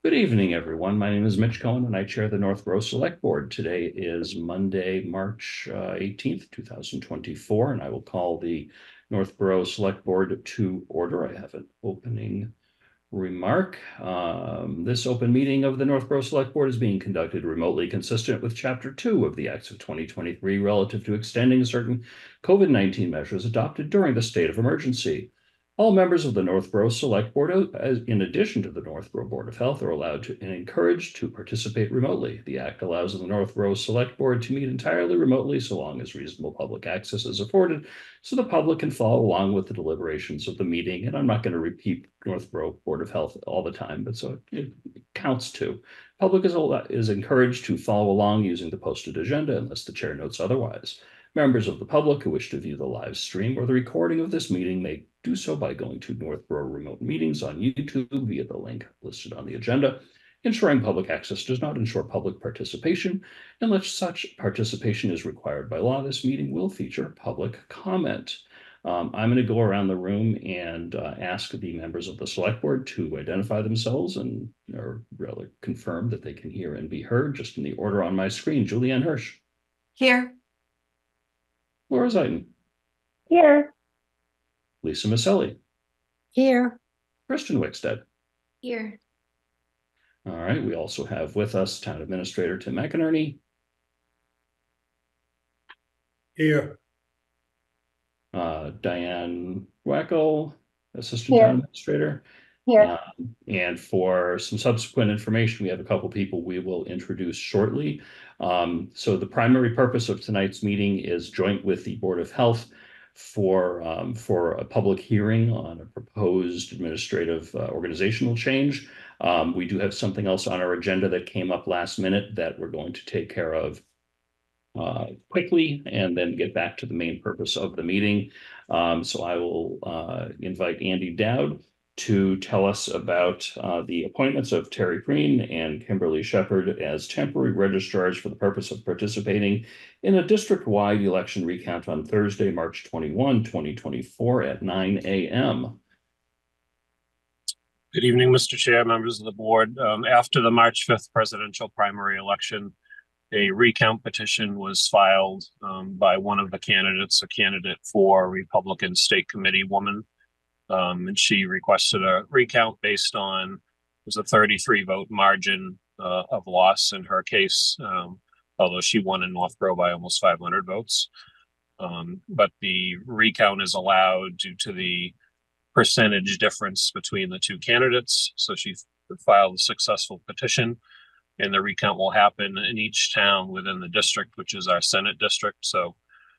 Good evening, everyone. My name is Mitch Cohen, and I chair the Northborough Select Board. Today is Monday, March 18th, 2024, and I will call the Northborough Select Board to order. I have an opening remark. This open meeting of the Northborough Select Board is being conducted remotely, consistent with Chapter 2 of the Acts of 2023 relative to extending certain COVID-19 measures adopted during the state of emergency. All members of the Northborough Select Board, in addition to the Northborough Board of Health, are allowed to and encouraged to participate remotely. The Act allows the Northborough Select Board to meet entirely remotely so long as reasonable public access is afforded, so the public can follow along with the deliberations of the meeting. And I'm not going to repeat Northborough Board of Health all the time, but so it counts too. Public is encouraged to follow along using the posted agenda unless the chair notes otherwise. Members of the public who wish to view the live stream or the recording of this meeting may do so by going to Northborough Remote Meetings on YouTube via the link listed on the agenda. Ensuring public access does not ensure public participation. Unless such participation is required by law, this meeting will feature public comment. I'm going to go around the room and ask the members of the select board to identify themselves and or rather confirm that they can hear and be heard just in the order on my screen. Julianne Hirsch. Here. Laura Zeiton. Here. Lisa Maselli. Here. Kristen Wickstead. Here. All right. We also have with us Town Administrator Tim McInerney. Here. Diane Wackel, Assistant Town Administrator. Here. And for some subsequent information, we have a couple people we will introduce shortly. So the primary purpose of tonight's meeting is joint with the Board of Health for a public hearing on a proposed administrative organizational change. We do have something else on our agenda that came up last minute that we're going to take care of quickly and then get back to the main purpose of the meeting. So I will invite Andy Dowd to tell us about the appointments of Terry Green and Kimberly Shepard as temporary registrars for the purpose of participating in a district-wide election recount on Thursday, March 21, 2024 at 9 a.m. Good evening, Mr. Chair, members of the board. After the March 5th presidential primary election, a recount petition was filed by one of the candidates, a candidate for Republican State Committee woman. And she requested a recount based on, it was a 33 vote margin of loss in her case, although she won in Northborough by almost 500 votes. But the recount is allowed due to the percentage difference between the two candidates. So she filed a successful petition, and the recount will happen in each town within the district, which is our Senate district. So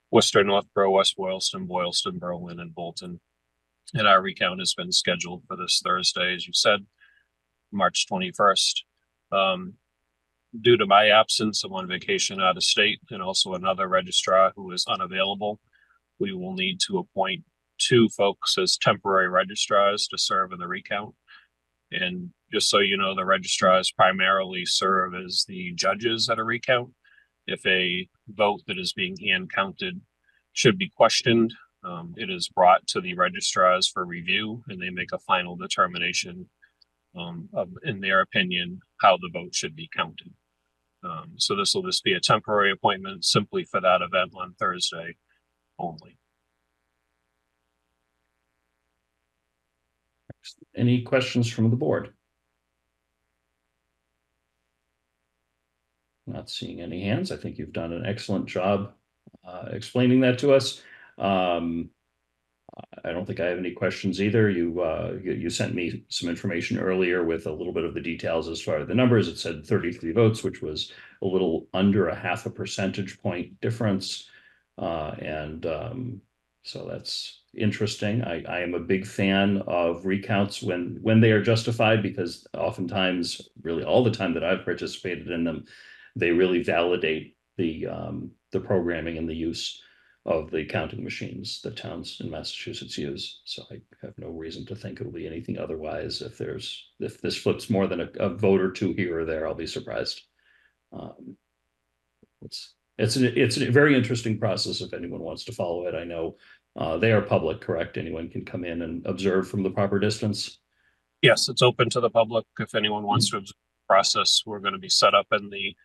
Worcester, Northborough, West Boylston, Boylston, Berlin, and Bolton. And our recount has been scheduled for this Thursday, as you said, March 21st. Due to my absence, I'm on vacation out of state, and also another registrar who is unavailable, we will need to appoint two folks as temporary registrars to serve in the recount. And just so you know, the registrars primarily serve as the judges at a recount. If a vote that is being hand counted should be questioned, it is brought to the registrars for review, and they make a final determination of, in their opinion, how the vote should be counted. So this will just be a temporary appointment simply for that event on Thursday only. Any questions from the board? Not seeing any hands. I think you've done an excellent job explaining that to us. I don't think I have any questions either. You sent me some information earlier with a little bit of the details as far as the numbers. It said 33 votes, which was a little under a 0.5 percentage point difference. So that's interesting. I am a big fan of recounts when they are justified, because oftentimes, really all the time that I've participated in them, they really validate the programming and the use of the counting machines that towns in Massachusetts use. So I have no reason to think it will be anything otherwise. If this flips more than a vote or two here or there, I'll be surprised. It's a very interesting process if anyone wants to follow it. I know they are public, correct? Anyone can come in and observe from the proper distance. Yes, it's open to the public if anyone wants to observe the process. We're going to be set up in the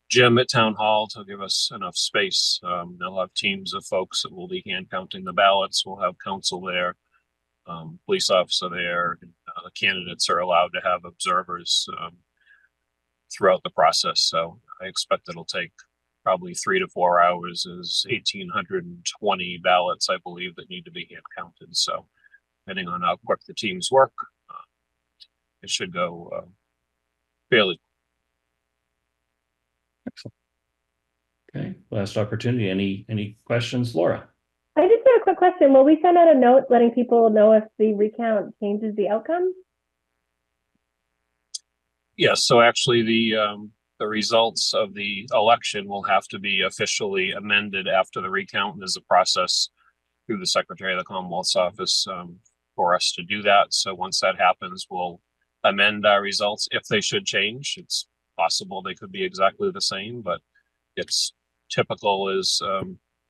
gym at Town Hall to give us enough space. They'll have teams of folks that will be hand counting the ballots. We'll have counsel there, police officer there. The candidates are allowed to have observers throughout the process. So I expect it'll take probably 3 to 4 hours. Is 1,820 ballots, I believe, that need to be hand counted. So depending on how quick the teams work, it should go fairly. Okay, last opportunity. Any questions, Laura? I just had a quick question. Will we send out a note letting people know if the recount changes the outcome? Yes, so actually the results of the election will have to be officially amended after the recount. There's a process through the Secretary of the Commonwealth's office for us to do that. So once that happens, we'll amend our results. If they should change, it's possible they could be exactly the same, but it's typical, as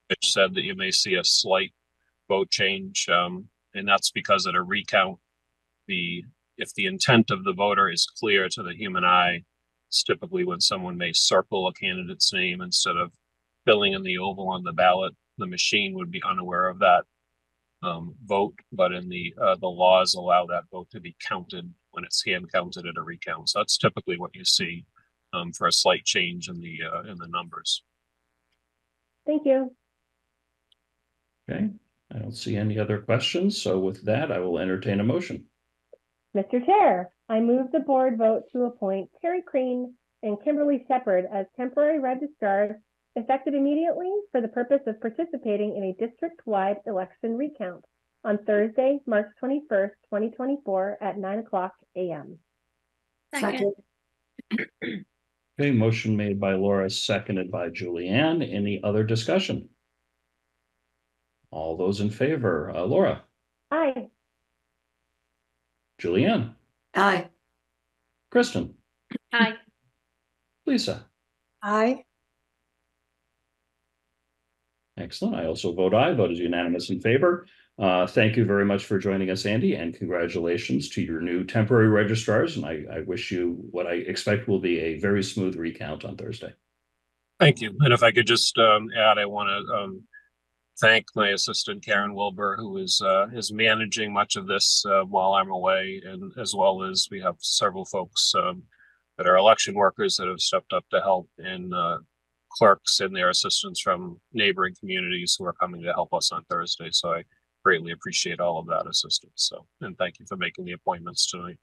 Mitch said, that you may see a slight vote change, and that's because at a recount, if the intent of the voter is clear to the human eye, it's typically when someone may circle a candidate's name instead of filling in the oval on the ballot. The machine would be unaware of that vote, but in the laws allow that vote to be counted when it's hand counted at a recount. So that's typically what you see for a slight change in the numbers. Thank you. Okay, I don't see any other questions. So with that, I will entertain a motion. Mr. Chair, I move the board vote to appoint Terry Crean and Kimberly Shepard as temporary registrars effective immediately for the purpose of participating in a district-wide election recount on Thursday, March 21st, 2024 at 9:00 a.m. Second. Okay, motion made by Laura, seconded by Julianne. Any other discussion? All those in favor, Laura, Aye. Julianne, Aye. Kristen, Aye. Lisa. Aye. Excellent. I also vote aye. Vote is unanimous in favor. Thank you very much for joining us, Andy, and congratulations to your new temporary registrars. And I wish you what I expect will be a very smooth recount on Thursday. Thank you. And if I could just add, I want to thank my assistant Karen Wilbur, who is managing much of this while I'm away, and as well as we have several folks that are election workers that have stepped up to help, and clerks and their assistants from neighboring communities who are coming to help us on Thursday. So I greatly appreciate all of that assistance. So, and thank you for making the appointments tonight.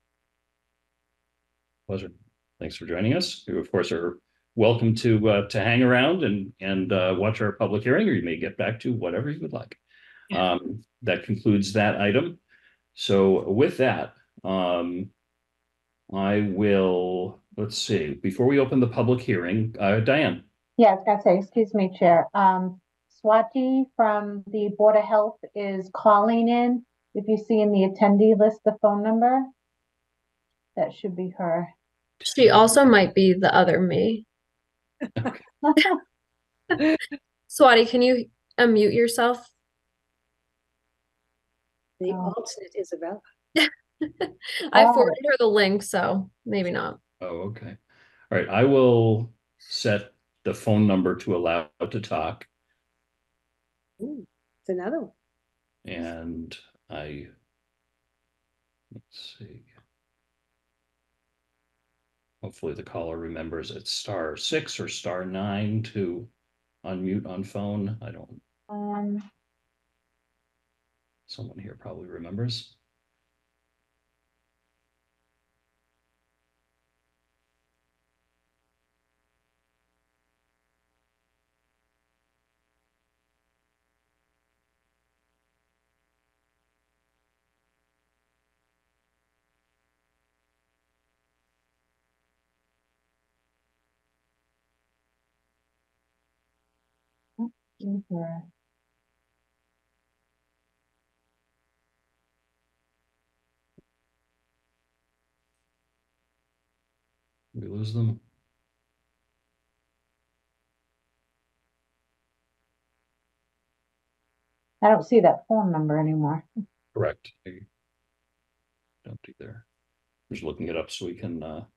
Pleasure. Thanks for joining us. You, of course, are welcome to hang around and watch our public hearing, or you may get back to whatever you would like. That concludes that item. So with that, I will, let's see, before we open the public hearing, Diane. Yeah, I was gonna say, excuse me, Chair. Swati from the Board of Health is calling in. If you see in the attendee list, the phone number, that should be her. She also might be the other me. Swati, can you unmute yourself? The Oh. alternate Isabella. I Oh. forwarded her the link, so maybe not. Oh, okay. All right. I will set the phone number to allow to talk. Ooh, it's another one. And let's see. Hopefully the caller remembers it's *6 or *9 to unmute on phone. I don't. Someone here probably remembers. Her. We lose them. I don't see that phone number anymore. Correct. I don't either. Just looking it up so we can, well,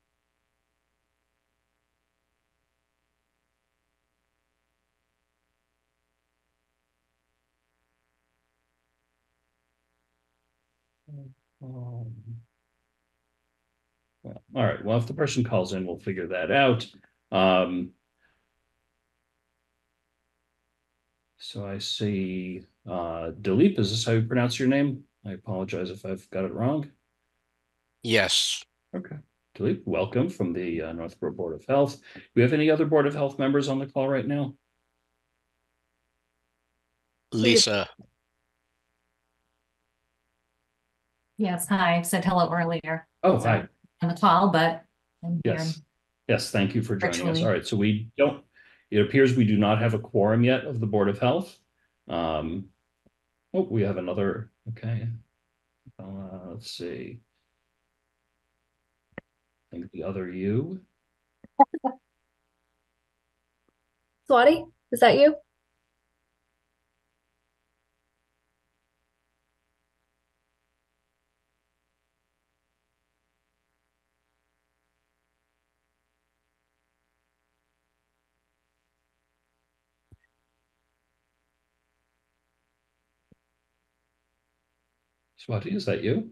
all right, well, if the person calls in, we'll figure that out. So I see, Dilip, is this how you pronounce your name? I apologize if I've got it wrong. Yes, Okay. Dilip, welcome from the Northborough Board of Health. Do we have any other Board of Health members on the call right now? Lisa. Yes, hi. I said hello earlier Oh, hi. on the call, but I'm here. Yes. Yes, thank you for joining us. Virtually. All right, so it appears we do not have a quorum yet of the Board of Health. Oh, we have another, okay. Let's see. I think the other you. Swati, is that you? Swati, is that you?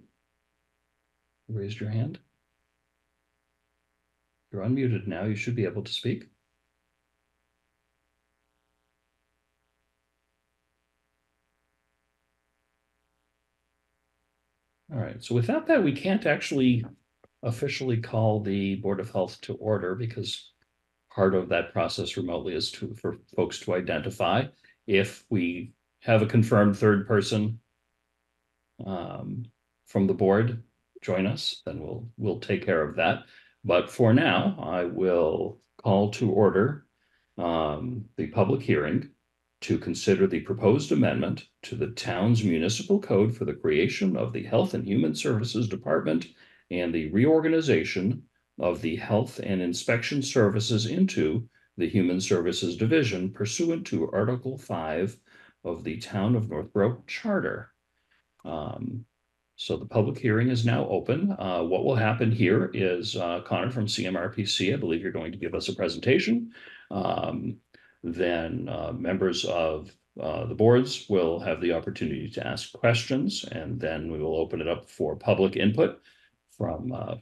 You raised your hand. You're unmuted now. You should be able to speak. All right, so without that, we can't actually officially call the Board of Health to order because part of that process remotely is for folks to identify. If we have a confirmed third person from the board join us, then we'll take care of that. But for now, I will call to order the public hearing to consider the proposed amendment to the town's municipal code for the creation of the Health and Human Services Department and the reorganization of the Health and Inspection Services into the Human Services Division pursuant to Article 5 of the Town of Northborough Charter. So the public hearing is now open. What will happen here is Connor from CMRPC, I believe you're going to give us a presentation. Then members of the boards will have the opportunity to ask questions, and then we will open it up for public input from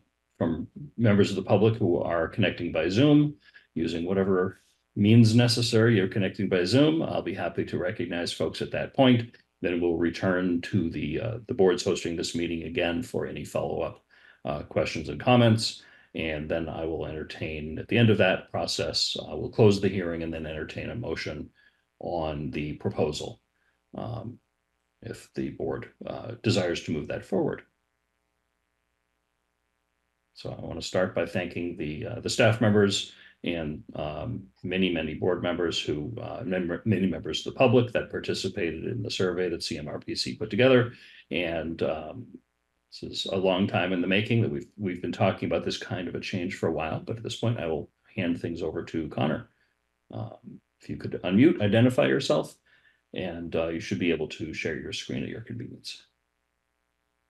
members of the public who are connecting by Zoom, using whatever means necessary. You're connecting by Zoom. I'll be happy to recognize folks at that point. Then we'll return to the boards hosting this meeting again for any follow-up questions and comments. And then I will entertain, at the end of that process, we'll close the hearing and then entertain a motion on the proposal if the board desires to move that forward. So I want to start by thanking the staff members and many board members who, many members of the public that participated in the survey that CMRPC put together. And this is a long time in the making that we've been talking about this kind of a change for a while, but at this point I will hand things over to Connor. If you could unmute, identify yourself, and you should be able to share your screen at your convenience.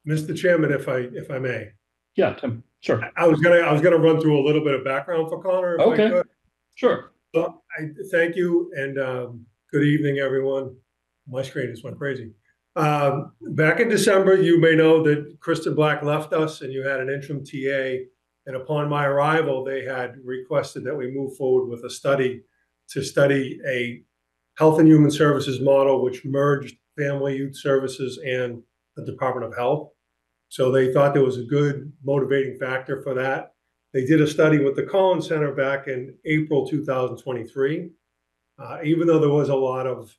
Mr. Chairman, if I may. Yeah, Tim, sure. I was gonna run through a little bit of background for Connor. If Okay. I could. Sure. So I thank you and good evening, everyone. My screen just went crazy. Back in December, you may know that Kristen Black left us and you had an interim TA. And upon my arrival, they had requested that we move forward with a study to study a health and human services model, which merged family youth services and the Department of Health. So they thought there was a good motivating factor for that. They did a study with the Collins Center back in April 2023. Even though there was a lot of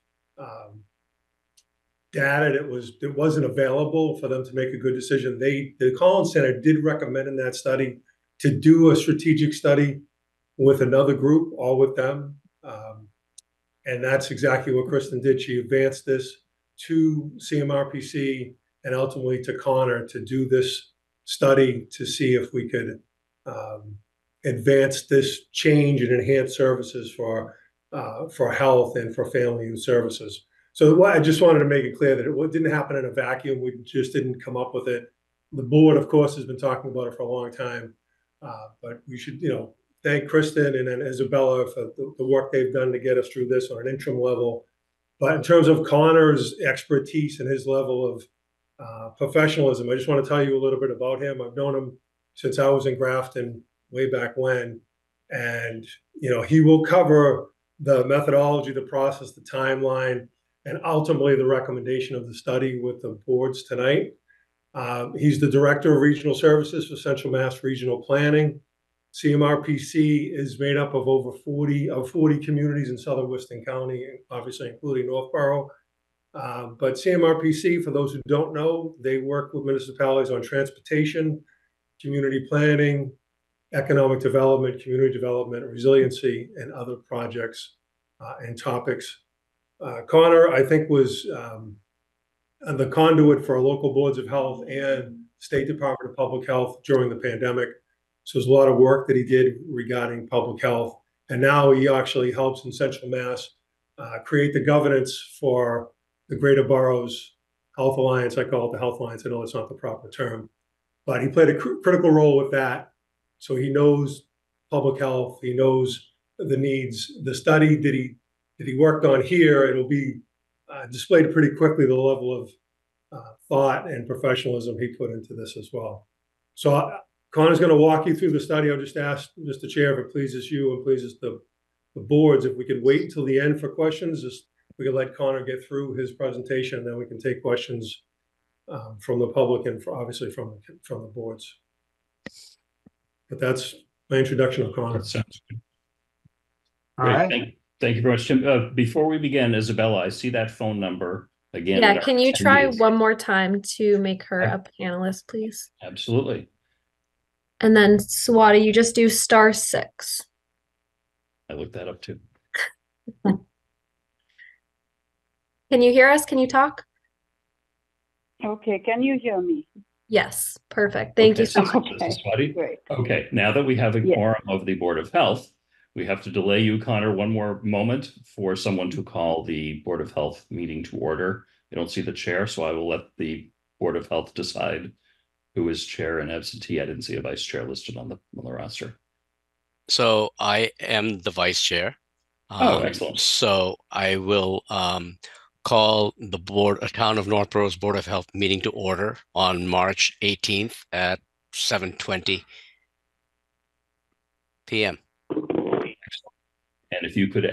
data that wasn't available for them to make a good decision, the Collins Center did recommend in that study to do a strategic study with another group, all with them. And that's exactly what Kristen did. She advanced this to CMRPC and ultimately to Connor to do this study to see if we could advance this change and enhance services for health and for family youth services. So I just wanted to make it clear that it didn't happen in a vacuum. We just didn't come up with it The board, of course, has been talking about it for a long time. But we should, thank Kristen and then Isabella for the work they've done to get us through this on an interim level. But in terms of Connor's expertise and his level of professionalism, I just want to tell you a little bit about him. I've known him since I was in Grafton way back when. And, he will cover the methodology, the process, the timeline, and ultimately the recommendation of the study with the boards tonight. He's the Director of Regional Services for Central Mass Regional Planning. CMRPC is made up of over 40 communities in southern Worcester County, obviously including Northborough. But CMRPC, for those who don't know, they work with municipalities on transportation, community planning, economic development, community development, resiliency, and other projects and topics. Connor, I think, was the conduit for our local boards of health and State Department of Public Health during the pandemic. So there's a lot of work that he did regarding public health. And now he actually helps in Central Mass create the governance for the Greater Boroughs Health Alliance. I call it the Health Alliance. I know it's not the proper term, but he played a critical role with that. So he knows public health. He knows the needs. The study that he worked on here, it'll be displayed pretty quickly, the level of thought and professionalism he put into this as well. So Connor's going to walk you through the study. I'll just ask Mr. Chair, if it pleases you and pleases the boards, if we could wait until the end for questions, we could let Connor get through his presentation, and then we can take questions from the public and obviously from the boards. But that's my introduction of Connor. That sounds good. All Great. right. Thank you very much, Tim. Before we begin, Isabella, I see that phone number again. Yeah, in our can you try attendees. one more time to make her a panelist, please? Absolutely. And then Swati, you just do *6. I looked that up too. Can you hear us? Can you talk? Okay, can you hear me? Yes, perfect. Thank you so much. Okay, Swati. great. Okay, now that we have a Yeah. quorum of the Board of Health, we have to delay you, Connor, one more moment for someone to call the Board of Health meeting to order. I don't see the chair, so I will let the Board of Health decide who is chair and absentee. I didn't see a vice chair listed on the roster. So I am the vice chair. Oh, excellent. So I will call the Town of Northborough's Board of Health meeting to order on March 18th at 7:20 p.m. And if you could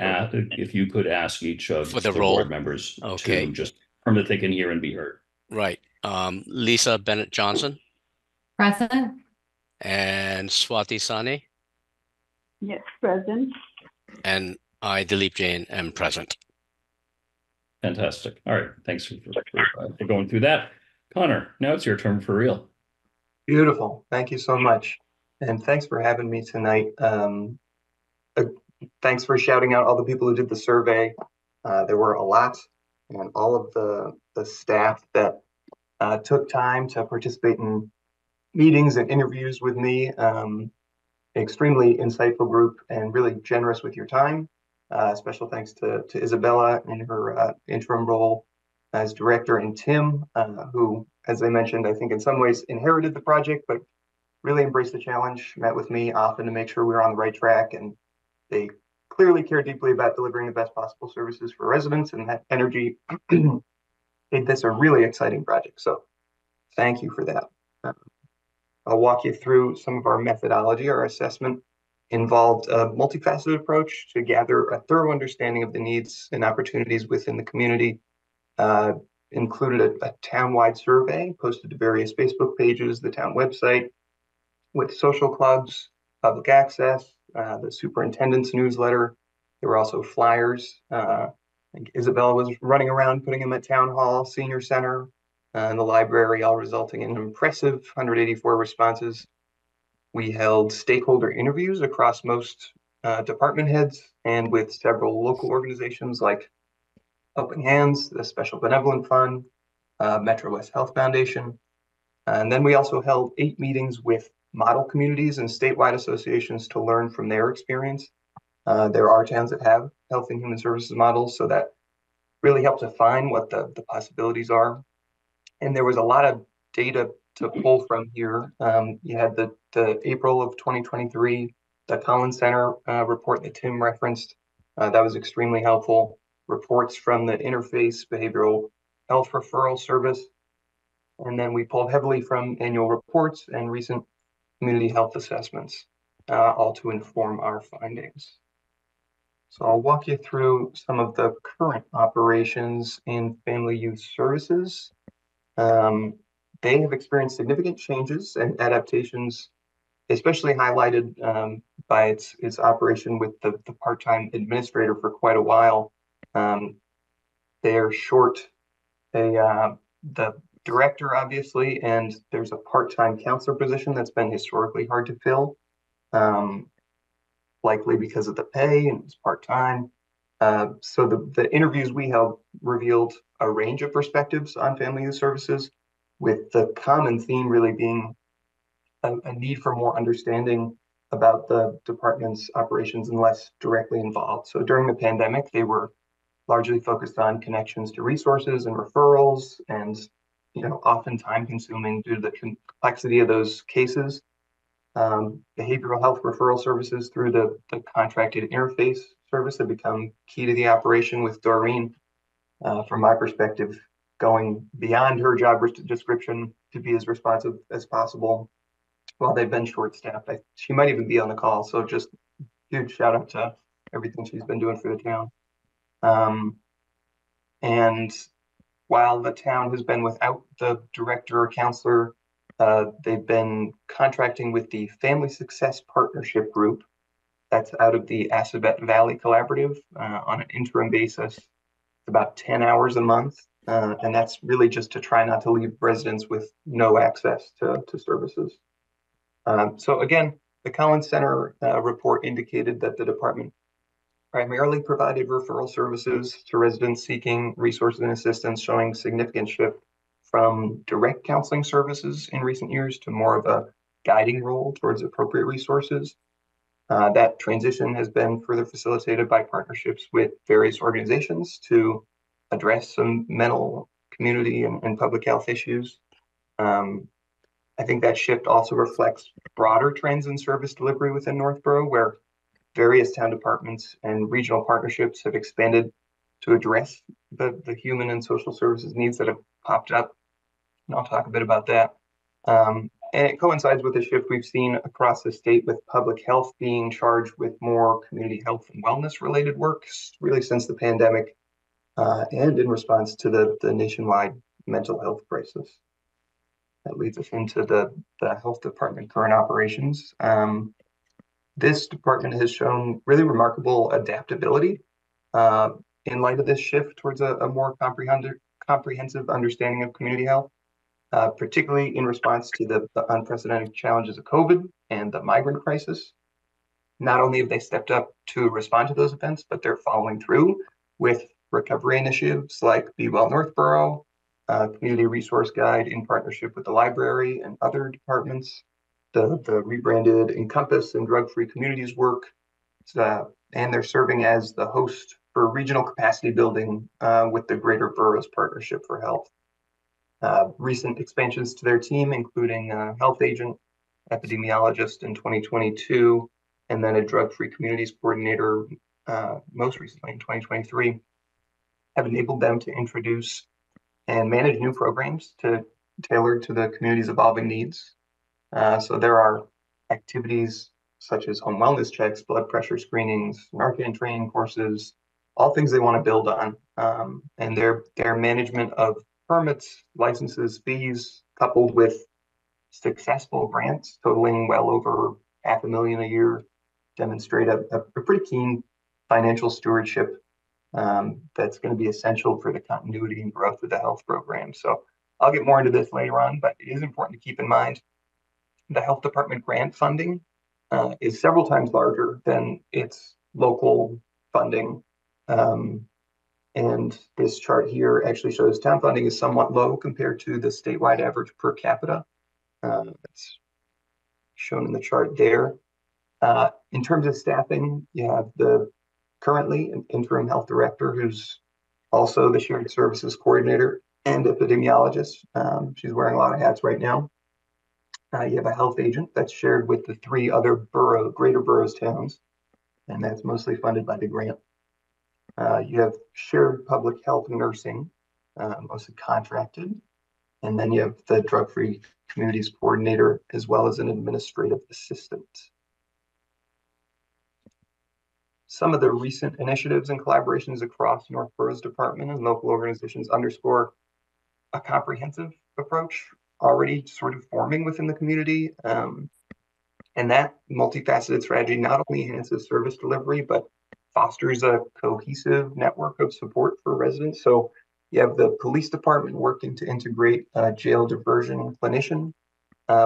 ask each of For the the roll. board members Okay. to just confirm that they can hear and be heard. Right. Lisa Bennett Johnson Present? and Swati Sani, Yes, present. and I, Dilip Jain, am present. Fantastic. All right. Thanks for going through that. Connor, now it's your turn for real. Beautiful. Thank you so much. And thanks for having me tonight. Thanks for shouting out all the people who did the survey. There were a lot, and all of the staff that took time to participate in meetings and interviews with me. Extremely insightful group and really generous with your time. Special thanks to Isabella in her interim role as director, and Tim, who, as I mentioned, I think in some ways inherited the project, but really embraced the challenge, met with me often to make sure we were on the right track. And they clearly care deeply about delivering the best possible services for residents, and that energy made this a really exciting project. So thank you for that. I'll walk you through some of our methodology. Our assessment involved a multifaceted approach to gather a thorough understanding of the needs and opportunities within the community. Included a town-wide survey posted to various Facebook pages, the town website, with social clubs, public access, the superintendent's newsletter. There were also flyers. I think Isabella was running around putting them at town hall, senior center, and the library, all resulting in impressive 184 responses. We held stakeholder interviews across most department heads and with several local organizations like Helping Hands, the Special Benevolent Fund, Metro West Health Foundation. And then we also held 8 meetings with model communities and statewide associations to learn from their experience. There are towns that have health and human services models, so that really helped define what the possibilities are. And there was a lot of data to pull from here. You had the April of 2023, the Collins Center report that Tim referenced. That was extremely helpful. Reports from the Interface Behavioral Health Referral Service. And then we pulled heavily from annual reports and recent community health assessments, all to inform our findings. So I'll walk you through some of the current operations in Family Youth Services. They have experienced significant changes and adaptations, especially highlighted by its operation with the part-time administrator for quite a while. They are short the director, obviously, and there's a part-time counselor position that's been historically hard to fill, likely because of the pay and it's part-time. So the interviews we held revealed a range of perspectives on Family Youth Services, with the common theme really being a need for more understanding about the department's operations and less directly involved. So during the pandemic, they were largely focused on connections to resources and referrals, and often time consuming due to the complexity of those cases. Behavioral health referral services through the contracted interface service have become key to the operation, with Doreen, from my perspective, going beyond her job description to be as responsive as possible while they've been short-staffed. She might even be on the call, so just huge shout out to everything she's been doing for the town. And while the town has been without the director or counselor, they've been contracting with the Family Success Partnership Group that's out of the Assabet Valley Collaborative on an interim basis, about 10 hours a month. And that's really just to try not to leave residents with no access to services. So again, the Collins Center report indicated that the department primarily provided referral services to residents seeking resources and assistance, showing significant shift from direct counseling services in recent years to more of a guiding role towards appropriate resources. That transition has been further facilitated by partnerships with various organizations to address some mental, community, and public health issues. I think that shift also reflects broader trends in service delivery within Northborough, where various town departments and regional partnerships have expanded to address the human and social services needs that have popped up. And I'll talk a bit about that. And it coincides with the shift we've seen across the state, with public health being charged with more community health and wellness related work, really since the pandemic, and in response to the nationwide mental health crisis. That leads us into the health department current operations. This department has shown really remarkable adaptability in light of this shift towards a more comprehensive understanding of community health, particularly in response to the unprecedented challenges of COVID and the migrant crisis. Not only have they stepped up to respond to those events, but they're following through with recovery initiatives like Be Well Northborough, Community Resource Guide in partnership with the library and other departments, the rebranded Encompass and Drug Free Communities work, and they're serving as the host for regional capacity building with the Greater Boroughs Partnership for Health. Recent expansions to their team, including a health agent, epidemiologist in 2022, and then a drug-free communities coordinator most recently in 2023, have enabled them to introduce and manage new programs tailored to the community's evolving needs. So there are activities such as home wellness checks, blood pressure screenings, Narcan training courses, all things they want to build on. And their management of permits, licenses, fees, coupled with successful grants totaling well over $500,000 a year, demonstrate a pretty keen financial stewardship that's going to be essential for the continuity and growth of the health program. So I'll get more into this later on, but it is important to keep in mind the health department grant funding is several times larger than its local funding. And this chart here actually shows town funding is somewhat low compared to the statewide average per capita. That's shown in the chart there. In terms of staffing, you have currently an interim health director who's also the shared services coordinator and epidemiologist. She's wearing a lot of hats right now. You have a health agent that's shared with the 3 other greater boroughs towns, and that's mostly funded by the grant. You have shared public health nursing, mostly contracted, and then you have the drug-free communities coordinator as well as an administrative assistant. Some of the recent initiatives and collaborations across Northborough's department and local organizations underscore a comprehensive approach already sort of forming within the community. And that multifaceted strategy not only enhances service delivery, but fosters a cohesive network of support for residents. So you have the police department working to integrate a jail diversion clinician,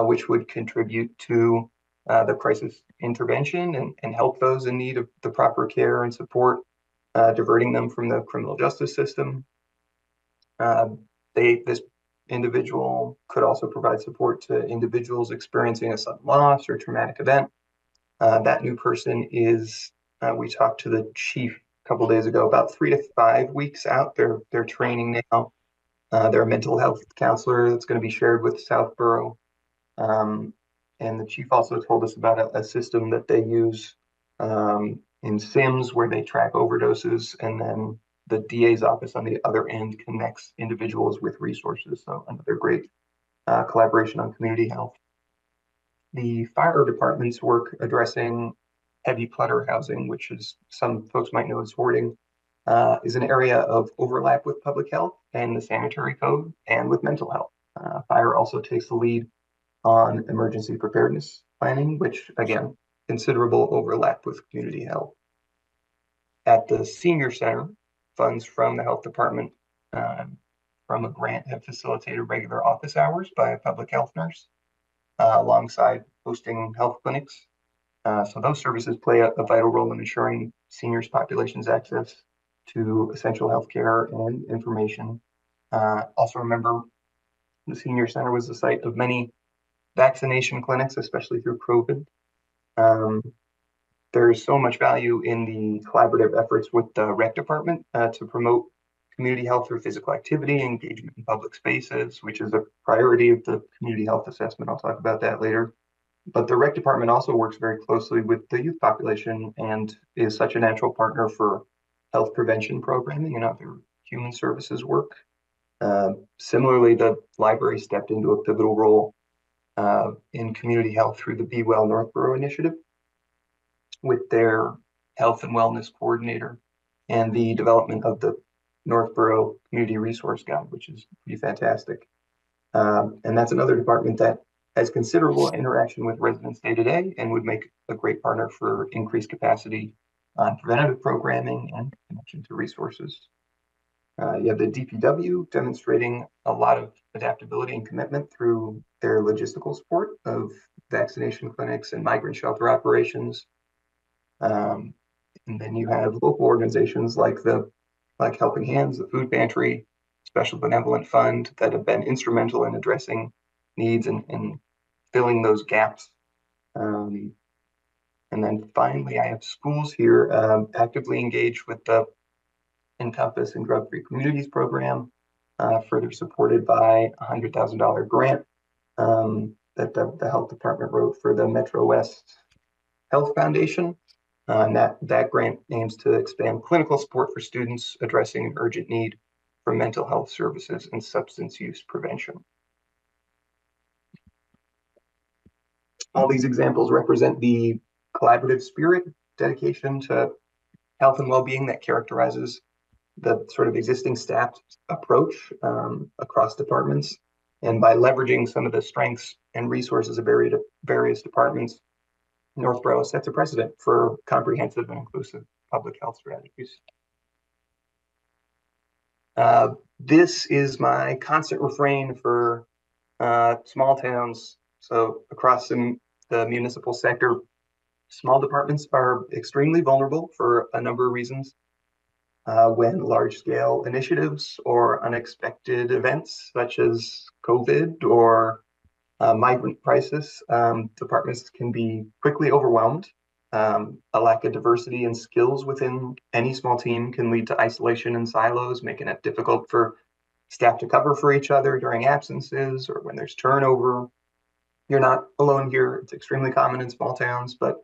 which would contribute to the crisis intervention and help those in need of the proper care and support, diverting them from the criminal justice system. This individual could also provide support to individuals experiencing a sudden loss or traumatic event. That new person is, we talked to the chief a couple days ago, about 3 to 5 weeks out. They're training now. They're a mental health counselor that's going to be shared with Southborough. And the chief also told us about a system that they use in Sims where they track overdoses, and then the DA's office on the other end connects individuals with resources. So another great collaboration on community health. The fire department's work addressing heavy clutter housing, which is some folks might know as hoarding, is an area of overlap with public health and the sanitary code and with mental health. Fire also takes the lead on emergency preparedness planning, which again, considerable overlap with community health. At the senior center, funds from the health department from a grant have facilitated regular office hours by a public health nurse alongside hosting health clinics. So those services play a vital role in ensuring seniors population's access to essential healthcare and information. Also remember, the senior center was the site of many vaccination clinics, especially through COVID. There's so much value in the collaborative efforts with the rec department to promote community health through physical activity, engagement in public spaces, which is a priority of the community health assessment. I'll talk about that later. But the rec department also works very closely with the youth population and is such a natural partner for health prevention programming and other human services work. Similarly, the library stepped into a pivotal role in community health through the Be Well Northborough initiative with their health and wellness coordinator and the development of the Northborough Community Resource Guide, which is pretty fantastic. And that's another department that has considerable interaction with residents day to day and would make a great partner for increased capacity on preventative programming and connection to resources. You have the DPW demonstrating a lot of adaptability and commitment through their logistical support of vaccination clinics and migrant shelter operations. And then you have local organizations like Helping Hands, the Food Pantry, Special Benevolent Fund that have been instrumental in addressing needs and filling those gaps. And then finally, I have schools here actively engaged with the Encompass and Drug-Free Communities program, further supported by a $100,000 grant that the health department wrote for the Metro West Health Foundation. And that grant aims to expand clinical support for students addressing an urgent need for mental health services and substance use prevention. All these examples represent the collaborative spirit, dedication to health and well-being that characterizes the sort of existing staff approach across departments. And by leveraging some of the strengths and resources of various departments, Northborough sets a precedent for comprehensive and inclusive public health strategies. This is my constant refrain for small towns. So across the municipal sector, small departments are extremely vulnerable for a number of reasons. When large-scale initiatives or unexpected events such as COVID or migrant crisis, departments can be quickly overwhelmed. A lack of diversity and skills within any small team can lead to isolation and silos, making it difficult for staff to cover for each other during absences or when there's turnover. you're not alone here. It's extremely common in small towns, but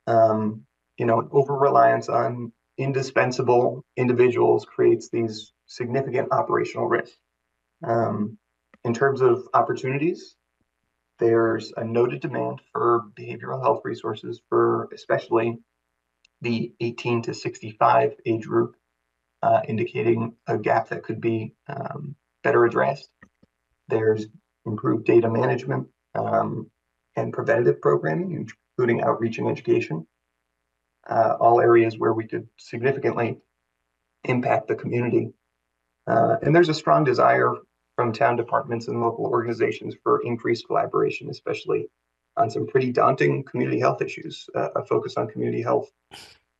over-reliance on indispensable individuals creates these significant operational risks. In terms of opportunities, there's a noted demand for behavioral health resources for especially the 18 to 65 age group, indicating a gap that could be better addressed. There's improved data management and preventative programming, including outreach and education, all areas where we could significantly impact the community. And there's a strong desire from town departments and local organizations for increased collaboration, especially on some pretty daunting community health issues. A focus on community health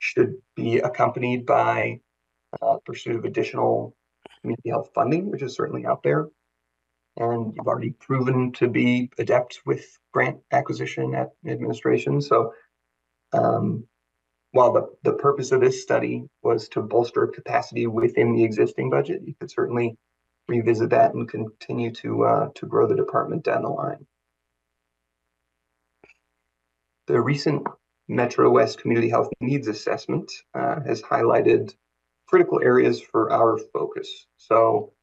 should be accompanied by pursuit of additional community health funding, which is certainly out there. And you've already proven to be adept with grant acquisition at administration. So while the purpose of this study was to bolster capacity within the existing budget, you could certainly revisit that and continue to grow the department down the line. The recent Metro West Community Health Needs Assessment has highlighted critical areas for our focus. So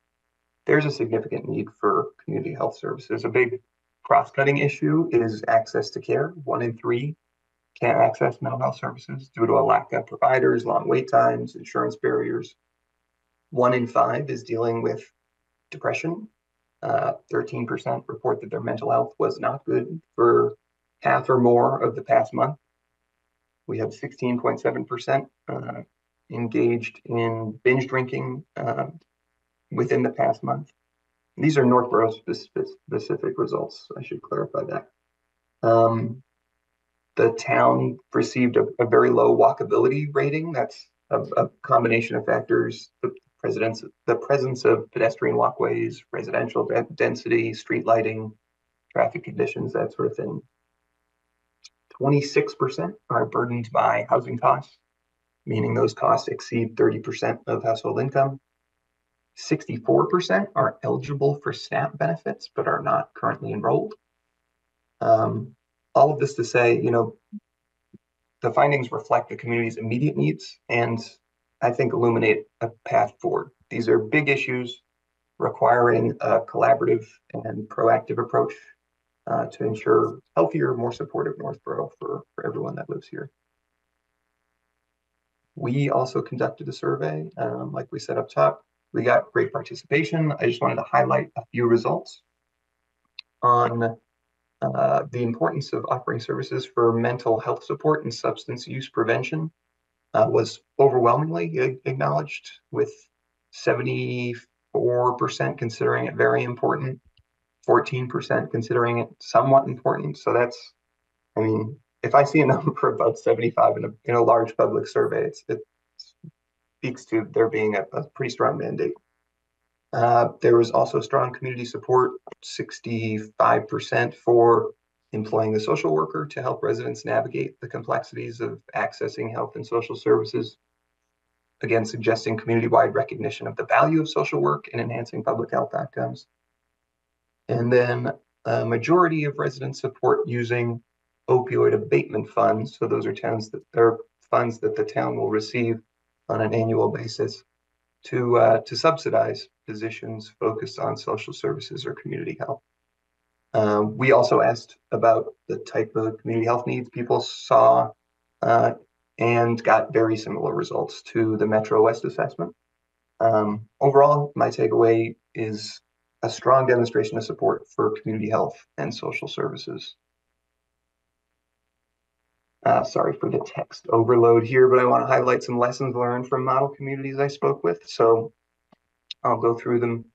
there's a significant need for community health services. A big cross-cutting issue is access to care. 1 in 3 can't access mental health services due to a lack of providers, long wait times, insurance barriers. 1 in 5 is dealing with depression. 13% report that their mental health was not good for half or more of the past month. We have 16.7% engaged in binge drinking within the past month. These are Northborough specific results. I should clarify that. The town received a very low walkability rating. That's a combination of factors: the presence of pedestrian walkways, residential density, street lighting, traffic conditions, that sort of thing. 26% are burdened by housing costs, meaning those costs exceed 30% of household income. 64% are eligible for SNAP benefits, but are not currently enrolled. All of this to say, the findings reflect the community's immediate needs and I think illuminate a path forward. These are big issues requiring a collaborative and proactive approach to ensure healthier, more supportive Northborough for everyone that lives here. We also conducted a survey, like we said up top. We got great participation. I just wanted to highlight a few results on the importance of offering services for mental health support and substance use prevention. Was overwhelmingly acknowledged, with 74% considering it very important, 14% considering it somewhat important. So that's, if I see a number above 75 in a large public survey, it speaks to there being a pretty strong mandate. There was also strong community support, 65% for employing the social worker to help residents navigate the complexities of accessing health and social services. Again, suggesting community-wide recognition of the value of social work in enhancing public health outcomes. And then a majority of residents support using opioid abatement funds. So those are funds that the town will receive on an annual basis to subsidize positions focused on social services or community health. We also asked about the type of community health needs people saw and got very similar results to the Metro West assessment. Overall, my takeaway is a strong demonstration of support for community health and social services. Sorry for the text overload here, but I want to highlight some lessons learned from model communities I spoke with. So I'll go through them.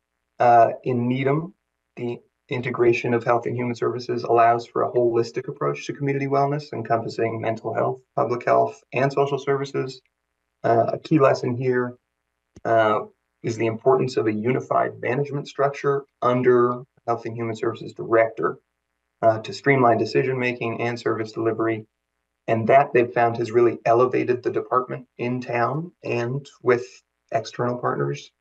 In Needham, the integration of health and human services allows for a holistic approach to community wellness, encompassing mental health, public health, and social services. A key lesson here is the importance of a unified management structure under Health and Human Services Director to streamline decision-making and service delivery. And that they've found has really elevated the department in town and with external partners.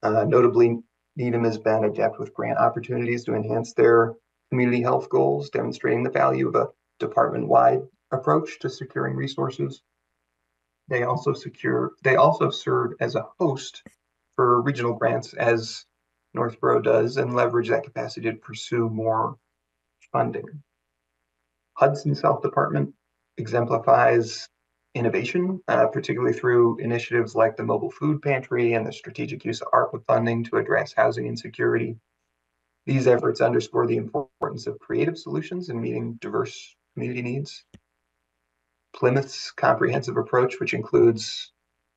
Notably, Needham has been adept with grant opportunities to enhance their community health goals, demonstrating the value of a department-wide approach to securing resources. They also serve as a host for regional grants, as Northborough does, and leverage that capacity to pursue more funding. Hudson's Health Department exemplifies innovation, particularly through initiatives like the mobile food pantry and the strategic use of ARPA funding to address housing insecurity. These efforts underscore the importance of creative solutions in meeting diverse community needs. Plymouth's comprehensive approach, which includes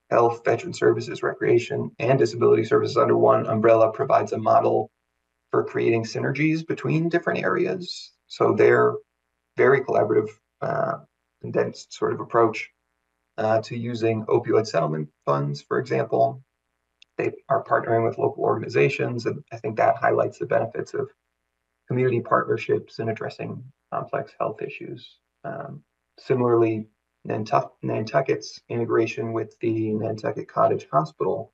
health, veteran services, recreation, and disability services under one umbrella, provides a model for creating synergies between different areas. So they're very collaborative, condensed sort of approach to using opioid settlement funds, for example. They are partnering with local organizations, and I think that highlights the benefits of community partnerships in addressing complex health issues. Similarly, Nantucket's integration with the Nantucket Cottage Hospital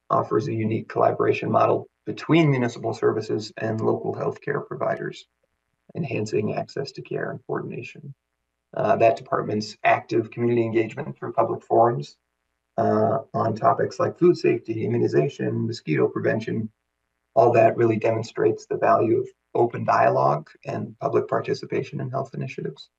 offers a unique collaboration model between municipal services and local healthcare providers, enhancing access to care and coordination. That department's active community engagement through public forums on topics like food safety, immunization, mosquito prevention, all that really demonstrates the value of open dialogue and public participation in health initiatives.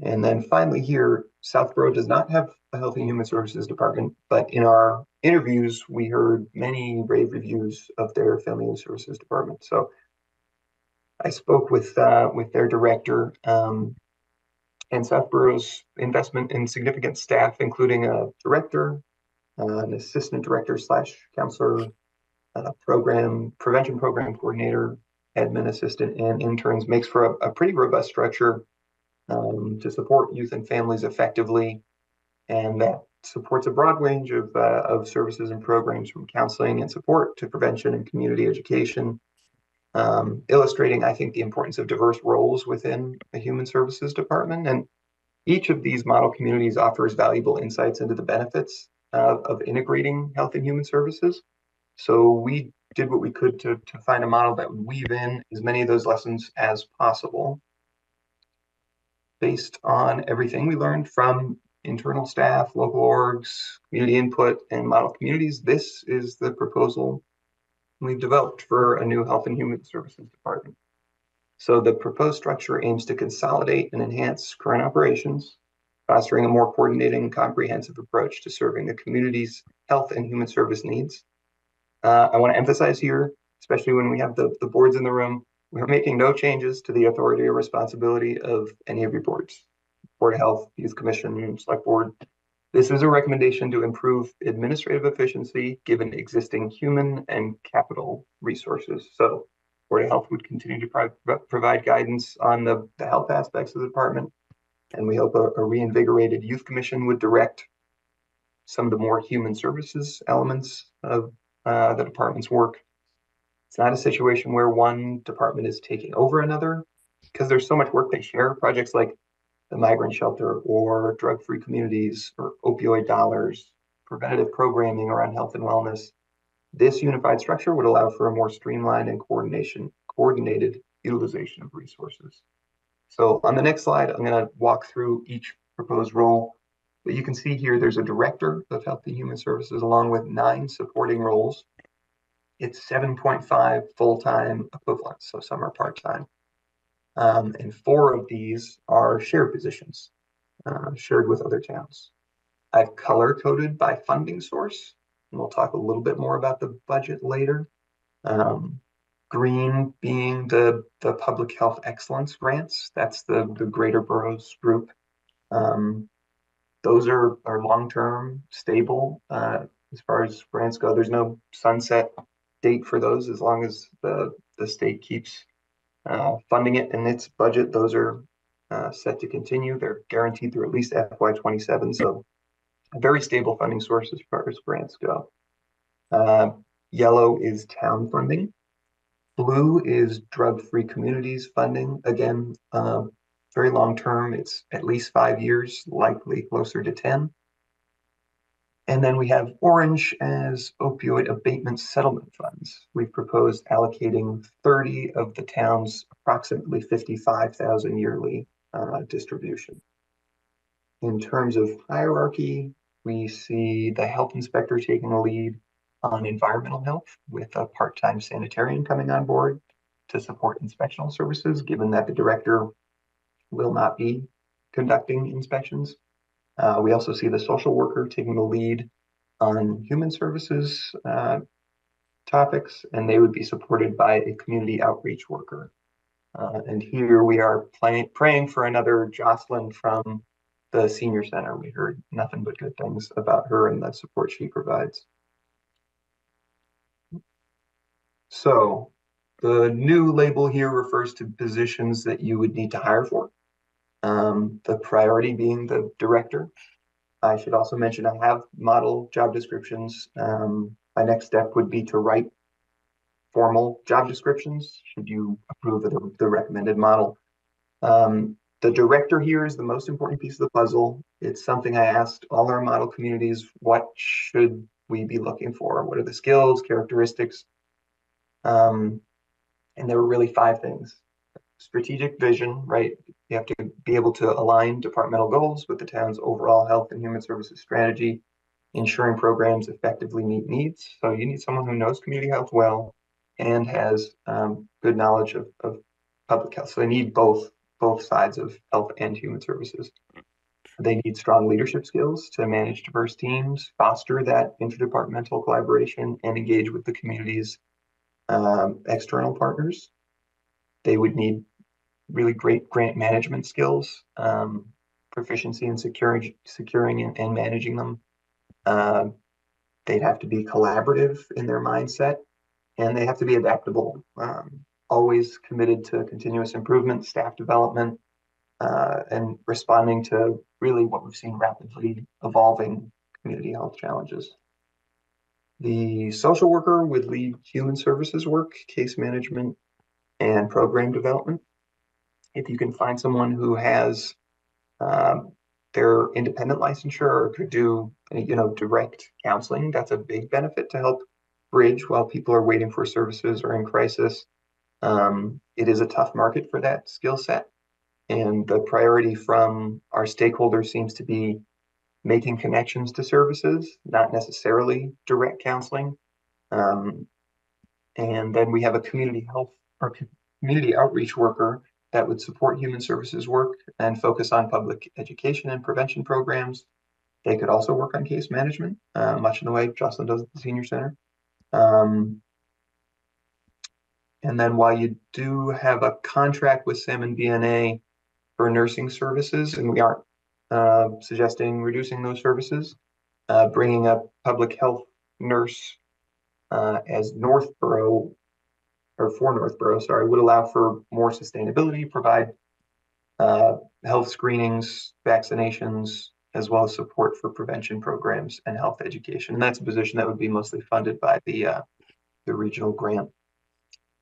And then finally here, Southborough does not have a Health and Human Services department, but in our interviews, we heard many rave reviews of their Family and Services department. So I spoke with their director, and Southborough's investment in significant staff, including a director, an assistant director / counselor, prevention program coordinator, admin assistant, and interns, makes for a pretty robust structure to support youth and families effectively. And that supports a broad range of services and programs, from counseling and support to prevention and community education, illustrating, I think, the importance of diverse roles within the Human Services Department. And each of these model communities offers valuable insights into the benefits of integrating health and human services. So we did what we could to find a model that would weave in as many of those lessons as possible. Based on everything we learned from internal staff, local orgs, community input, and model communities, this is the proposal we've developed for a new Health and Human Services Department. So the proposed structure aims to consolidate and enhance current operations, fostering a more coordinated and comprehensive approach to serving the community's health and human service needs. I want to emphasize here, especially when we have the boards in the room, we're making no changes to the authority or responsibility of any of your boards. Board of Health, Youth Commission, Select Board. This is a recommendation to improve administrative efficiency given existing human and capital resources. So Board of Health would continue to provide guidance on the health aspects of the department. And we hope a reinvigorated Youth Commission would direct some of the more human services elements of the department's work. It's not a situation where one department is taking over another, because there's so much work they share. Projects like the migrant shelter or drug-free communities or opioid dollars, preventative programming around health and wellness. This unified structure would allow for a more streamlined and coordinated utilization of resources. So on the next slide, I'm going to walk through each proposed role. But you can see here, there's a director of Health and Human Services along with 9 supporting roles. It's 7.5 full-time equivalents, so some are part-time. And 4 of these are shared positions, shared with other towns. I've color-coded by funding source, and we'll talk a little bit more about the budget later. Green being the Public Health Excellence grants. That's the Greater Boroughs group. Those are long-term, stable. As far as grants go, there's no sunset date for those. As long as the state keeps funding it in its budget, those are set to continue. They're guaranteed through at least FY27. So a very stable funding source as far as grants go. Yellow is town funding. Blue is drug-free communities funding. Again, very long term. It's at least 5 years, likely closer to 10. And then we have orange as opioid abatement settlement funds. We've proposed allocating 30 of the town's approximately 55,000 yearly distribution. In terms of hierarchy, we see the health inspector taking the lead on environmental health with a part-time sanitarian coming on board to support inspectional services, given that the director will not be conducting inspections. We also see the social worker taking the lead on human services topics, and they would be supported by a community outreach worker. And here we are praying for another Jocelyn from the senior center. We heard nothing but good things about her and the support she provides. So the new label here refers to positions that you would need to hire for. The priority being the director. I should also mention I have model job descriptions. My next step would be to write formal job descriptions, should you approve of the recommended model. The director here is the most important piece of the puzzle. It's something I asked all our model communities, what should we be looking for? What are the skills, characteristics? And there were really 5 things. Strategic vision, right? You have to be able to align departmental goals with the town's overall health and human services strategy, ensuring programs effectively meet needs. So you need someone who knows community health well and has good knowledge of public health. So they need both sides of health and human services. They need strong leadership skills to manage diverse teams, foster that interdepartmental collaboration, and engage with the community's external partners. They would need really great grant management skills, proficiency in securing and managing them. They'd have to be collaborative in their mindset, and they have to be adaptable, always committed to continuous improvement, staff development, and responding to really what we've seen rapidly evolving community health challenges. The social worker would lead human services work, case management, and program development. If you can find someone who has their independent licensure or could do, direct counseling, that's a big benefit to help bridge while people are waiting for services or in crisis. It is a tough market for that skill set. And the priority from our stakeholders seems to be making connections to services, not necessarily direct counseling. And then we have a community health or community outreach worker that would support human services work and focus on public education and prevention programs. They could also work on case management, much in the way Jocelyn does at the senior center. And then while you do have a contract with Salmon BNA for nursing services, and we aren't suggesting reducing those services, bringing a public health nurse as Northborough, or for Northborough, sorry, would allow for more sustainability, provide health screenings, vaccinations, as well as support for prevention programs and health education. And that's a position that would be mostly funded by the regional grant.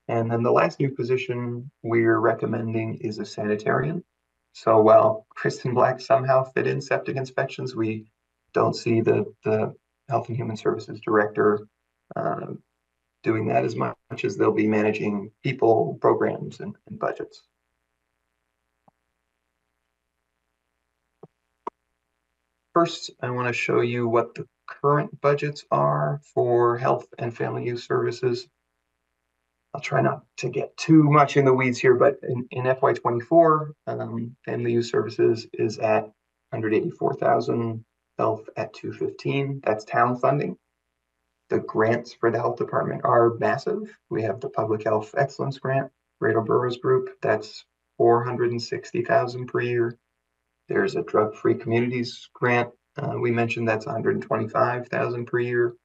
And then the last new position we're recommending is a sanitarian. So while Kristen Black somehow fit in septic inspections, we don't see the Health and Human Services Director doing that as much as they'll be managing people, programs, and budgets. First, I want to show you what the current budgets are for health and family use services. I'll try not to get too much in the weeds here, but in FY24, family use services is at 184,000, health at 215. That's town funding. The grants for the health department are massive. We have the Public Health Excellence Grant, Greater Boroughs Group, that's 460,000 per year. There's a Drug-Free Communities Grant. We mentioned that's 125,000 per year.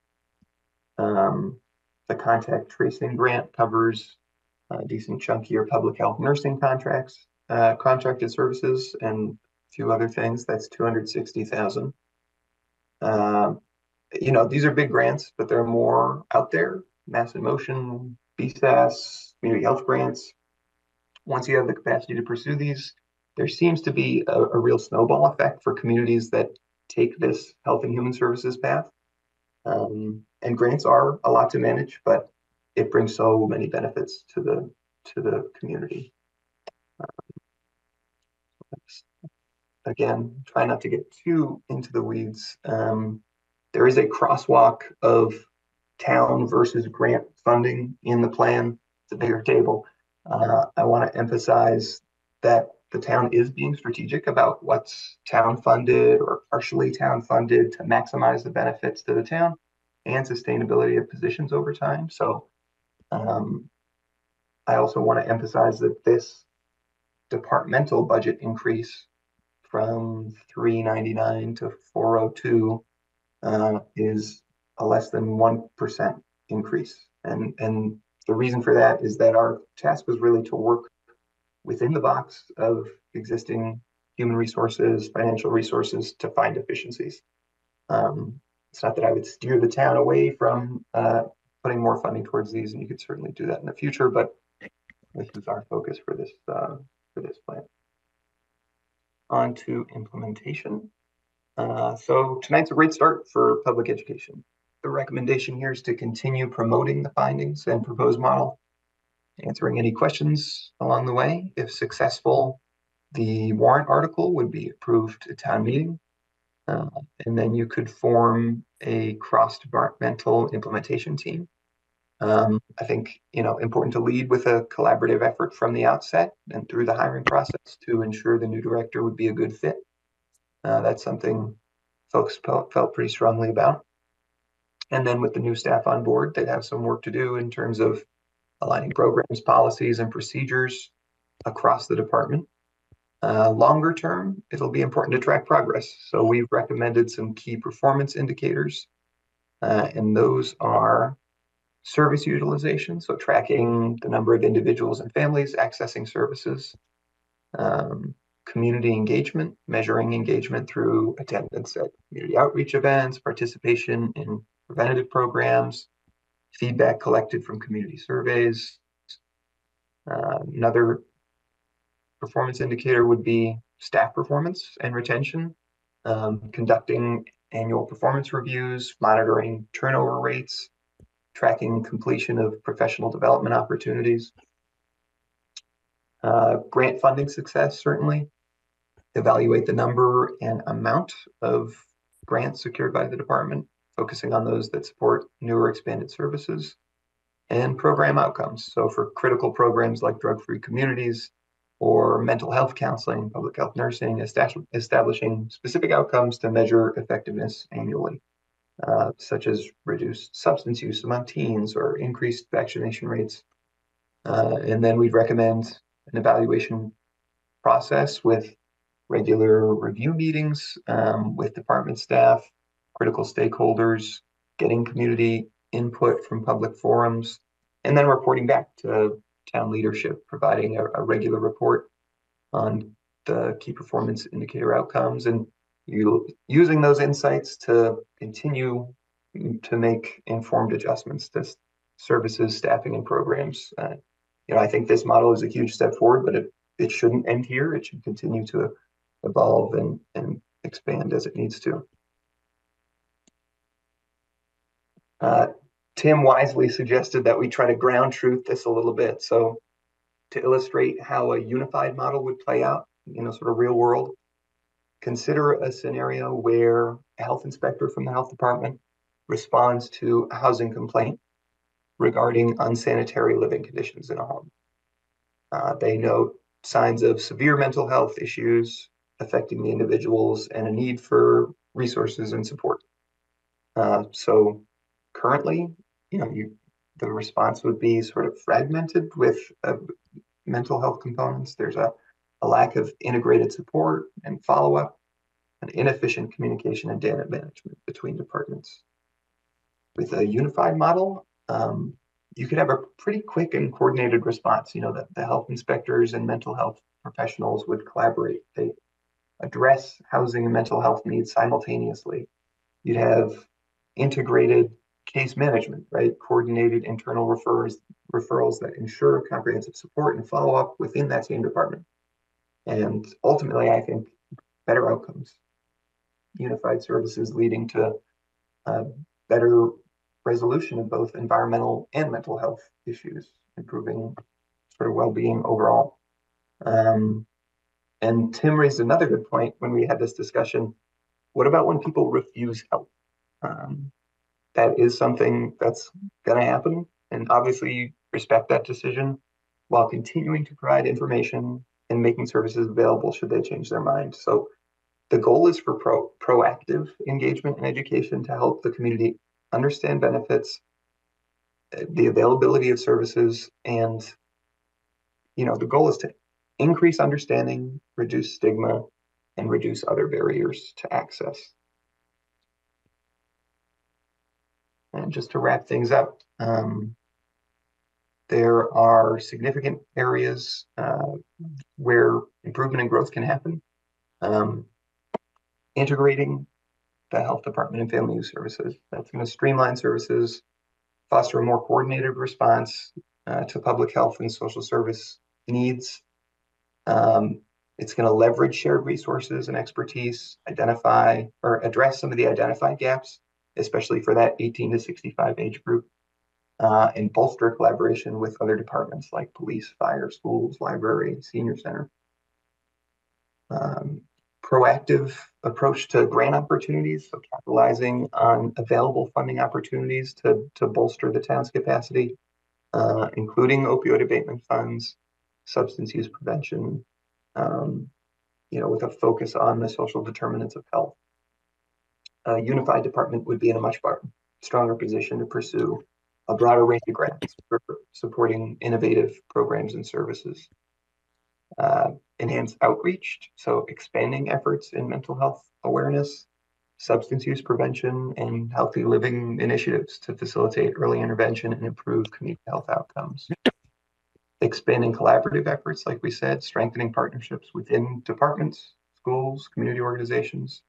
The Contact Tracing Grant covers decent chunkier public health nursing contracts, contracted services, and a few other things. That's 260,000. These are big grants, but there are more out there. Mass in Motion, BSAS, community health grants. Once you have the capacity to pursue these, there seems to be a real snowball effect for communities that take this health and human services path. And grants are a lot to manage, but it brings so many benefits to the community. Again, try not to get too into the weeds. There is a crosswalk of town versus grant funding in the plan. It's a bigger table. I want to emphasize that the town is being strategic about what's town funded or partially town funded to maximize the benefits to the town and sustainability of positions over time. So I also want to emphasize that this departmental budget increase from 399 to 402 is a less than 1% increase. And the reason for that is that our task was really to work within the box of existing human resources, financial resources to find efficiencies. It's not that I would steer the town away from putting more funding towards these, and you could certainly do that in the future, but this is our focus for this plan. On to implementation. So tonight's a great start for public education. The recommendation here is to continue promoting the findings and proposed model, answering any questions along the way. If successful, the warrant article would be approved at town meeting. And then you could form a cross-departmental implementation team. I think, important to lead with a collaborative effort from the outset and through the hiring process to ensure the new director would be a good fit. That's something folks felt pretty strongly about. And then with the new staff on board, they'd have some work to do in terms of aligning programs, policies, and procedures across the department. Longer term, it'll be important to track progress. So we've recommended some key performance indicators, and those are service utilization, so tracking the number of individuals and families accessing services, community engagement, measuring engagement through attendance at community outreach events, participation in preventative programs, feedback collected from community surveys. Another performance indicator would be staff performance and retention, conducting annual performance reviews, monitoring turnover rates, tracking completion of professional development opportunities. Grant funding success, certainly. Evaluate the number and amount of grants secured by the department, focusing on those that support newer expanded services, and program outcomes. So for critical programs like drug-free communities or mental health counseling, public health nursing, establishing specific outcomes to measure effectiveness annually, such as reduced substance use among teens or increased vaccination rates. And then we'd recommend an evaluation process with regular review meetings with department staff, critical stakeholders, getting community input from public forums, and then reporting back to town leadership, providing a regular report on the key performance indicator outcomes, and using those insights to continue to make informed adjustments to services, staffing, and programs. I think this model is a huge step forward, but it shouldn't end here. It should continue to evolve and expand as it needs to. Tim wisely suggested that we try to ground truth this a little bit. So to illustrate how a unified model would play out, sort of real world, consider a scenario where a health inspector from the health department responds to a housing complaint regarding unsanitary living conditions in a home. They note signs of severe mental health issues affecting the individuals and a need for resources and support. So currently, the response would be sort of fragmented with mental health components. There's a lack of integrated support and follow-up, and inefficient communication and data management between departments. With a unified model, you could have a pretty quick and coordinated response. That the health inspectors and mental health professionals would collaborate. They address housing and mental health needs simultaneously. You'd have integrated case management, right? Coordinated internal referrals that ensure comprehensive support and follow-up within that same department. And ultimately, I think better outcomes. unified services leading to better resolution of both environmental and mental health issues, improving sort of well-being overall. And Tim raised another good point when we had this discussion. What about when people refuse help? That is something that's going to happen, and obviously respect that decision while continuing to provide information and making services available should they change their mind. So the goal is for proactive engagement and education to help the community understand benefits, the availability of services, and the goal is to increase understanding, reduce stigma, and reduce other barriers to access. And just to wrap things up, there are significant areas where improvement and growth can happen. Integrating the health department and family youth services, that's going to streamline services, foster a more coordinated response to public health and social service needs. It's going to leverage shared resources and expertise, identify or address some of the identified gaps, especially for that 18 to 65 age group, and bolster collaboration with other departments like police, fire, schools, library, senior center. Proactive approach to grant opportunities, so capitalizing on available funding opportunities to bolster the town's capacity, including opioid abatement funds, substance use prevention, with a focus on the social determinants of health. A unified department would be in a much stronger position to pursue a broader range of grants for supporting innovative programs and services. Enhanced outreach, so expanding efforts in mental health awareness, substance use prevention, and healthy living initiatives to facilitate early intervention and improve community health outcomes. Expanding collaborative efforts, like we said, strengthening partnerships within departments, schools, community organizations.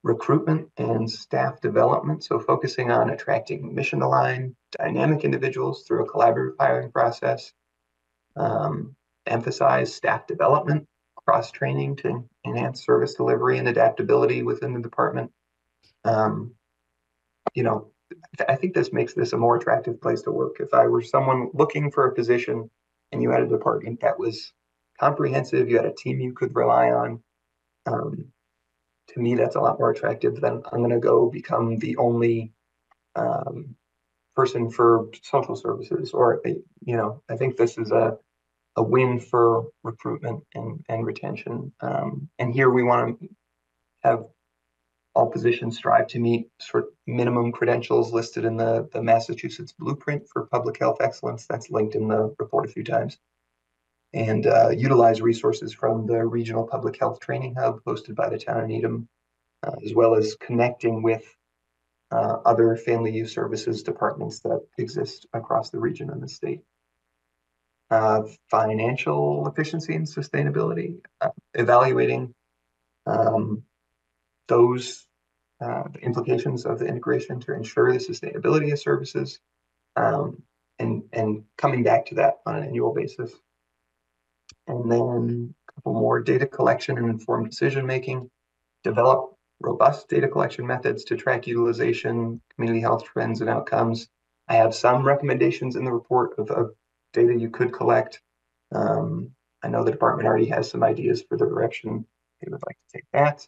Recruitment and staff development, so focusing on attracting mission-aligned, dynamic individuals through a collaborative hiring process. Emphasize staff development, cross-training to enhance service delivery and adaptability within the department. I think this makes this a more attractive place to work. If I were someone looking for a position and you had a department that was comprehensive, you had a team you could rely on, to me, that's a lot more attractive than I'm going to go become the only person for social services. Or, I think this is a win for recruitment and retention. And here we want to have all positions strive to meet sort of minimum credentials listed in the Massachusetts Blueprint for Public Health Excellence. That's linked in the report a few times. And utilize resources from the Regional Public Health Training Hub hosted by the town of Needham, as well as connecting with other family youth services departments that exist across the region and the state. Financial efficiency and sustainability, evaluating those implications of the integration to ensure the sustainability of services, and coming back to that on an annual basis. And then a couple more: data collection and informed decision-making, develop robust data collection methods to track utilization, community health trends and outcomes. I have some recommendations in the report of data you could collect. I know the department already has some ideas for the direction they would like to take that.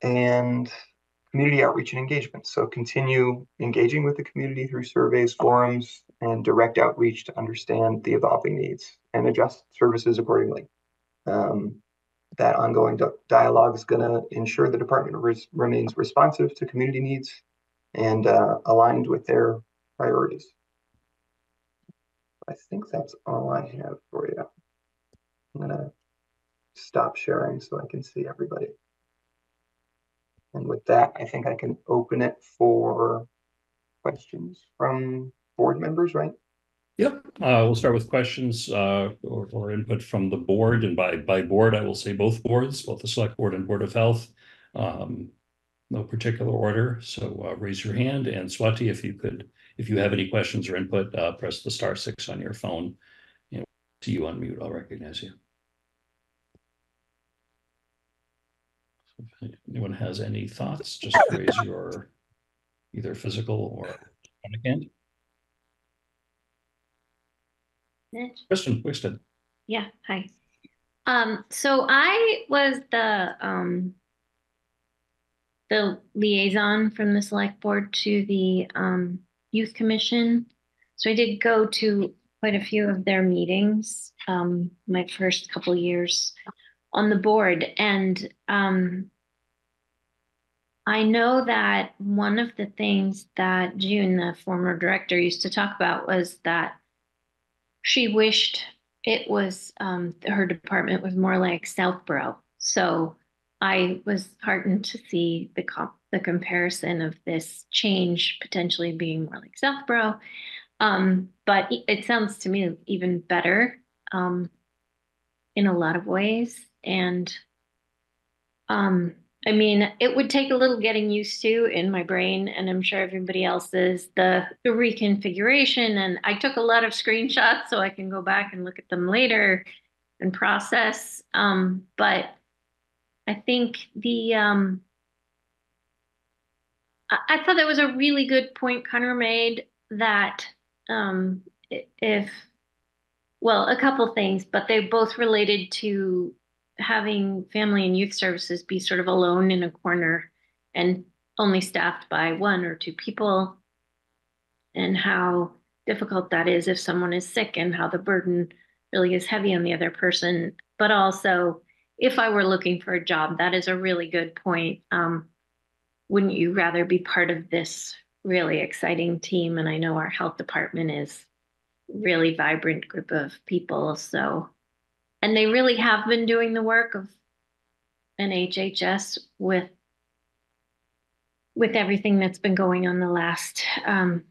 And community outreach and engagement. So continue engaging with the community through surveys, forums, and direct outreach to understand the evolving needs and adjust services accordingly. That ongoing dialogue is going to ensure the department remains responsive to community needs and aligned with their priorities. I think that's all I have for you. I'm going to stop sharing so I can see everybody. And with that, I think I can open it for questions from board members, right? Yep. We'll start with questions or input from the board. And by board, I will say both boards, both the Select Board and Board of Health. No particular order. So raise your hand. And Swati, if you have any questions or input, press the *6 on your phone. See you unmute. I'll recognize you. If anyone has any thoughts, just raise your either physical or electronic hand. Mitch? Kristen Wickston. Yeah, hi. So I was the liaison from the select board to the youth commission. So I did go to quite a few of their meetings, my first couple years on the board. And I know that one of the things that June, the former director, used to talk about was that she wished it was her department was more like Southborough. So I was heartened to see the comparison of this change potentially being more like Southborough. But it sounds to me even better in a lot of ways. And I mean, it would take a little getting used to in my brain, and I'm sure everybody else's, the reconfiguration. And I took a lot of screenshots so I can go back and look at them later and process. But I think I thought that was a really good point Connor made, that well, a couple things, but they both related to having family and youth services be sort of alone in a corner and only staffed by 1 or 2 people, and how difficult that is if someone is sick, and how the burden really is heavy on the other person. But also, if I were looking for a job, that is a really good point. Wouldn't you rather be part of this really exciting team? And I know our health department is a really vibrant group of people. So, and they really have been doing the work of an HHS with everything that's been going on the last 9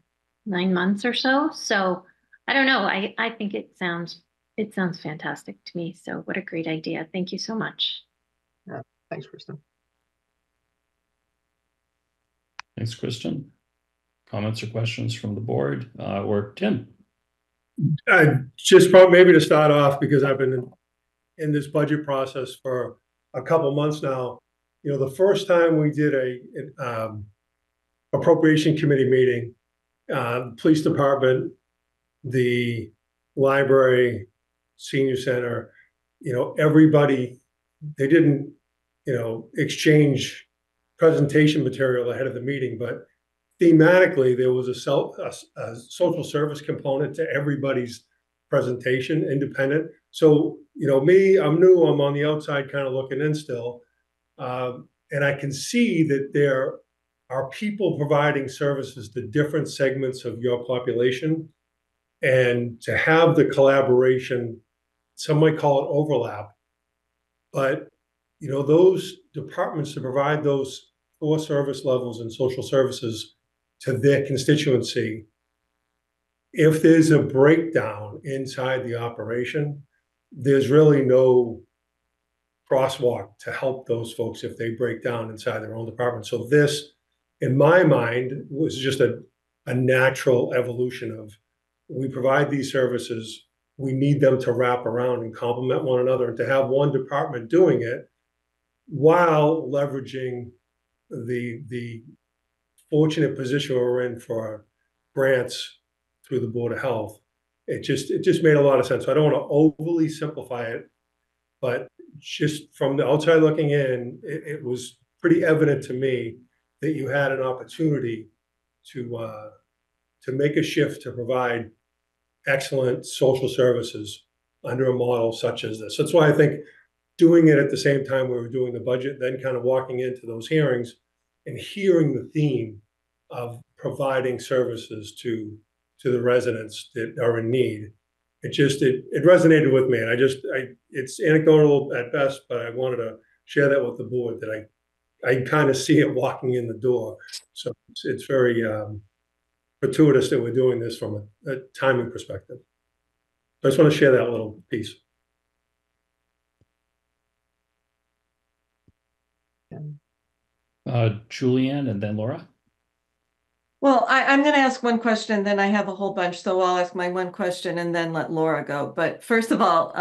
months or so. So I don't know. I think it sounds fantastic to me. So what a great idea. Thank you so much. Yeah, thanks, Kristen. Thanks, Kristen. Comments or questions from the board or Tim? Just maybe to start off, because I've been in this budget process for a couple months now. You know, the first time we did a appropriation committee meeting, the police department, the library, senior center, you know, everybody, they didn't, you know, exchange presentation material ahead of the meeting, but thematically there was a social service component to everybody's presentation, independent. So, you know, I'm new, I'm on the outside kind of looking in still. And I can see that there are people providing services to different segments of your population. And to have the collaboration, some might call it overlap, but, you know, those departments to provide those 4 service levels and social services to their constituency, if there's a breakdown inside the operation, there's really no crosswalk to help those folks if they break down inside their own department. So this, in my mind, was just a natural evolution of, we provide these services, we need them to wrap around and complement one another, and to have one department doing it while leveraging the fortunate position we're in for grants through the Board of Health. It just made a lot of sense. So I don't want to overly simplify it, but just from the outside looking in, it was pretty evident to me that you had an opportunity to make a shift to provide excellent social services under a model such as this. That's why I think doing it at the same time we were doing the budget, then kind of walking into those hearings and hearing the theme of providing services to the residents that are in need. It resonated with me, and it's anecdotal at best, but I wanted to share that with the board, that I kind of see it walking in the door. So it's very fortuitous that we're doing this from a timing perspective. I just want to share that little piece. Julianne and then Laura. Well, I'm going to ask one question, then I have a whole bunch, so I'll ask my one question and then let Laura go. But first of all,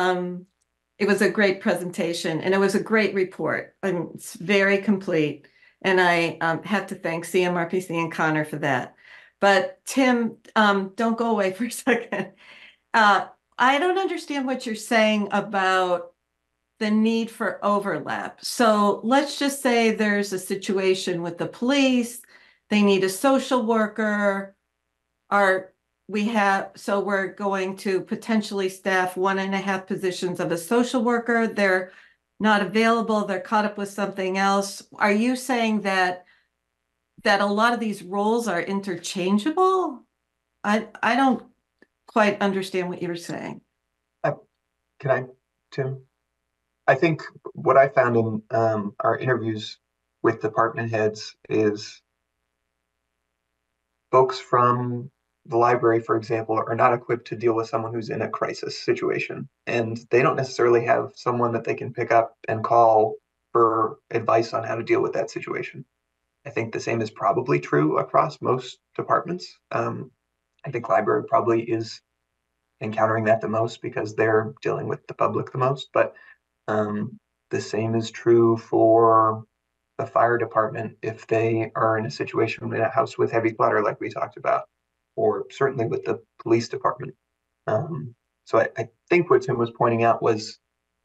it was a great presentation and it was a great report. It's very complete. And I have to thank CMRPC and Connor for that. But Tim, don't go away for a second. I don't understand what you're saying about the need for overlap. So let's just say there's a situation with the police, they need a social worker, so we're going to potentially staff 1.5 positions of a social worker. They're not available, they're caught up with something else. Are you saying that a lot of these roles are interchangeable? I don't quite understand what you're saying. Can I, Tim? I think what I found in our interviews with department heads is folks from the library, for example, are not equipped to deal with someone who's in a crisis situation. And they don't necessarily have someone that they can pick up and call for advice on how to deal with that situation. I think the same is probably true across most departments. I think library probably is encountering that the most because they're dealing with the public the most, but the same is true for the fire department if they are in a situation in a house with heavy clutter like we talked about, or certainly with the police department. So I think what Tim was pointing out was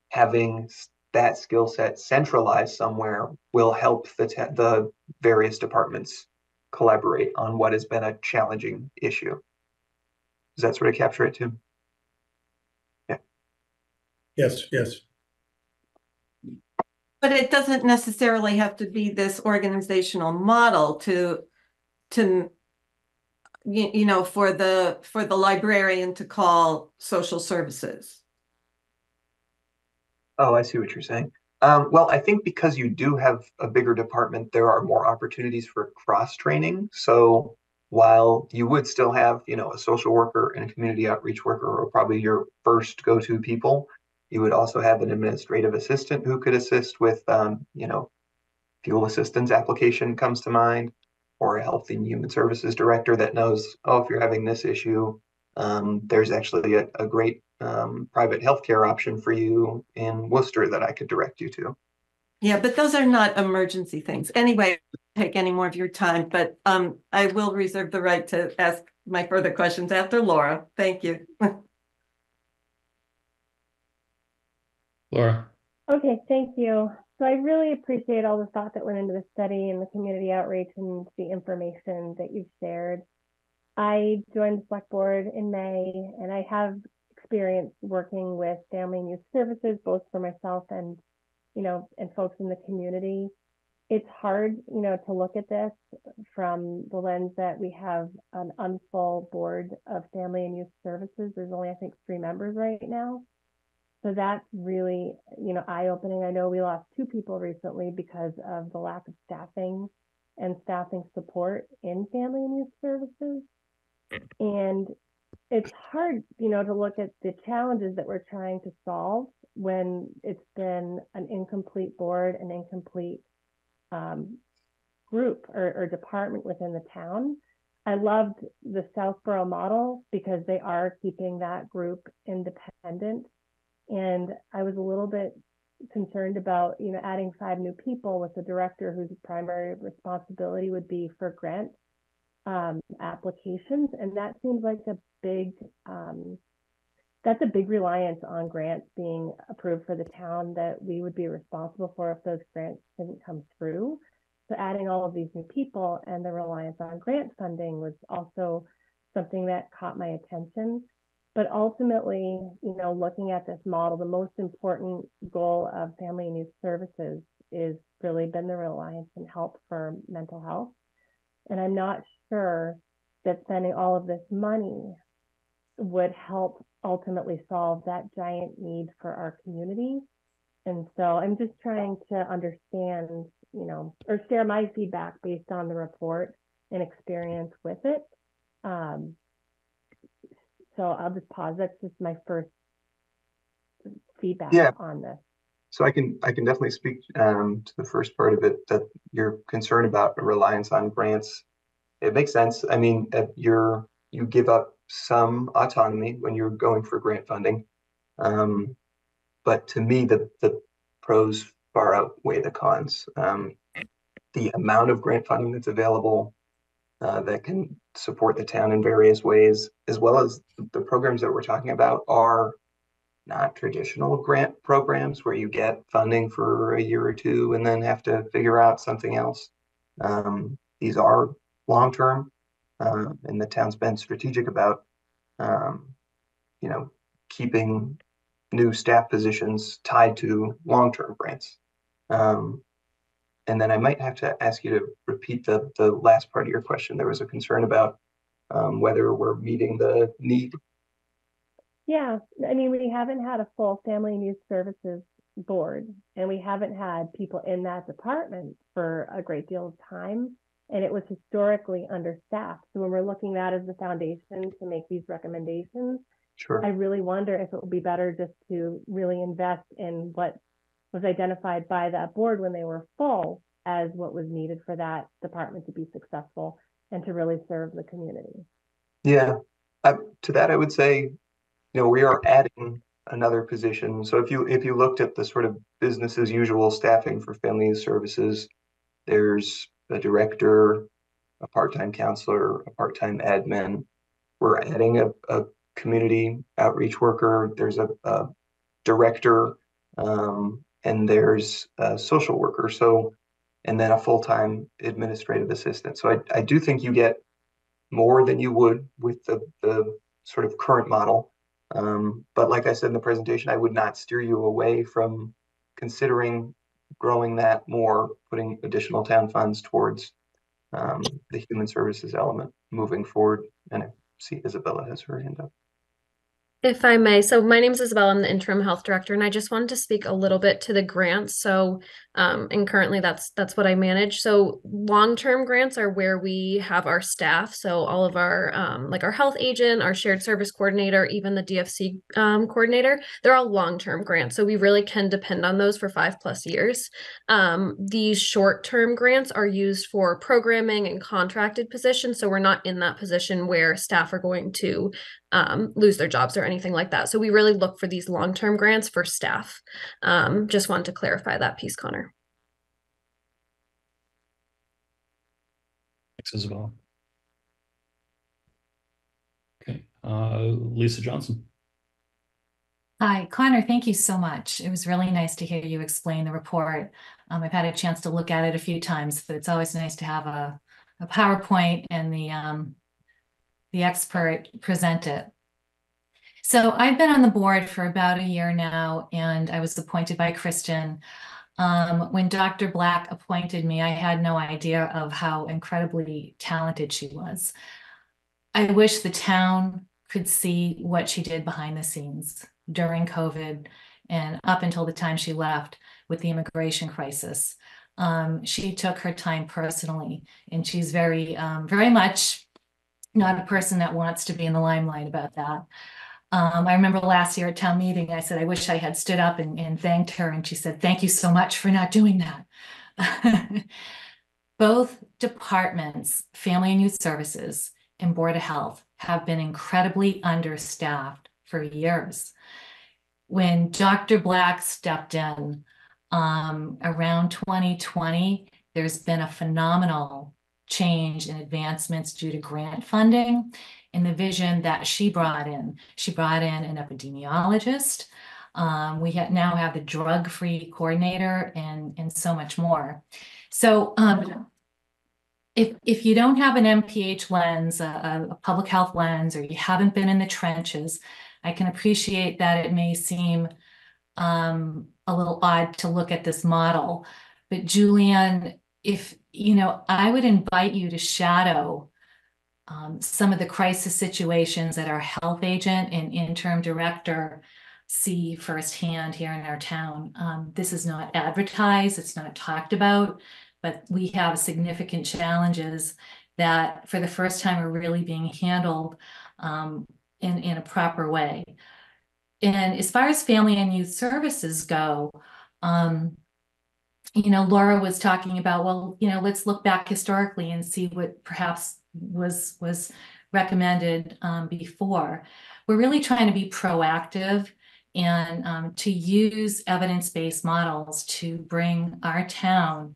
having that skill set centralized somewhere will help the various departments collaborate on what has been a challenging issue. Does that sort of capture it, Tim? Yeah. Yes. But it doesn't necessarily have to be this organizational model to you know, for the librarian to call social services. Oh, I see what you're saying. Well, I think because you do have a bigger department, there are more opportunities for cross-training. So while you would still have, you know, a social worker and a community outreach worker, or probably your first go-to people, you would also have an administrative assistant who could assist with, you know, fuel assistance application comes to mind, or a health and human services director that knows, oh, if you're having this issue, there's actually a great private healthcare option for you in Worcester that I could direct you to. Yeah, but those are not emergency things. Anyway, take any more of your time, but I will reserve the right to ask my further questions after Laura. Thank you. Laura. Okay, thank you. So I really appreciate all the thought that went into the study and the community outreach and the information that you've shared. I joined the select board in May, and I have experience working with family and youth services, both for myself and, you know, and folks in the community. It's hard, you know, to look at this from the lens that we have an unfull board of family and youth services. There's only, I think, 3 members right now. So that's really, you know, eye-opening. I know we lost 2 people recently because of the lack of staffing and staffing support in family and youth services. And it's hard, you know, to look at the challenges that we're trying to solve when it's been an incomplete board, an incomplete group or department within the town. I loved the Southborough model because they are keeping that group independent. And I was a little bit concerned about, you know, adding 5 new people with a director whose primary responsibility would be for grant applications. And that seems like a big, that's a big reliance on grants being approved for the town that we would be responsible for if those grants didn't come through. So adding all of these new people and the reliance on grant funding was also something that caught my attention. But ultimately, you know, looking at this model, the most important goal of family and youth services is really been the reliance and help for mental health. And I'm not sure that spending all of this money would help ultimately solve that giant need for our community. And so I'm just trying to understand, you know, or share my feedback based on the report and experience with it. So I'll just pause. That's just my first feedback on this. So I can definitely speak to the first part of it, that you're concerned about a reliance on grants. It makes sense. I mean, you give up some autonomy when you're going for grant funding, but But to me, the pros far outweigh the cons. The amount of grant funding that's available that can support the town in various ways, as well as the programs that we're talking about, are not traditional grant programs where you get funding for a year or two and then have to figure out something else. These are long-term, and the town's been strategic about, keeping new staff positions tied to long-term grants. And then I might have to ask you to repeat the last part of your question. There was a concern about whether we're meeting the need. Yeah, I mean, we haven't had a full family and youth services board, and we haven't had people in that department for a great deal of time, and it was historically understaffed. So when we're looking at that as the foundation to make these recommendations, Sure. I really wonder if it would be better just to really invest in what was identified by that board when they were full as what was needed for that department to be successful and to really serve the community. Yeah, to that I would say, we are adding another position. So if you looked at the sort of business as usual staffing for family services, there's a director, a part-time counselor, a part-time admin. We're adding a community outreach worker. There's a director, and there's a social worker. So, and then a full-time administrative assistant. So I do think you get more than you would with the sort of current model. But like I said in the presentation, I would not steer you away from considering growing that more, putting additional town funds towards the human services element moving forward. And I see Isabella has her hand up. If I may, so my name is Isabel, I'm the interim health director, and I just wanted to speak a little bit to the grants. So, and currently that's what I manage. So long-term grants are where we have our staff. So all of our, like our health agent, our shared service coordinator, even the DFC coordinator, they're all long-term grants. So we really can depend on those for 5+ years. These short-term grants are used for programming and contracted positions. So we're not in that position where staff are going to lose their jobs or anything like that. So we really look for these long-term grants for staff. Just wanted to clarify that piece, Connor. Thanks, Isabel. Okay, Lisa Johnson. Hi, Connor, thank you so much. It was really nice to hear you explain the report. I've had a chance to look at it a few times, but it's always nice to have a PowerPoint and the expert present it. So I've been on the board for about a year now, and I was appointed by Kristen. When Dr. Black appointed me, I had no idea of how incredibly talented she was. I wish the town could see what she did behind the scenes during COVID and up until the time she left with the immigration crisis. She took her time personally, and she's very much not a person that wants to be in the limelight about that. I remember last year at town meeting, I said, I wish I had stood up and thanked her. And she said, thank you so much for not doing that. Both departments, Family and Youth Services and Board of Health, have been incredibly understaffed for years. When Dr. Black stepped in around 2020, there's been a phenomenal change in advancements due to grant funding and the vision that she brought in. She brought in an epidemiologist. We now have the drug-free coordinator and so much more. So if you don't have an MPH lens, a public health lens, or you haven't been in the trenches, I can appreciate that it may seem a little odd to look at this model. But Julianne, I would invite you to shadow some of the crisis situations that our health agent and interim director see firsthand here in our town. This is not advertised, it's not talked about, but we have significant challenges that for the first time are really being handled in a proper way. And as far as Family and Youth Services go, Laura was talking about, well, let's look back historically and see what perhaps was recommended before. We're really trying to be proactive and to use evidence-based models to bring our town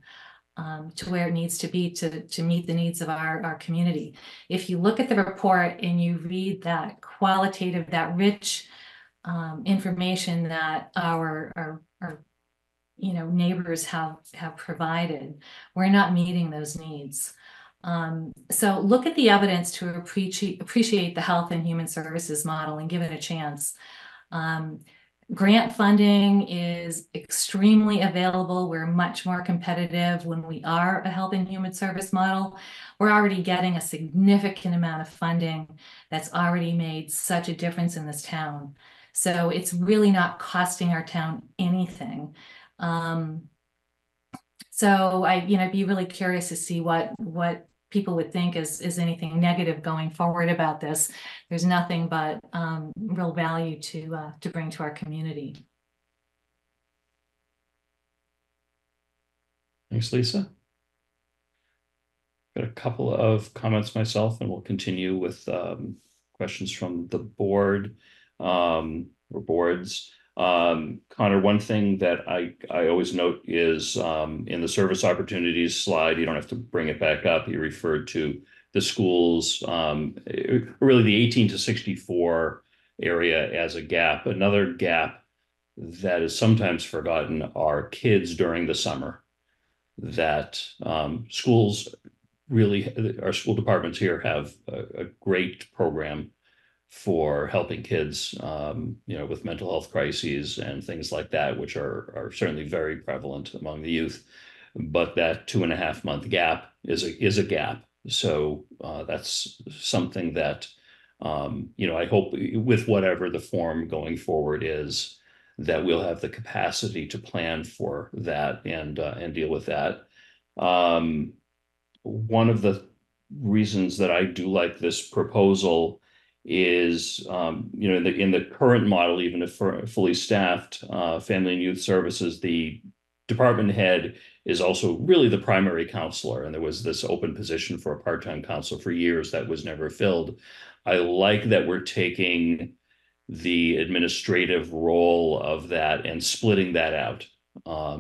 to where it needs to be to meet the needs of our community. If you look at the report and you read that qualitative, that rich information that our neighbors have provided, we're not meeting those needs. So look at the evidence to appreciate the health and human services model and give it a chance. Grant funding is extremely available. We're much more competitive when we are a health and human service model. We're already getting a significant amount of funding that's already made such a difference in this town. So it's really not costing our town anything. So I'd be really curious to see what people would think is anything negative going forward about this. There's nothing but real value to bring to our community. Thanks, Lisa. Got a couple of comments myself, and we'll continue with questions from the board or boards. Connor, one thing that I always note is in the service opportunities slide, you don't have to bring it back up. You referred to the schools, really the 18 to 64 area as a gap. Another gap that is sometimes forgotten are kids during the summer. That schools really, our school departments here have a great program for helping kids, with mental health crises and things like that, which are certainly very prevalent among the youth. But that 2.5 month gap is a gap. So that's something that, I hope with whatever the form going forward is, that we'll have the capacity to plan for that and deal with that. One of the reasons that I do like this proposal is, in the current model, even if for fully staffed family and youth services, the department head is also really the primary counselor. And there was this open position for a part-time counselor for years that was never filled. I like that we're taking the administrative role of that and splitting that out,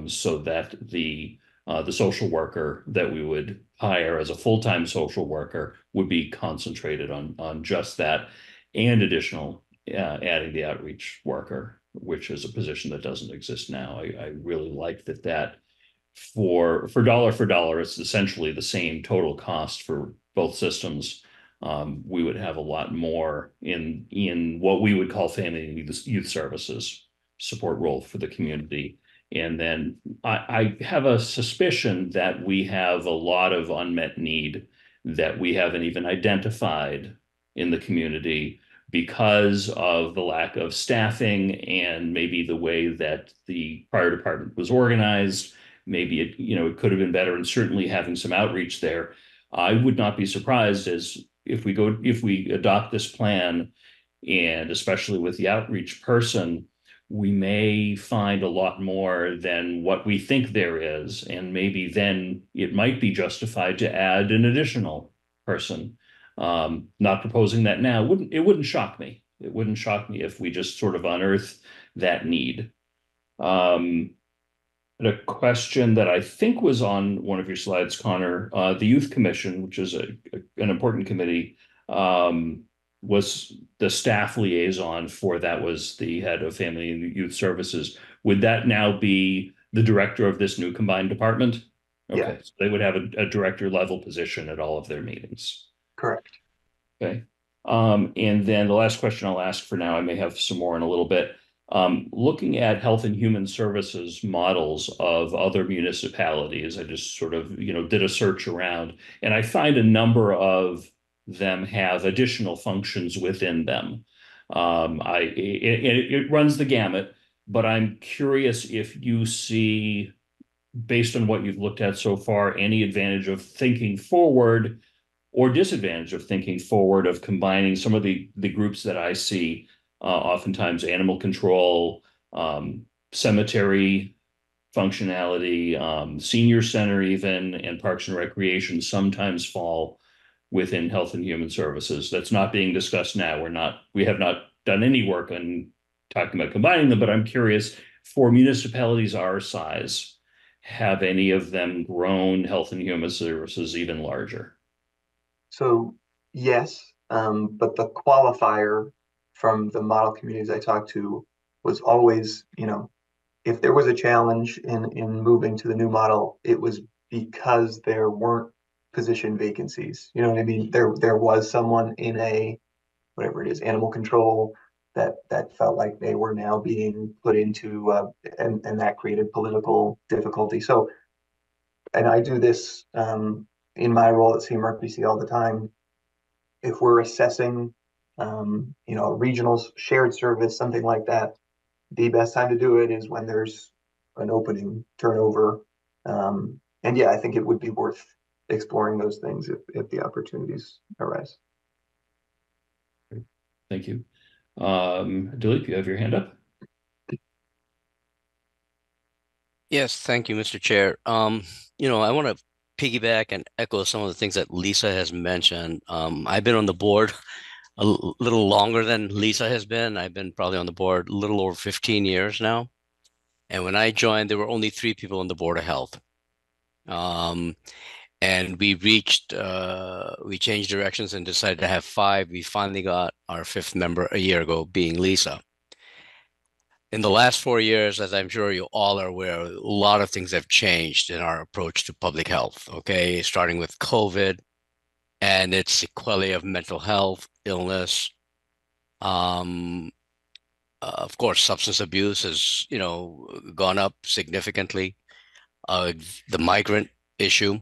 so that the social worker that we would hire as a full-time social worker would be concentrated on just that, and additional adding the outreach worker, which is a position that doesn't exist now. I really like that for dollar, it's essentially the same total cost for both systems. We would have a lot more in what we would call family and youth services support role for the community. And then I have a suspicion that we have a lot of unmet need that we haven't even identified in the community because of the lack of staffing and maybe the way that the prior department was organized. Maybe it could have been better, and certainly having some outreach there. I would not be surprised if we adopt this plan, and especially with the outreach person, we may find a lot more than what we think there is. And maybe then it might be justified to add an additional person. Not proposing that now. It wouldn't shock me. It wouldn't shock me if we just sort of unearth that need. A question that I think was on one of your slides, Connor, the Youth Commission, which is an important committee, was the staff liaison for that was the head of Family and Youth Services. Would that now be the director of this new combined department? Okay, yeah. So they would have a director level position at all of their meetings. Correct. Okay. And then the last question I'll ask for now, I may have some more in a little bit. Looking at health and human services models of other municipalities, I just sort of, did a search around, and I find a number of them have additional functions within them. It runs the gamut, but I'm curious if you see, based on what you've looked at so far, any advantage of thinking forward or disadvantage of thinking forward, of combining some of the groups that I see, oftentimes animal control, cemetery functionality, senior center even, and parks and recreation sometimes fall within health and human services. That's not being discussed now. We have not done any work on talking about combining them, but I'm curious, for municipalities our size, have any of them grown Health and Human Services even larger? So yes, but the qualifier from the model communities I talked to was always, if there was a challenge in moving to the new model, it was because there weren't position vacancies. You know what I mean? There was someone in a, whatever it is, animal control that felt like they were now being put into and that created political difficulty. So, and I do this in my role at CMRPC all the time. If we're assessing a regional shared service, something like that, the best time to do it is when there's an opening turnover. And yeah, I think it would be worth exploring those things if the opportunities arise. Thank you. Dilip, you have your hand up. Yes, thank you, Mr. Chair. I want to piggyback and echo some of the things that Lisa has mentioned. I've been on the board a little longer than Lisa has been. I've been probably on the board a little over 15 years now. And when I joined, there were only 3 people on the Board of Health. And we changed directions and decided to have 5. We finally got our 5th member a year ago, being Lisa. In the last 4 years, as I'm sure you all are aware, a lot of things have changed in our approach to public health, okay? Starting with COVID and its sequelae of mental health, illness. Of course, substance abuse has, gone up significantly. The migrant issue.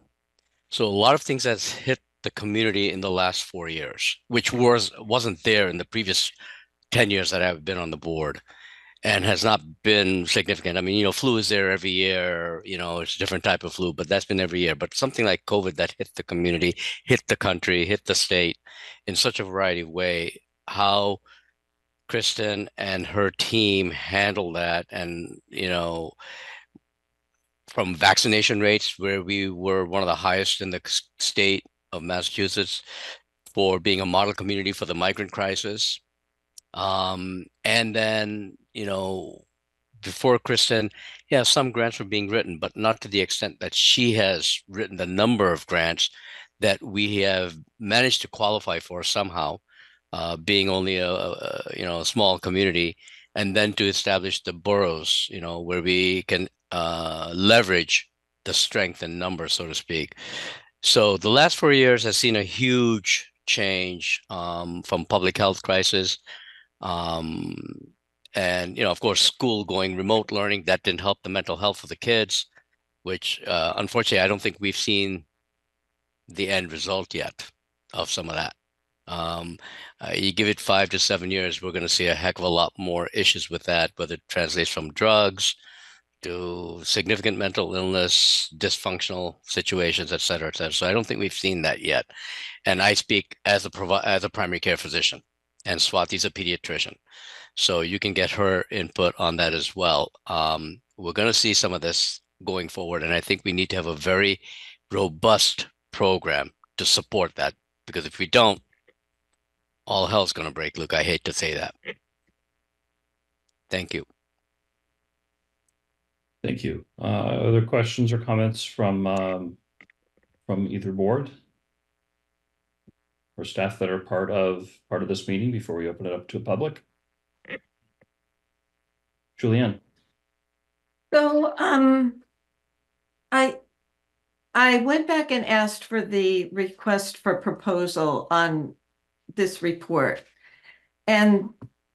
So a lot of things has hit the community in the last 4 years, which wasn't there in the previous 10 years that I've been on the board, and has not been significant. I mean, flu is there every year, it's a different type of flu, but that's been every year. But something like COVID that hit the community, hit the country, hit the state in such a variety of way, how Kristen and her team handled that, and, from vaccination rates, where we were one of the highest in the state of Massachusetts for being a model community for the migrant crisis. And then, before Kristen, yeah, some grants were being written, but not to the extent that she has written the number of grants that we have managed to qualify for somehow, being only a small community, and then to establish the boroughs, where we can leverage the strength in numbers, so to speak. So the last 4 years has seen a huge change from public health crisis. And, of course, school going remote learning, that didn't help the mental health of the kids, which unfortunately, I don't think we've seen the end result yet of some of that. You give it 5 to 7 years, we're going to see a heck of a lot more issues with that, whether it translates from drugs to significant mental illness, dysfunctional situations, et cetera, et cetera. So I don't think we've seen that yet. And I speak as a primary care physician, and Swati's a pediatrician. So you can get her input on that as well. We're going to see some of this going forward, and I think we need to have a very robust program to support that, because if we don't, all hell's going to break, Luke. I hate to say that. Thank you. Thank you. Other questions or comments from either board or staff that are part of this meeting before we open it up to the public? Julianne. So I went back and asked for the request for proposal on this report, and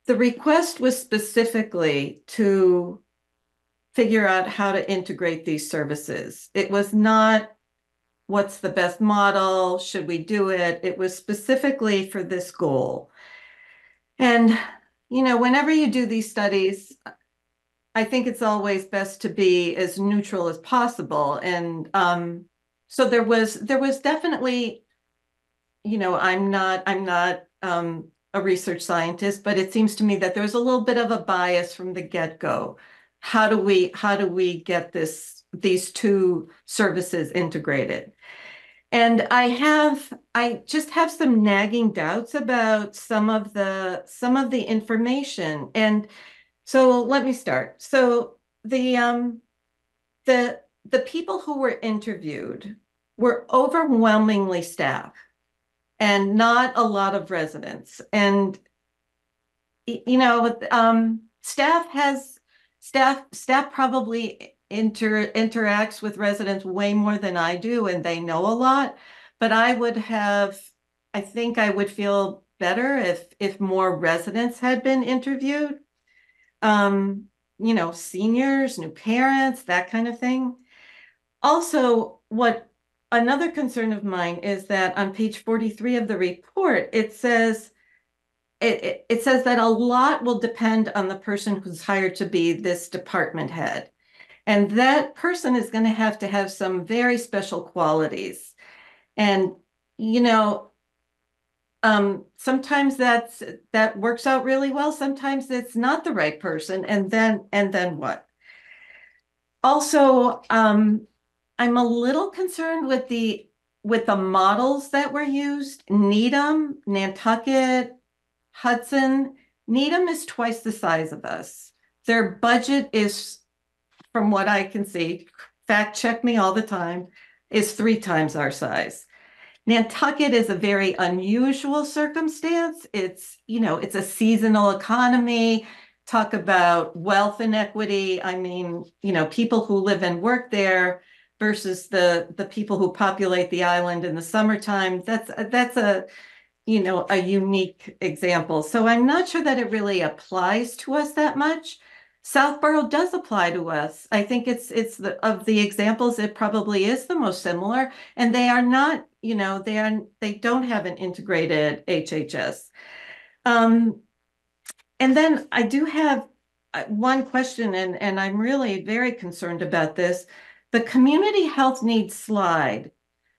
the request was specifically to figure out how to integrate these services. It was not what's the best model, should we do it? It was specifically for this goal. And, whenever you do these studies, I think it's always best to be as neutral as possible. And so there was definitely, I'm not a research scientist, but it seems to me that there's a little bit of a bias from the get-go. How do we get these 2 services integrated? And I just have some nagging doubts about some of the information. And So let me start. So the people who were interviewed were overwhelmingly staff and not a lot of residents. And staff probably interacts with residents way more than I do, and they know a lot. But I think I would feel better if more residents had been interviewed. Seniors, new parents, that kind of thing. Also, another concern of mine is that on page 43 of the report, it says that a lot will depend on the person who's hired to be this department head. And that person is going to have some very special qualities. And, sometimes that works out really well. Sometimes it's not the right person. And then what? Also, I'm a little concerned with the models that were used. Needham, Nantucket, Hudson. Needham is twice the size of us. Their budget is, from what I can see, fact check me all the time, is 3 times our size. Nantucket is a very unusual circumstance. It's a seasonal economy. Talk about wealth inequity. I mean, people who live and work there versus the people who populate the island in the summertime. That's a unique example. So I'm not sure that it really applies to us that much. Southborough does apply to us. I think it's of the examples, it probably is the most similar, and they are not, they don't have an integrated HHS. And then I do have one question, and I'm really very concerned about this. The community health needs slide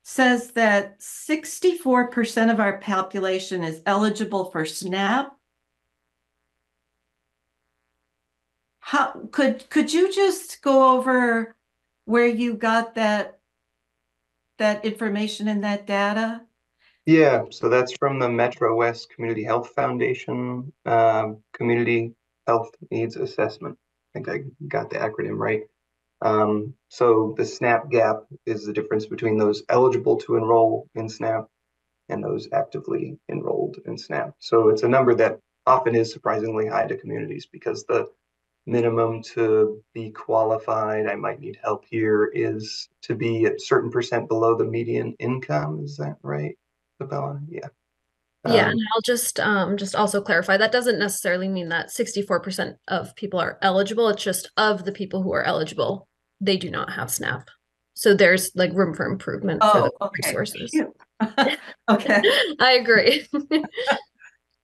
says that 64% of our population is eligible for SNAP. How could you just go over where you got that information and that data? Yeah, so that's from the Metro West Community Health Foundation, Community Health Needs Assessment. I think I got the acronym right. So the SNAP gap is the difference between those eligible to enroll in SNAP and those actively enrolled in SNAP. So it's a number that often is surprisingly high to communities because the minimum to be qualified, I might need help here, is to be a certain percent below the median income. Is that right, Isabella? Yeah. Yeah, and I'll just also clarify, that doesn't necessarily mean that 64% of people are eligible. It's just of the people who are eligible, they do not have SNAP. So there's like room for improvement for the resources. Okay. I agree.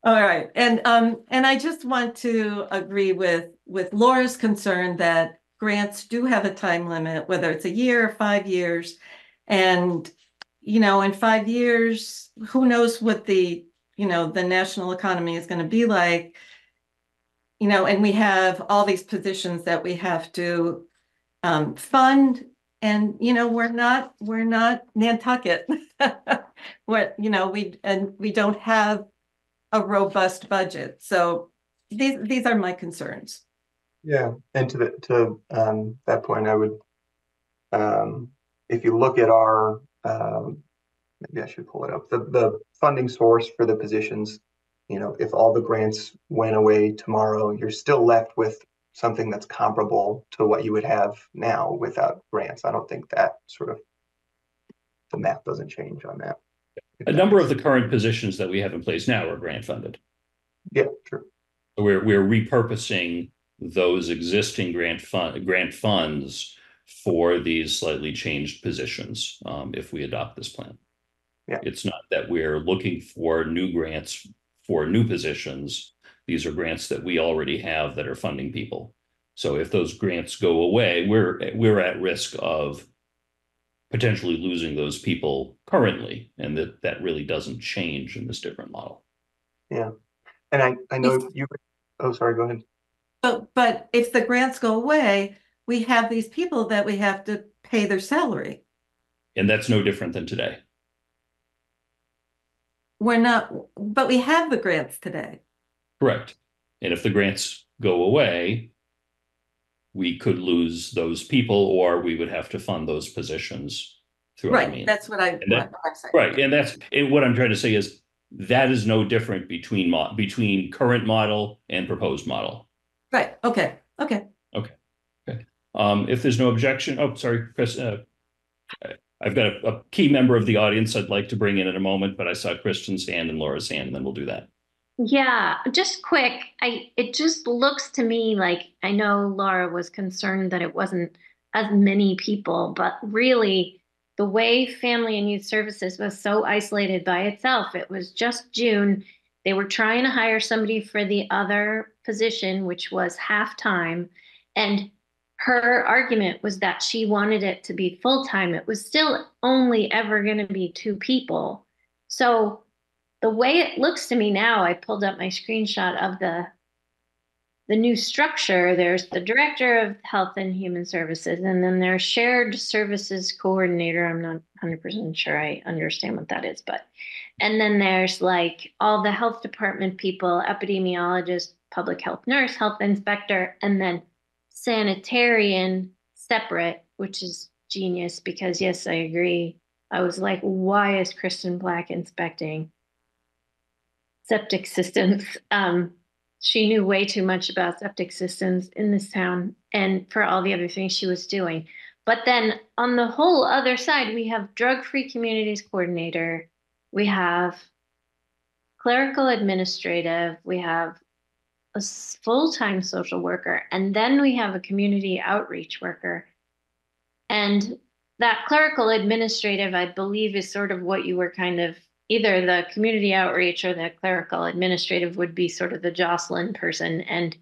All right. And I just want to agree with Laura's concern that grants do have a time limit, whether it's a year or 5 years. And, in 5 years, who knows what the national economy is going to be like, and we have all these positions that we have to fund. And, we're not Nantucket. We don't have a robust budget. So these are my concerns. Yeah, and to that point, I would, if you look at our, maybe I should pull it up, the funding source for the positions, if all the grants went away tomorrow, you're still left with something that's comparable to what you would have now without grants. I don't think that the math doesn't change on that. A number of the current positions that we have in place now are grant funded. Yeah, sure. So we're repurposing those existing grant funds for these slightly changed positions if we adopt this plan. Yeah. It's not that we're looking for new grants for new positions. These are grants that we already have that are funding people. So if those grants go away, we're at risk of potentially losing those people currently, and that really doesn't change in this different model. Yeah, and I know you. Oh, sorry. Go ahead. But if the grants go away, we have these people that we have to pay their salary. And that's no different than today. We're not, but we have the grants today. Correct. And if the grants go away, we could lose those people, or we would have to fund those positions through our Right, means. that's what And that- what I'm saying. Right, and what I'm trying to say is that is no different between current model and proposed model. Right, okay. If there's no objection, oh, sorry, Chris, I've got a key member of the audience I'd like to bring in a moment, but I saw Kristen's hand and Laura's hand, and then we'll do that. Yeah, just quick. It just looks to me like, I know Laura was concerned that it wasn't as many people, but really the way Family and Youth Services was so isolated by itself, it was just June. They were trying to hire somebody for the other position, which was half-time. And her argument was that she wanted it to be full-time. It was still only ever going to be 2 people. So the way it looks to me now, I pulled up my screenshot of the new structure. There's the Director of Health and Human Services, and then there's Shared Services Coordinator. I'm not 100% sure I understand what that is, and then there's like all the health department people, epidemiologist, public health nurse, health inspector, and then sanitarian separate, which is genius because yes, I agree. I was like, why is Kristen Black inspecting septic systems? She knew way too much about septic systems in this town and for all the other things she was doing. But then on the whole other side, we have drug-free communities coordinator, we have clerical administrative, we have a full-time social worker, and then we have a community outreach worker. And that clerical administrative, I believe, is sort of what you were kind of, either the community outreach or the clerical administrative would be sort of the Jocelyn person. And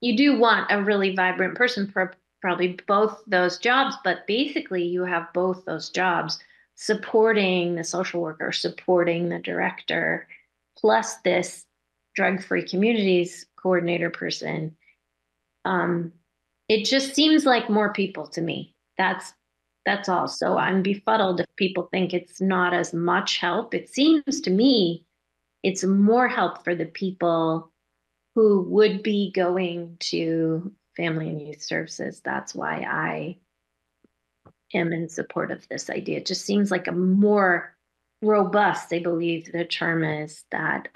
you do want a really vibrant person for probably both those jobs, but basically you have both those jobs supporting the social worker, supporting the director, plus this drug-free communities coordinator person. It just seems like more people to me. That's all. So I'm befuddled if people think it's not as much help. It seems to me it's more help for the people who would be going to Family and Youth Services. That's why I am in support of this idea. It just seems like a more robust, I believe the term is, that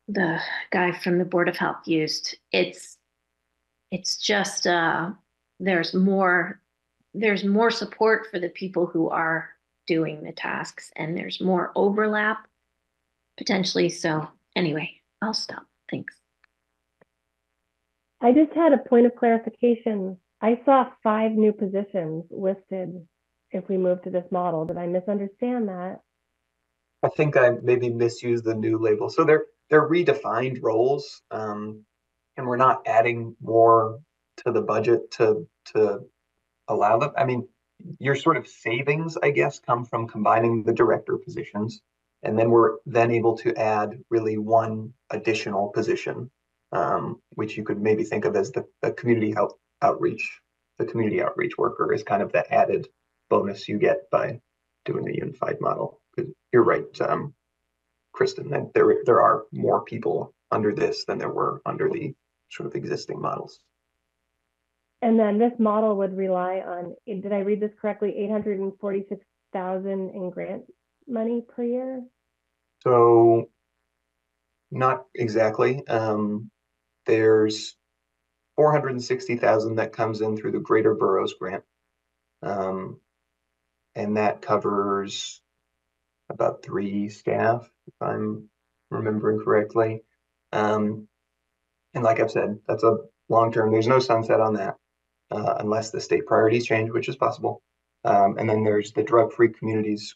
the guy from the Board of Health used. It's just there's more support for the people who are doing the tasks, and there's more overlap potentially. So anyway, I'll stop. Thanks. I just had a point of clarification. I saw 5 new positions listed if we move to this model. Did I misunderstand that? I think I maybe misused the new label. So they're redefined roles, and we're not adding more to the budget to allow them. I mean, your sort of savings, I guess, come from combining the director positions, and then we're then able to add really one additional position, which you could maybe think of as the community outreach. The community outreach worker is kind of the added bonus you get by doing a unified model. You're right, Kristen, that there are more people under this than there were under the sort of existing models. And then this model would rely on, did I read this correctly, 846,000 in grant money per year? So not exactly. There's 460,000 that comes in through the Greater Boroughs grant. And that covers about 3 staff, if I'm remembering correctly. And like I've said, that's a long-term, there's no sunset on that unless the state priorities change, which is possible. And then there's the drug-free communities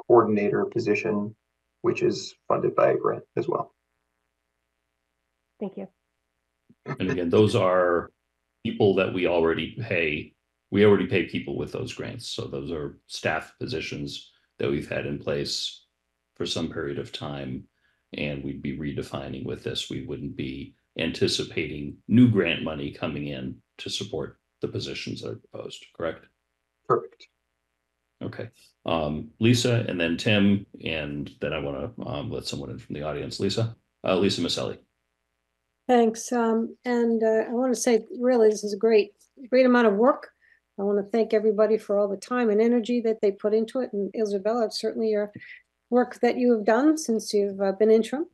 coordinator position, which is funded by a grant as well. Thank you. And again, those are people that we already pay. We already pay people with those grants. So those are staff positions that we've had in place for some period of time. And we'd be redefining with this. We wouldn't be anticipating new grant money coming in to support the positions that are proposed, correct? Perfect. Okay. Lisa and then Tim, and then I want to let someone in from the audience. Lisa Maselli. Thanks. And I want to say, really, this is a great amount of work. I want to thank everybody for all the time and energy that they put into it. And Isabella, it's certainly your work that you have done since you've been interim.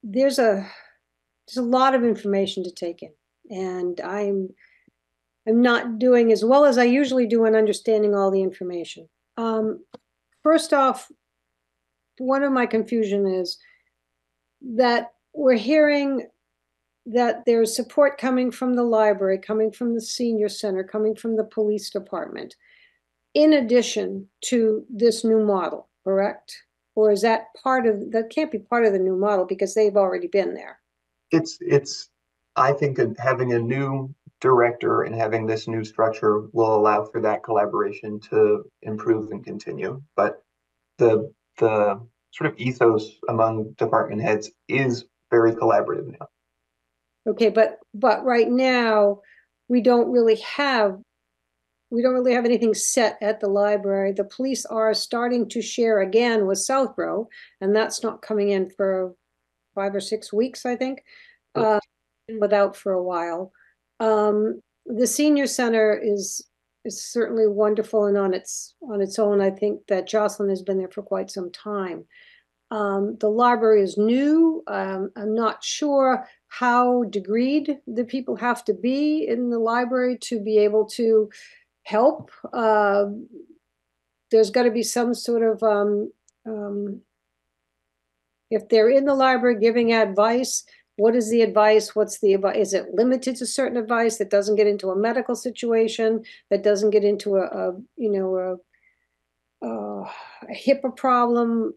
There's a lot of information to take in, and I'm not doing as well as I usually do in understanding all the information. First off, one of my confusion is that we're hearing that there's support coming from the library, coming from the senior center, coming from the police department, in addition to this new model, correct? Or is that that can't be part of the new model because they've already been there? I think having a new director and having this new structure will allow for that collaboration to improve and continue. But the sort of ethos among department heads is very collaborative now. Okay, but right now we don't really have anything set at the library. The police are starting to share again with Southborough, and that's not coming in for 5 or 6 weeks, I think. Without for a while. The senior center is certainly wonderful and on its own. I think that Jocelyn has been there for quite some time. The library is new. I'm not sure how degreed the people have to be in the library to be able to help. There's got to be some sort of if they're in the library giving advice, what is the advice? What's the advice? Is it limited to certain advice that doesn't get into a medical situation, that doesn't get into a HIPAA problem?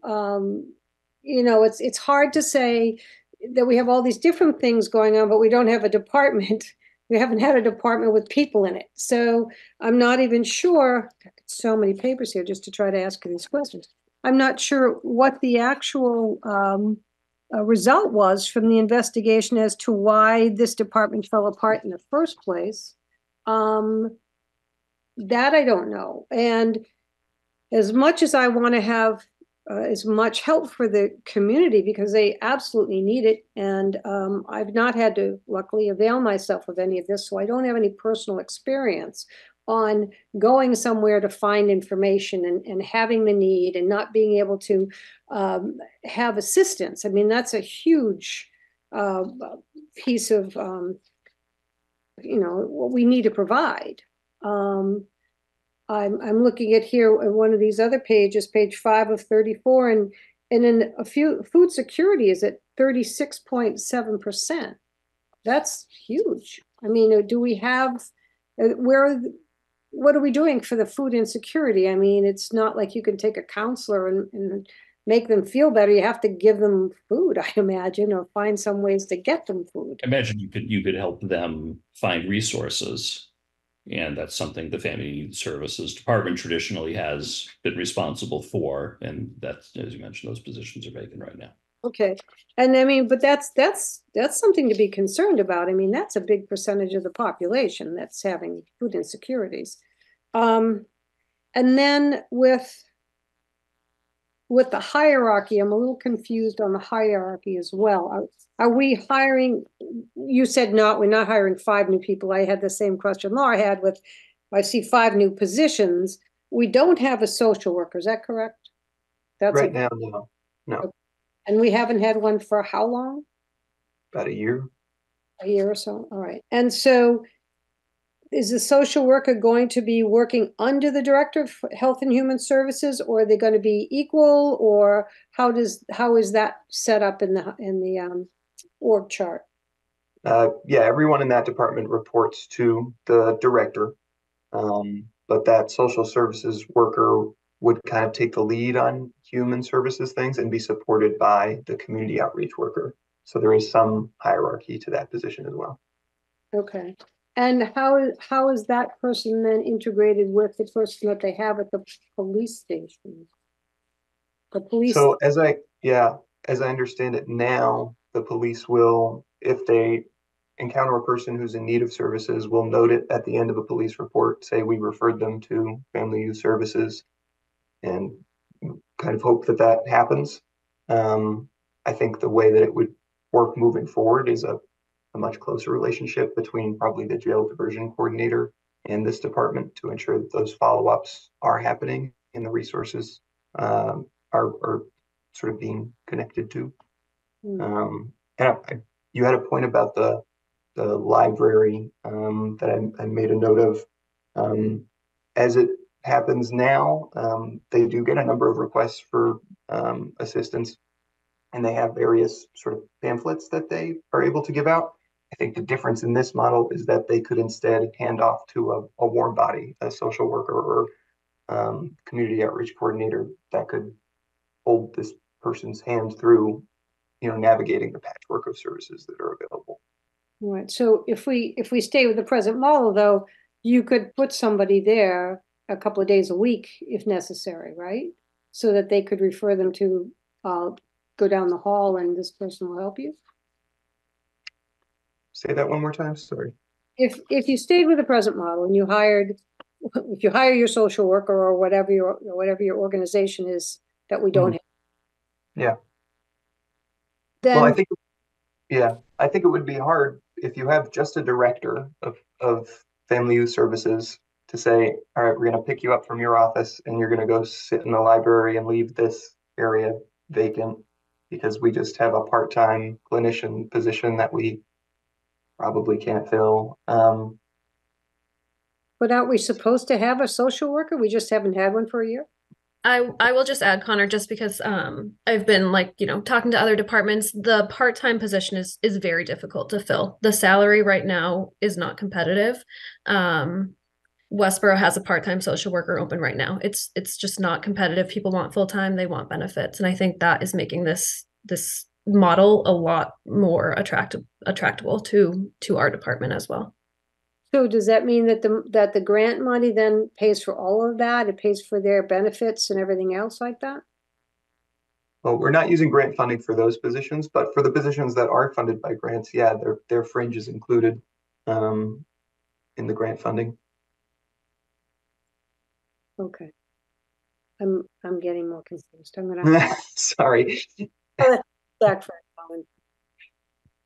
It's hard to say that we have all these different things going on, but we don't have a department. We haven't had a department with people in it. So I'm not even sure, so many papers here just to try to ask these questions. I'm not sure what the actual result was from the investigation as to why this department fell apart in the first place. That I don't know. And as much as I want to have as much help for the community because they absolutely need it, and I've not had to luckily avail myself of any of this, so I don't have any personal experience on going somewhere to find information and having the need and not being able to have assistance. I mean, that's a huge piece of, what we need to provide. I'm looking at here at one of these other pages, page 5 of 34, and in a few, food security is at 36.7%. That's huge. I mean, do we have, what are we doing for the food insecurity? I mean, it's not like you can take a counselor and make them feel better. You have to give them food, I imagine, or find some ways to get them food. I imagine you could help them find resources. And that's something the Family Services Department traditionally has been responsible for. And that's, as you mentioned, those positions are vacant right now. Okay. And I mean, but that's something to be concerned about. I mean, that's a big percentage of the population that's having food insecurities. And then with the hierarchy, I'm a little confused on the hierarchy as well. Are we hiring, you said we're not hiring 5 new people. I had the same question Laura had I see 5 new positions. We don't have a social worker, is that correct? That's right now, no. Okay. And we haven't had one for how long? About a year. A year or so, all right. And so is the social worker going to be working under the Director of Health and Human Services, or are they going to be equal, or how is that set up in the org chart? Yeah, everyone in that department reports to the director, but that social services worker would kind of take the lead on human services things and be supported by the community outreach worker. So there is some hierarchy to that position as well. Okay. And how is that person then integrated with the person that they have at the police station? The police. So as I understand it now, the police will, if they encounter a person who's in need of services, we'll note it at the end of a police report, say we referred them to Family Youth Services, and kind of hope that that happens. I think the way that it would work moving forward is a much closer relationship between probably the jail diversion coordinator and this department to ensure that those follow-ups are happening and the resources are sort of being connected to. And you had a point about the library that I made a note of. As it happens now, they do get a number of requests for assistance, and they have various sort of pamphlets that they are able to give out. I think the difference in this model is that they could instead hand off to a warm body, a social worker or community outreach coordinator that could hold this person's hand through, navigating the patchwork of services that are available. Right. So if we stay with the present model, though, you could put somebody there a couple of days a week if necessary, right? So that they could refer them to go down the hall and this person will help you. Say that one more time. Sorry. If you stayed with the present model and if you hire your social worker or whatever your organization is that we don't have. Yeah. Then, well, I think it would be hard if you have just a director of Family Youth Services to say, all right, we're going to pick you up from your office and you're going to go sit in the library and leave this area vacant because we just have a part-time clinician position that we probably can't fill. But aren't we supposed to have a social worker? We just haven't had one for a year. I will just add, Connor, just because I've been talking to other departments, the part-time position is very difficult to fill. The salary right now is not competitive. Westboro has a part-time social worker open right now. It's just not competitive. People want full-time, they want benefits. And I think that is making this model a lot more attractable to our department as well. So does that mean that the grant money then pays for all of that? It pays for their benefits and everything else like that? Well, we're not using grant funding for those positions, but for the positions that are funded by grants, yeah, their fringe is included in the grant funding. Okay. I'm getting more confused. I'm gonna sorry. Back for a moment.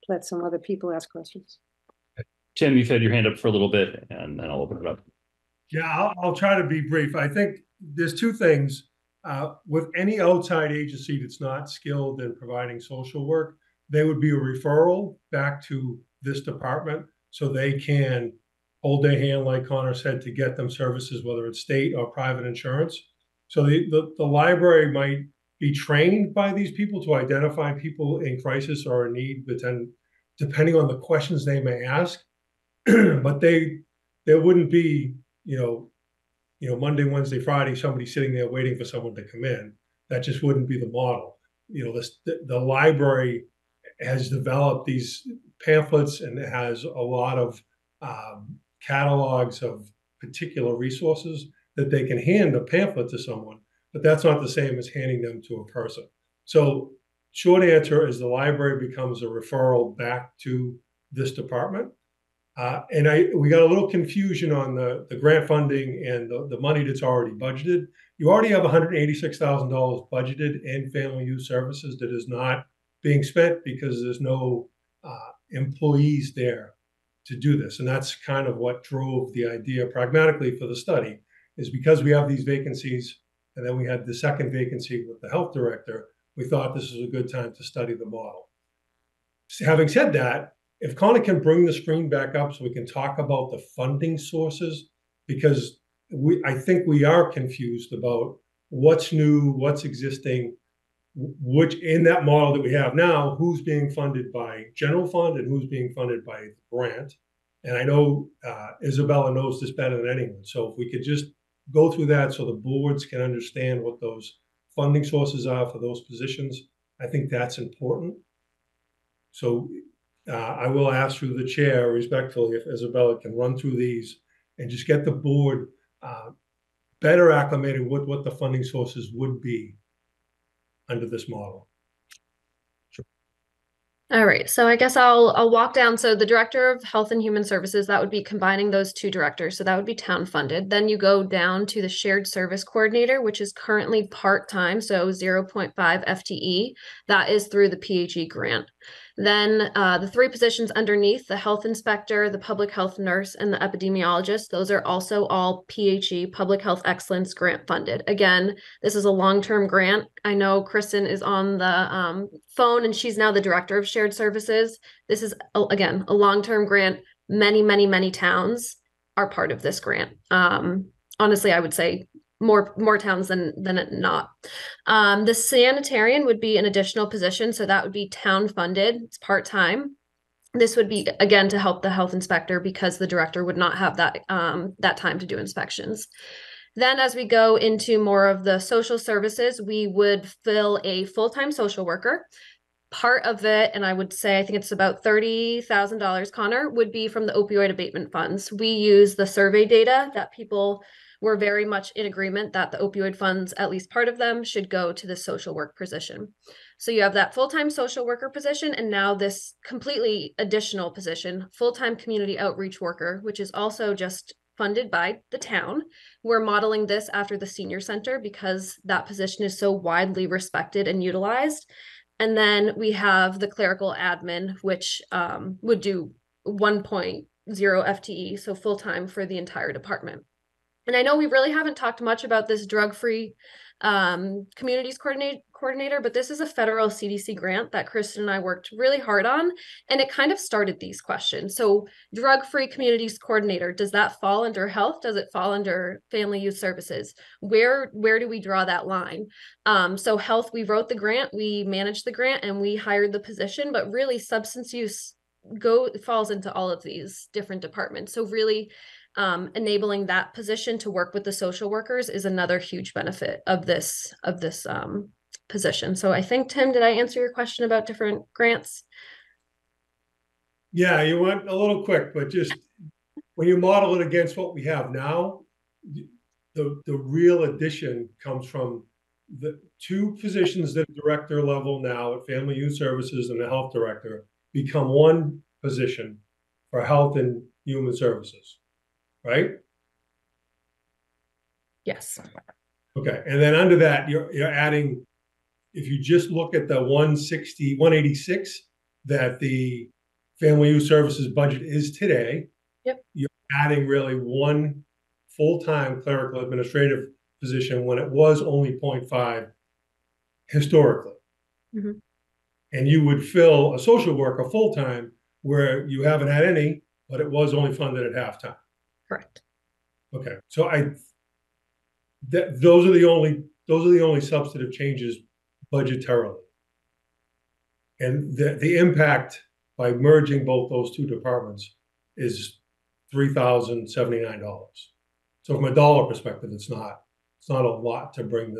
Let some other people ask questions. Tim, you've had your hand up for a little bit, and then I'll open it up. Yeah, I'll try to be brief. I think there's two things. With any outside agency that's not skilled in providing social work, there would be a referral back to this department so they can hold their hand, like Connor said, to get them services, whether it's state or private insurance. So the library might be trained by these people to identify people in crisis or in need, but then depending on the questions they may ask, but there wouldn't be, Monday, Wednesday, Friday, somebody sitting there waiting for someone to come in. That just wouldn't be the model. The library has developed these pamphlets and it has a lot of catalogs of particular resources that they can hand a pamphlet to someone, but that's not the same as handing them to a person. So short answer is the library becomes a referral back to this department. And we got a little confusion on the grant funding and the money that's already budgeted. You already have $186,000 budgeted in Family Youth Services that is not being spent because there's no employees there to do this. And that's kind of what drove the idea pragmatically for the study, is because we have these vacancies and then we had the second vacancy with the health director, we thought this was a good time to study the model. Having said that, if Connor can bring the screen back up so we can talk about the funding sources, because I think we are confused about what's new, what's existing, which in that model that we have now, who's being funded by general fund and who's being funded by grant. And I know Isabella knows this better than anyone. So if we could just go through that so the boards can understand what those funding sources are for those positions, I think that's important. So I will ask through the chair respectfully if Isabella can run through these and just get the board better acclimated with what the funding sources would be under this model. Sure. All right, so I guess I'll walk down. So the Director of Health and Human Services, that would be combining those two directors. So that would be town funded. Then you go down to the Shared Service Coordinator, which is currently part-time, so 0.5 FTE. That is through the PHE grant. Then the three positions underneath, the health inspector, the public health nurse, and the epidemiologist, those are also all PHE, Public Health Excellence grant funded. Again, this is a long-term grant. I know Kristen is on the phone and she's now the director of shared services. This is, again, a long-term grant. Many, many, many towns are part of this grant. Honestly, I would say more towns than not. The sanitarian would be an additional position. So that would be town funded. It's part-time. This would be, again, to help the health inspector because the director would not have that time to do inspections. Then as we go into more of the social services, we would fill a full-time social worker. Part of it, and I would say, I think it's about $30,000, Connor, would be from the opioid abatement funds. We use the survey data that people were very much in agreement that the opioid funds, at least part of them, should go to the social work position. So you have that full-time social worker position, and now this completely additional position, full-time community outreach worker, which is also just funded by the town. We're modeling this after the senior center because that position is so widely respected and utilized. And then we have the clerical admin, which would do 1.0 FTE, so full-time for the entire department. And I know we really haven't talked much about this drug-free communities coordinator, but this is a federal CDC grant that Kristen and I worked really hard on, and it kind of started these questions. So drug-free communities coordinator, does that fall under health? Does it fall under family youth services? Where do we draw that line? So health, we wrote the grant, we managed the grant, and we hired the position, but really substance use falls into all of these different departments. So really enabling that position to work with the social workers is another huge benefit of this position. So I think, Tim, did I answer your question about different grants? Yeah, you went a little quick, but just when you model it against what we have now, the real addition comes from the two positions at director level now at Family Youth Services and the health director become one position for health and human services. Right? Yes. Okay. And then under that, you're adding, if you just look at the 186 that the Family Youth Services budget is today, yep, you're adding really one full-time clerical administrative position when it was only 0.5 historically. Mm-hmm. And you would fill a social worker full-time where you haven't had any, but it was only funded at halftime. Correct. Okay, so those are the only substantive changes budgetarily, and the impact by merging both those two departments is $3,079. So from a dollar perspective, it's not a lot to bring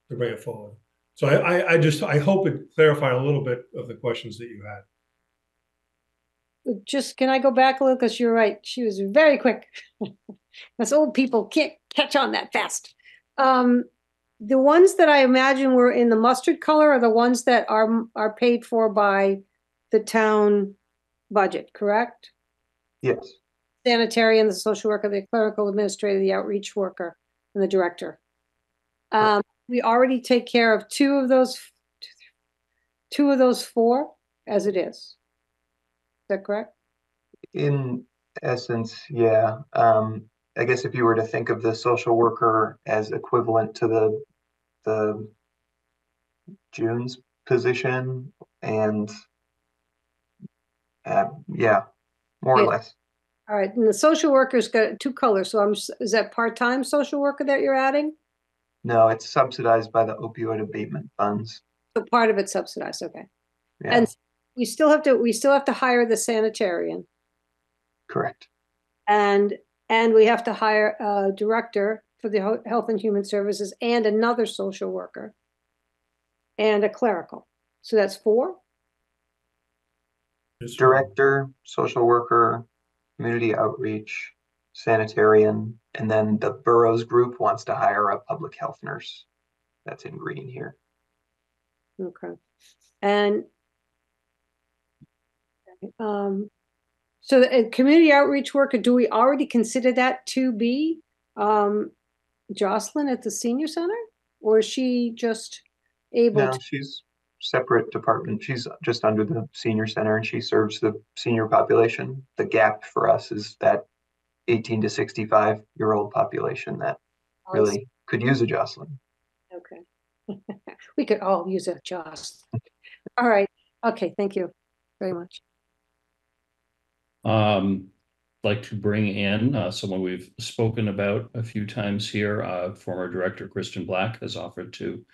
it forward. So I hope it clarified a little bit of the questions that you had. Just, can I go back a little? Because you're right. She was very quick. Us old people can't catch on that fast. The ones that I imagine were in the mustard color are the ones that are paid for by the town budget, correct? Yes. Sanitarian, the social worker, the clerical administrator, the outreach worker, and the director. We already take care of two of those four as it is. Is that correct? In essence, yeah. I guess if you were to think of the social worker as equivalent to the June's position, and yeah, more or less. All right, and the social worker's got two colors. So is that part-time social worker that you're adding? No, it's subsidized by the opioid abatement funds. So part of it's subsidized, okay. Yeah. And we still have to hire the sanitarian. Correct. And we have to hire a director for the health and human services and another social worker and a clerical. So that's 4? Director, social worker, community outreach, sanitarian, and then the boroughs group wants to hire a public health nurse. That's in green here. Okay. And So the community outreach worker, do we already consider that to be Jocelyn at the senior center? Or is she just able No, to? she's separate department. She's just under the senior center and she serves the senior population. The gap for us is that 18 to 65-year-old population that really could use a Jocelyn. Okay. We could all use a Jocelyn. All right. Okay, thank you very much. Like to bring in someone we've spoken about a few times here. Former Director Kristen Black has offered to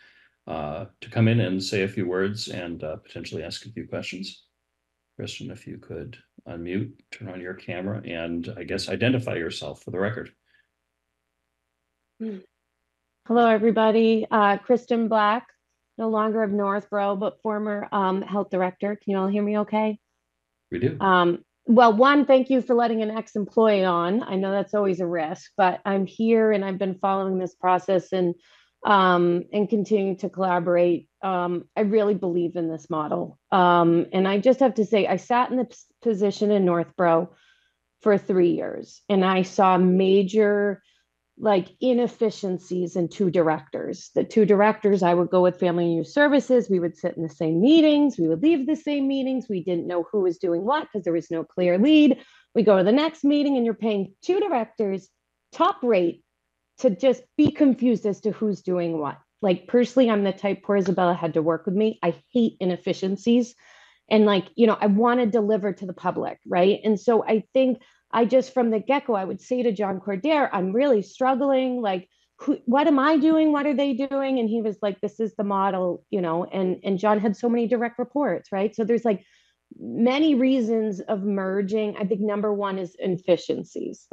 come in and say a few words and potentially ask a few questions. Kristen, if you could unmute, turn on your camera, and I guess identify yourself for the record. Hello, everybody. Kristen Black, no longer of Northborough, but former health director. Can you all hear me okay? We do. Well, one, thank you for letting an ex-employee on. I know that's always a risk, but I'm here and I've been following this process and continuing to collaborate. I really believe in this model. And I just have to say, I sat in the position in Northborough for 3 years and I saw major inefficiencies in two directors. The two directors, I would go with Family and Youth Services. We would sit in the same meetings. We would leave the same meetings. We didn't know who was doing what because there was no clear lead. We go to the next meeting and you're paying two directors top rate to just be confused as to who's doing what. Personally, I'm the type, poor Isabella had to work with me. I hate inefficiencies. And I want to deliver to the public, right? And so I think I just, from the get-go, I would say to John Cordair, I'm really struggling. What am I doing? What are they doing? And he was like, this is the model, and John had so many direct reports, right? So there's many reasons of merging. I think number one is efficiencies.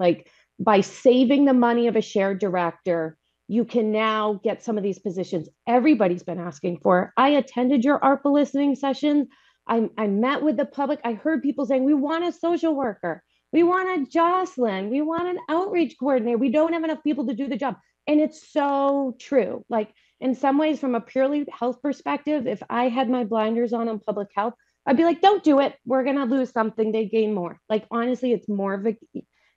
By saving the money of a shared director, you can now get some of these positions everybody's been asking for. I attended your ARPA listening sessions. I met with the public. I heard people saying, we want a social worker. We want a Jocelyn. We want an outreach coordinator. We don't have enough people to do the job. And it's so true. In some ways, from a purely health perspective, if I had my blinders on public health, I'd be like, don't do it. We're going to lose something. They gain more. Honestly, it's more of a,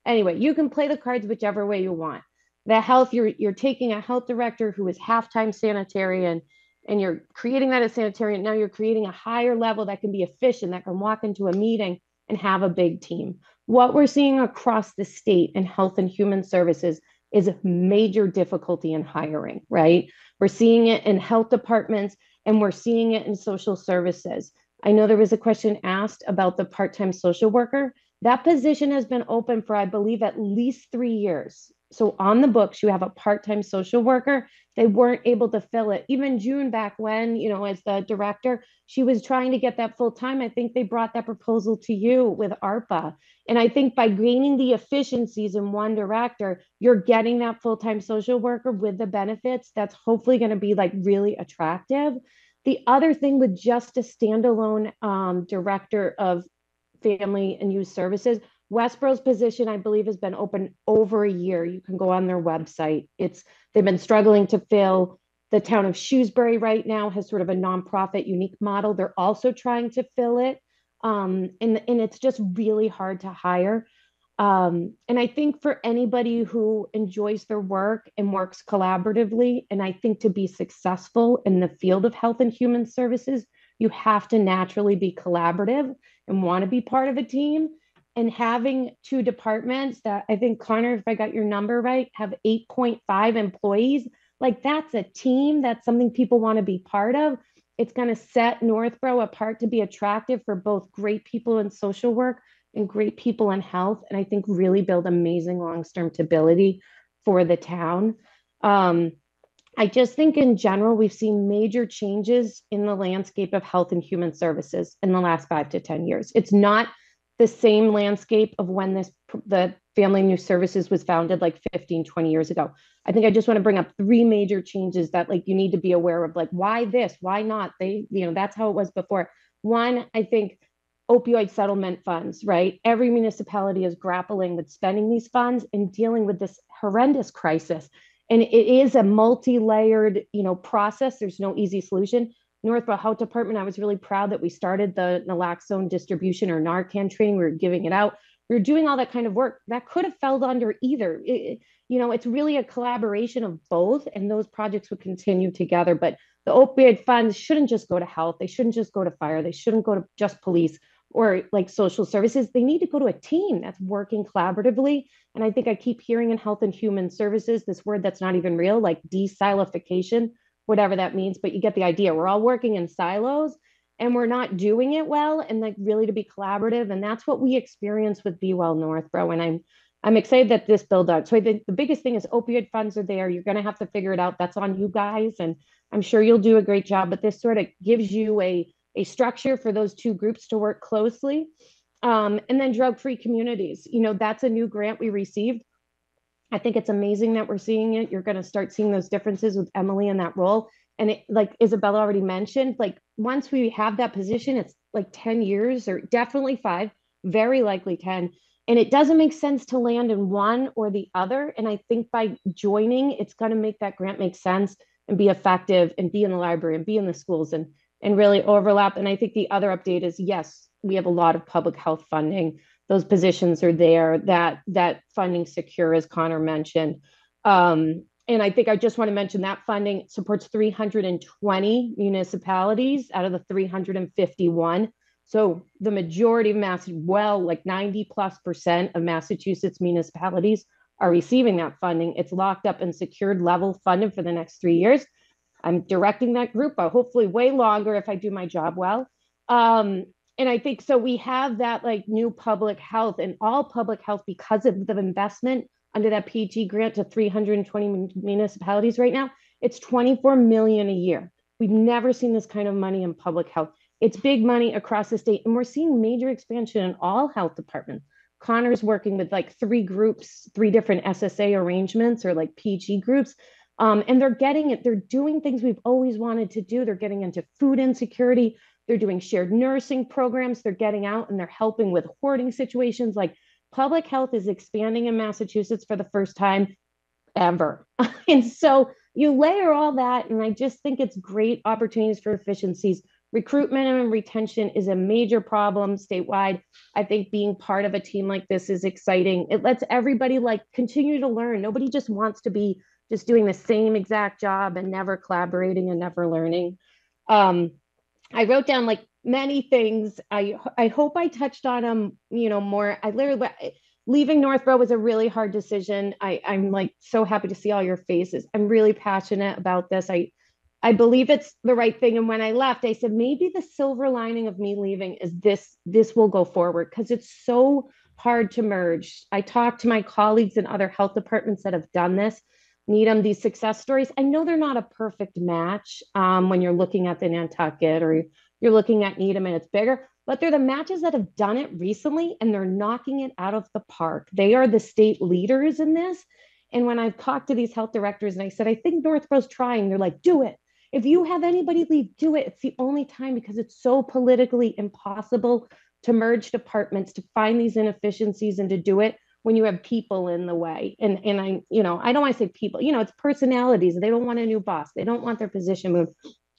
anyway, you can play the cards whichever way you want. The health, you're taking a health director who is half-time sanitarian and you're creating that as sanitarian. Now you're creating a higher level that can be efficient, that can walk into a meeting and have a big team. What we're seeing across the state in health and human services is a major difficulty in hiring, right? We're seeing it in health departments and we're seeing it in social services. I know there was a question asked about the part-time social worker. That position has been open for, I believe, at least 3 years. So on the books, you have a part-time social worker. They weren't able to fill it. Even June back when, as the director, she was trying to get that full-time. I think they brought that proposal to you with ARPA. And I think by gaining the efficiencies in one director, you're getting that full-time social worker with the benefits. That's hopefully going to be really attractive. The other thing with just a standalone director of Family and Youth Services, Westborough's position, I believe, has been open over a year. You can go on their website. They've been struggling to fill. The town of Shrewsbury right now has sort of a nonprofit unique model. They're also trying to fill it. And it's just really hard to hire. And I think for anybody who enjoys their work and works collaboratively, and I think to be successful in the field of health and human services, you have to naturally be collaborative and want to be part of a team. And having two departments that, I think, Connor, if I got your number right, have 8.5 employees, that's a team. That's something people want to be part of. It's going to set Northborough apart to be attractive for both great people in social work and great people in health. And I think really build amazing long-term stability for the town. I just think in general, we've seen major changes in the landscape of health and human services in the last 5 to 10 years. It's not the same landscape of when the Family and Youth Services was founded 15, 20 years ago. I think I just want to bring up 3 major changes that you need to be aware of, why this, why not? That's how it was before. One, I think opioid settlement funds, right? Every municipality is grappling with spending these funds and dealing with this horrendous crisis. And it is a multi-layered, process. There's no easy solution. Northborough Health Department, I was really proud that we started the naloxone distribution or Narcan training. We were giving it out. We were doing all that kind of work. That could have fell under either. It's really a collaboration of both, and those projects would continue together. But the opioid funds shouldn't just go to health. They shouldn't just go to fire. They shouldn't go to just police or like social services. They need to go to a team that's working collaboratively. And I think I keep hearing in Health and Human Services this word that's not even real, like desilification, whatever that means, but you get the idea. We're all working in silos and we're not doing it well, and like really to be collaborative. And that's what we experience with Be Well Northborough. And I'm excited that this bill does. So I think the biggest thing is opioid funds are there. You're going to have to figure it out. That's on you guys. And I'm sure you'll do a great job, but this sort of gives you a structure for those two groups to work closely. And then drug-free communities, that's a new grant we received. I think it's amazing that we're seeing it. You're going to start seeing those differences with Emily in that role. And it, like Isabella already mentioned, like once we have that position, it's like 10 years or definitely 5, very likely 10. And it doesn't make sense to land in one or the other. And I think by joining, it's going to make that grant make sense and be effective and be in the library and be in the schools and really overlap. And I think the other update is, yes, we have a lot of public health funding. Those positions are there, that funding secure, as Connor mentioned. And I think I just want to mention that funding supports 320 municipalities out of the 351. So the majority of like 90+% of Massachusetts municipalities are receiving that funding. It's locked up and secured level funded for the next 3 years. I'm directing that group, hopefully way longer if I do my job well. And I think so we have that like new public health, and all public health, because of the investment under that PG grant to 320 municipalities right now, it's $24 million a year. We've never seen this kind of money in public health. It's big money across the state, and we're seeing major expansion in all health departments. Connor's working with like 3 groups, 3 different SSA arrangements or like PG groups. And they're getting it. They're doing things we've always wanted to do. They're getting into food insecurity. They're doing shared nursing programs. They're getting out and they're helping with hoarding situations. Like public health is expanding in Massachusetts for the first time ever. And so you layer all that, and I just think it's great opportunities for efficiencies. Recruitment and retention is a major problem statewide. I think being part of a team like this is exciting. It lets everybody like continue to learn. Nobody just wants to be just doing the same exact job and never collaborating and never learning. I wrote down like many things. I hope I touched on them, more. I literally, leaving Northborough was a really hard decision. I'm like so happy to see all your faces. I'm really passionate about this. I believe it's the right thing. And when I left, I said, maybe the silver lining of me leaving is this will go forward, because it's so hard to merge. I talked to my colleagues in other health departments that have done this, Needham, these success stories. I know they're not a perfect match when you're looking at the Nantucket or you're looking at Needham and it's bigger, but they're the matches that have done it recently and they're knocking it out of the park. They are the state leaders in this. And when I've talked to these health directors and I said, I think Northborough's trying, they're like, do it. If you have anybody leave, do it. It's the only time, because it's so politically impossible to merge departments, to find these inefficiencies and to do it when you have people in the way. And I don't want to say people, it's personalities. They don't want a new boss. They don't want their position moved.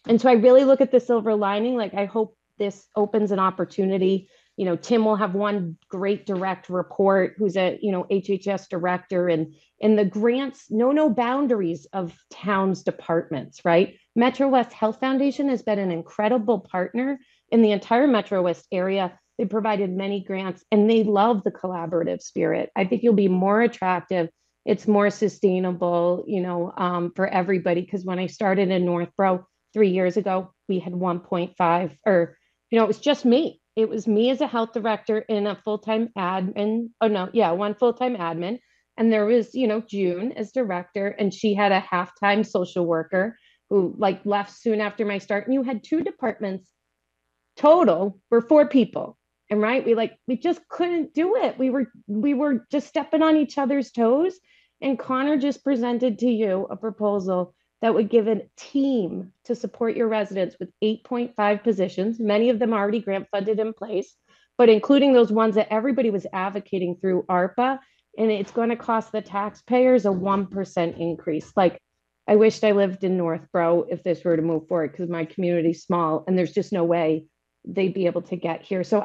And so I really look at the silver lining. Like, I hope this opens an opportunity. Tim will have one great direct report who's a, HHS director, and the grants know no boundaries of towns' departments, right? Metro West Health Foundation has been an incredible partner in the entire Metro West area. They provided many grants and they love the collaborative spirit. I think you'll be more attractive. It's more sustainable, for everybody. Because when I started in Northborough 3 years ago, we had 1.5, or, it was just me. It was me as a health director and a full-time admin. One full-time admin. And there was, June as director, and she had a half-time social worker who left soon after my start. And you had 2 departments total for 4 people. And we just couldn't do it. We were just stepping on each other's toes. And Connor just presented to you a proposal that would give a team to support your residents with 8.5 positions, many of them already grant funded in place, but including those ones that everybody was advocating through ARPA. And it's going to cost the taxpayers a 1% increase. I wished I lived in Northborough if this were to move forward, because my community's small and there's just no way they'd be able to get here. So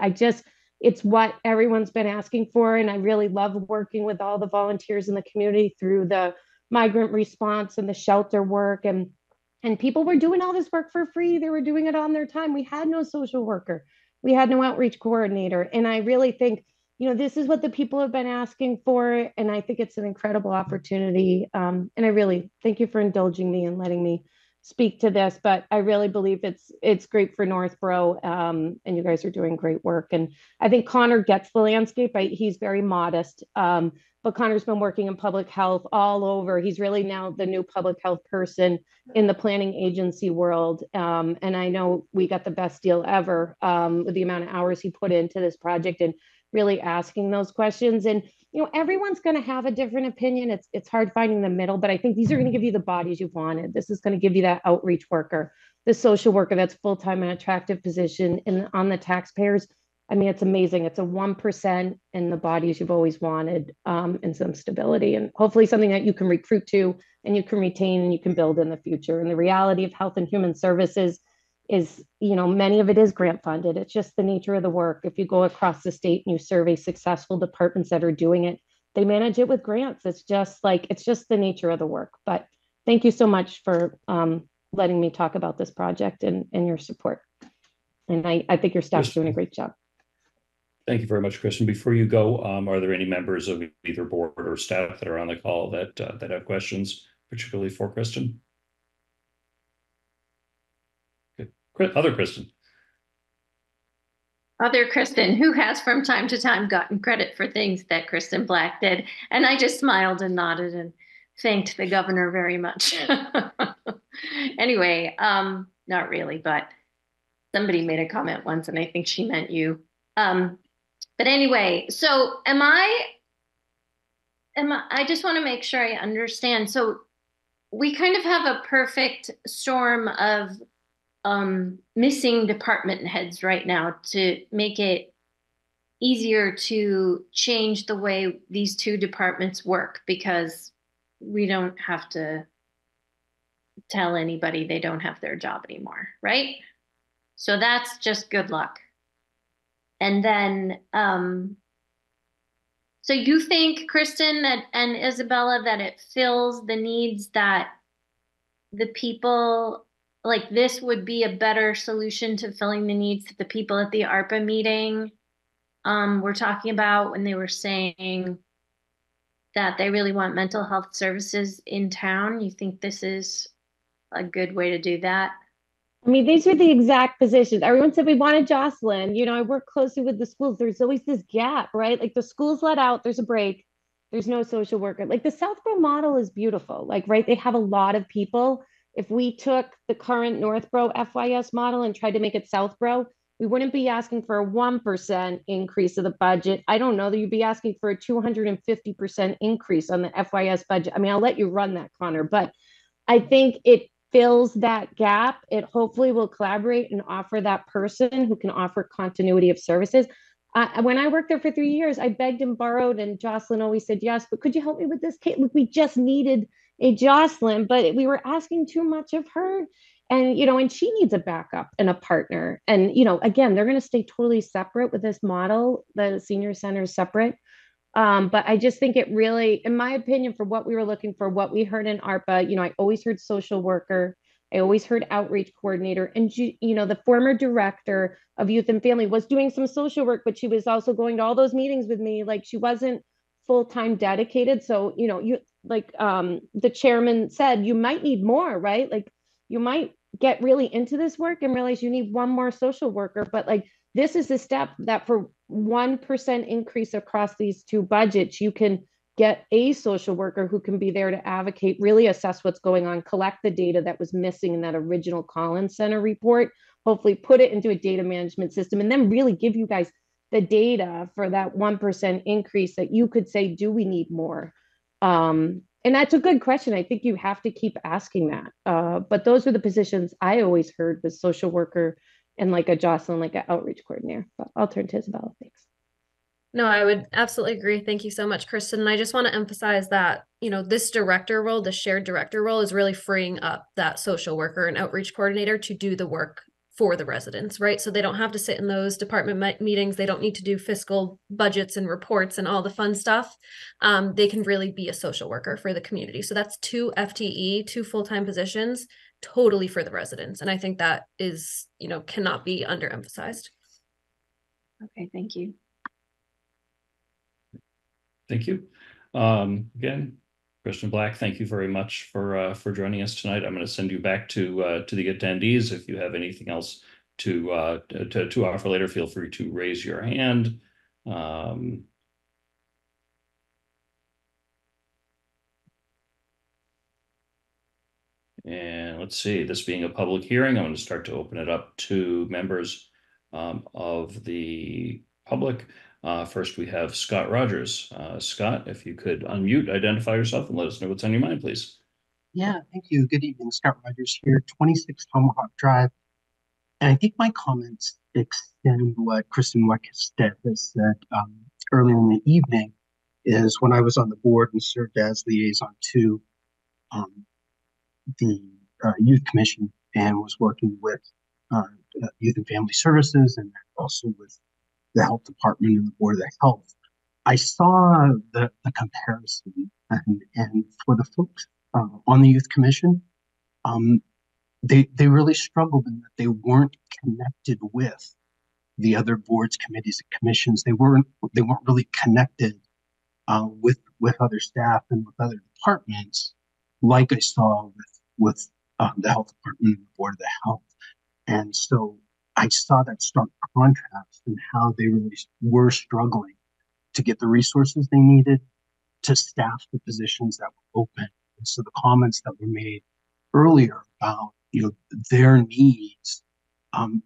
it's what everyone's been asking for. And I really love working with all the volunteers in the community through the migrant response and the shelter work. And people were doing all this work for free. They were doing it on their time. We had no social worker. We had no outreach coordinator. And I really think, this is what the people have been asking for. And I think it's an incredible opportunity. And I really thank you for indulging me and letting me speak to this, but I really believe it's great for Northborough, and you guys are doing great work. And I think Connor gets the landscape. He's very modest, but Connor's been working in public health all over. He's really now the new public health person in the planning agency world. And I know we got the best deal ever with the amount of hours he put into this project and really asking those questions. And everyone's going to have a different opinion. It's hard finding the middle, but I think these are going to give you the bodies you've wanted. This is going to give you that outreach worker, the social worker that's full-time and attractive position, and on the taxpayers. I mean, it's amazing. It's a 1% in the bodies you've always wanted, and some stability, and hopefully something that you can recruit to and you can retain and you can build in the future. And the reality of Health and Human Services is, many of it is grant funded. It's just the nature of the work. If you go across the state and you survey successful departments that are doing it, they manage it with grants. It's just the nature of the work. But thank you so much for letting me talk about this project and your support. And I think your staff's doing a great job. Thank you very much, Kristen. Before you go, are there any members of either board or staff that are on the call that have questions, particularly for Kristen? Other Kristen, who has from time to time gotten credit for things that Kristen Black did. And I just smiled and nodded and thanked the governor very much. Anyway, not really, but somebody made a comment once and I think she meant you. But anyway, so I just want to make sure I understand. So we kind of have a perfect storm of missing department heads right now to make it easier to change the way these two departments work, because we don't have to tell anybody they don't have their job anymore, right? So that's just good luck. And then, so you think, Kristen and Isabella, that it fills the needs that the people, like this would be a better solution to filling the needs that the people at the ARPA meeting were talking about when they were saying that they really want mental health services in town? You think this is a good way to do that? I mean, these are the exact positions. Everyone said we wanted Jocelyn. I work closely with the schools. There's always this gap, right? Like the schools let out, there's a break. There's no social worker. Like the Southborough model is beautiful. Like, right, they have a lot of people. If we took the current Northborough FYS model and tried to make it Southborough, we wouldn't be asking for a 1% increase of the budget. I don't know that you'd be asking for a 250% increase on the FYS budget. I mean, I'll let you run that, Connor, but I think it fills that gap. It hopefully will collaborate and offer that person who can offer continuity of services. When I worked there for 3 years, I begged and borrowed, and Jocelyn always said yes, but could you help me with this, Kate? Look, we just needed a Jocelyn, but we were asking too much of her. And, and she needs a backup and a partner. And, again, they're going to stay totally separate with this model. The senior center is separate. But I just think it really, in my opinion, for what we were looking for, what we heard in ARPA, I always heard social worker. I always heard outreach coordinator. And, the former director of youth and family was doing some social work, but she was also going to all those meetings with me. Like she wasn't full-time dedicated. So, the chairman said, you might need more, right? Like you might get really into this work and realize you need one more social worker. But like, this is a step that for 1% increase across these two budgets, you can get a social worker who can be there to advocate, really assess what's going on, collect the data that was missing in that original Collins Center report, hopefully put it into a data management system, and then really give you guys the data for that 1% increase that you could say, do we need more? And that's a good question. I think you have to keep asking that. But those are the positions I always heard was social worker and like a Jocelyn, like an outreach coordinator. But I'll turn to Isabella. Thanks. No, I would absolutely agree. Thank you so much, Kristen. And I just want to emphasize that, this director role, the shared director role, is really freeing up that social worker and outreach coordinator to do the work for the residents, right? So they don't have to sit in those department meetings. They don't need to do fiscal budgets and reports and all the fun stuff. They can really be a social worker for the community. So that's 2 FTE, 2 full-time positions, totally for the residents. And I think that is, cannot be underemphasized. Okay, thank you. Thank you. Again, Kristen Black, thank you very much for joining us tonight. I'm going to send you back to the attendees. If you have anything else to offer later, feel free to raise your hand. And let's see, this being a public hearing, I'm going to start to open it up to members of the public. First, we have Scott Rogers. Scott, if you could unmute, identify yourself, and let us know what's on your mind, please. Yeah, thank you. Good evening. Scott Rogers here, 26 Tomahawk Drive. And I think my comments extend what Kristen Weckstedt has said earlier in the evening, is when I was on the board and served as liaison to the Youth Commission and was working with Youth and Family Services and also with the Health Department and the Board of Health. I saw the comparison, and for the folks on the Youth Commission, they really struggled in that they weren't connected with the other boards, committees, and commissions. They weren't really connected with other staff and with other departments, like I saw with the Health Department and the Board of the Health. And so I saw that stark contrast in how they really were struggling to get the resources they needed to staff the positions that were open. And so the comments that were made earlier about their needs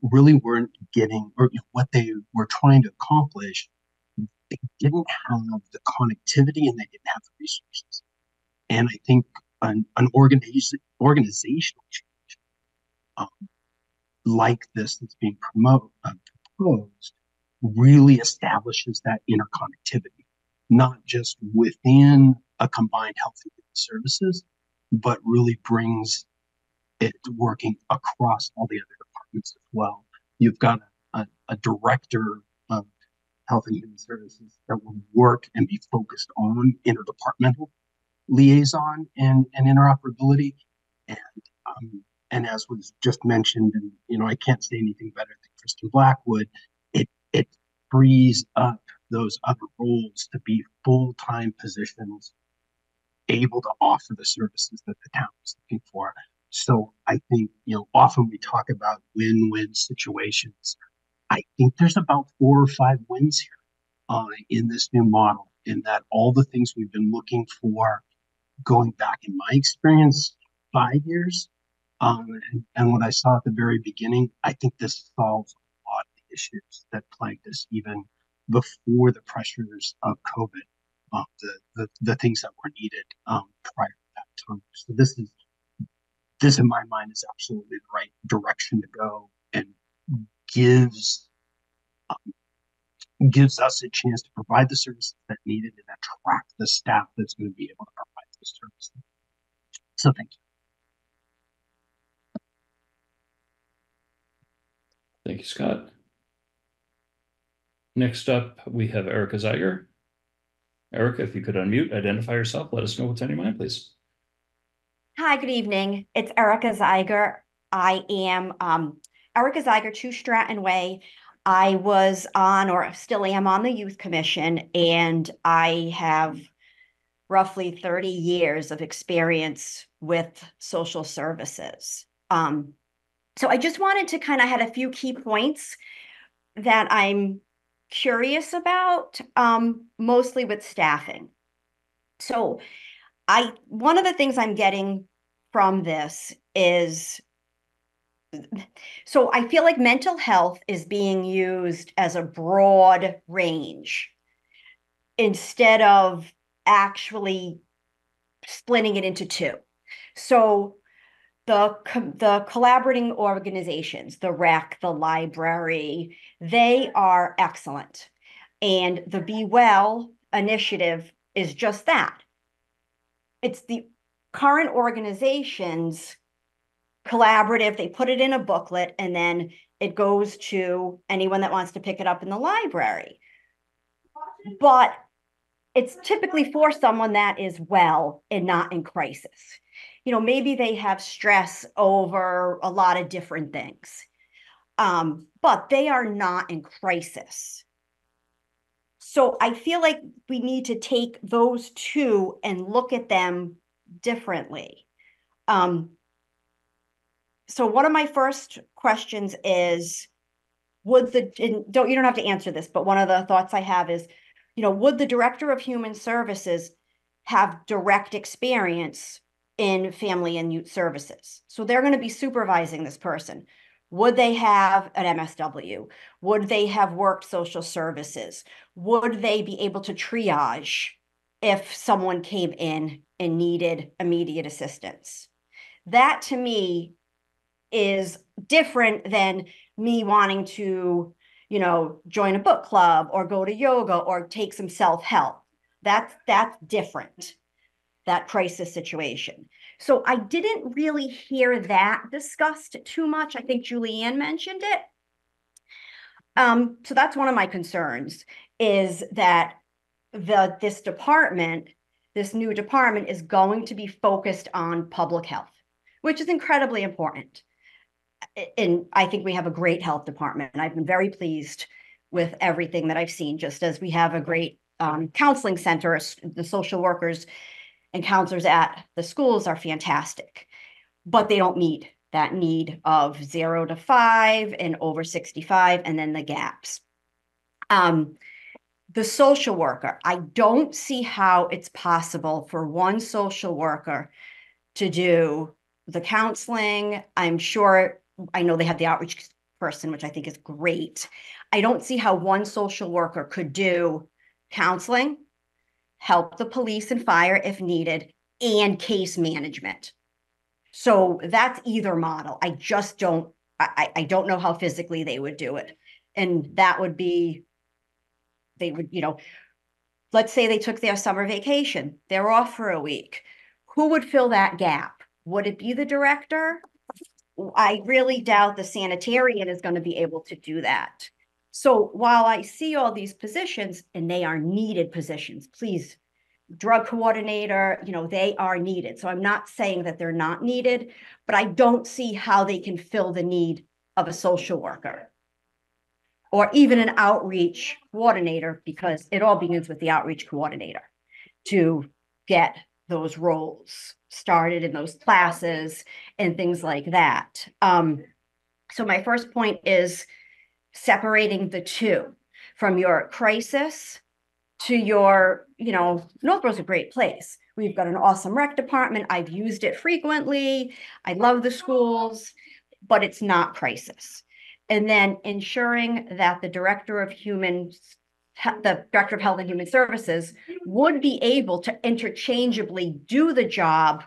really weren't getting, or what they were trying to accomplish, they didn't have the connectivity and they didn't have the resources. And I think an organizational change like this that's being proposed really establishes that interconnectivity, not just within a combined health and human services, but really brings it working across all the other departments as well. You've got a director of health and human services that will work and be focused on interdepartmental liaison and interoperability. And as was just mentioned, and I can't say anything better than Kristen Blackwood, it frees up those other roles to be full-time positions able to offer the services that the town is looking for. So I think, often we talk about win-win situations. I think there's about 4 or 5 wins here in this new model, in that all the things we've been looking for, going back in my experience, 5 years, and what I saw at the very beginning, I think this solves a lot of the issues that plagued us even before the pressures of COVID, the things that were needed prior to that time. So this in my mind is absolutely the right direction to go, and gives us a chance to provide the services that needed and attract the staff that's going to be able to provide those services. So thank you. Thank you, Scott. Next up, we have Erica Zeiger. Erica, if you could unmute, identify yourself, let us know what's on your mind, please. Hi, good evening. It's Erica Zeiger. I am Erica Zeiger, 2 Stratton Way. I was on, or still am, on the Youth Commission, and I have roughly 30 years of experience with social services. So I just wanted to I had a few key points that I'm curious about, mostly with staffing. So one of the things I'm getting from this is, so I feel like mental health is being used as a broad range instead of actually splitting it into 2. So the collaborating organizations, the rec, the library, they are excellent. And the Be Well initiative is just that. It's the current organization's collaborative. They put it in a booklet and then it goes to anyone that wants to pick it up in the library. But it's typically for someone that is well and not in crisis. You know, maybe they have stress over a lot of different things, but they are not in crisis. So I feel like we need to take those two and look at them differently. So one of my first questions is, you don't have to answer this, but one of the thoughts I have is, you know, would the Director of Human Services have direct experience in family and youth services? So they're going to be supervising this person. Would they have an MSW? Would they have worked social services? Would they be able to triage if someone came in and needed immediate assistance? That to me is different than me wanting to, you know, join a book club or go to yoga or take some self-help. That's different, that crisis situation. So I didn't really hear that discussed too much. I think Julianne mentioned it. So that's one of my concerns, is that this new department is going to be focused on public health, which is incredibly important. And I think we have a great health department, and I've been very pleased with everything that I've seen, just as we have a great counseling center. The social workers and counselors at the schools are fantastic, but they don't meet that need of 0 to 5 and over 65, and then the gaps. The social worker, I don't see how it's possible for one social worker to do the counseling. I know they have the outreach person, which I think is great. I don't see how one social worker could do counseling, help the police and fire if needed, and case management. So that's either model. I just don't, I don't know how physically they would do it. And that would be, they would, you know, let's say they took their summer vacation, they're off for a week. Who would fill that gap? Would it be the director? I really doubt the sanitarian is going to be able to do that. So while I see all these positions, and they are needed positions, please, drug coordinator, you know, they are needed. So I'm not saying that they're not needed, but I don't see how they can fill the need of a social worker or even an outreach coordinator, because it all begins with the outreach coordinator to get those roles started in those classes and things like that. So my first point is separating the two from your crisis to your, you know, Northborough's a great place. We've got an awesome rec department. I've used it frequently. I love the schools, but it's not crisis. And then ensuring that the Director of Health and Human Services would be able to interchangeably do the job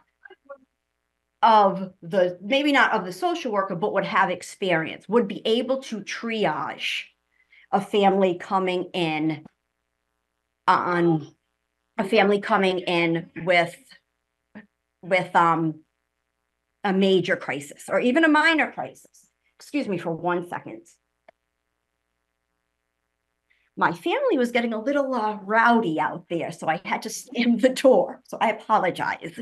of maybe not of the social worker, but would have experience, would be able to triage a family coming in with a major crisis or even a minor crisis. Excuse me for 1 second. My family was getting a little rowdy out there, so I had to slam the door. So I apologize.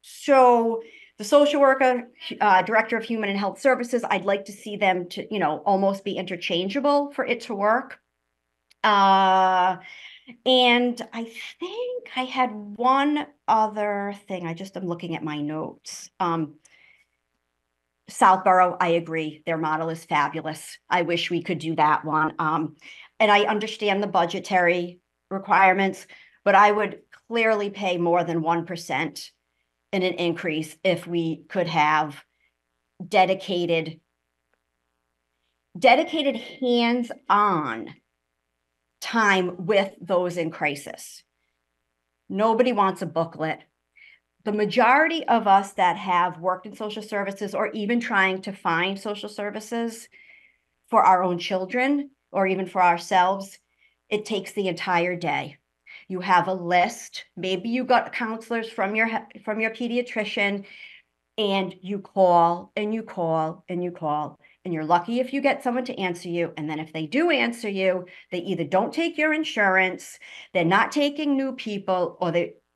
So the social worker, Director of Human and Health Services, I'd like to see them to, you know, almost be interchangeable for it to work. And I think I had one other thing. I just am looking at my notes. Southborough, I agree. Their model is fabulous. I wish we could do that one. And I understand the budgetary requirements, but I would clearly pay more than 1% in an increase if we could have dedicated hands-on time with those in crisis. Nobody wants a booklet. The majority of us that have worked in social services or even trying to find social services for our own children or even for ourselves, it takes the entire day. You have a list, maybe you got counselors from your pediatrician, and you call and you call and you call, and you're lucky if you get someone to answer you. And then if they do answer you, they either don't take your insurance, they're not taking new people, or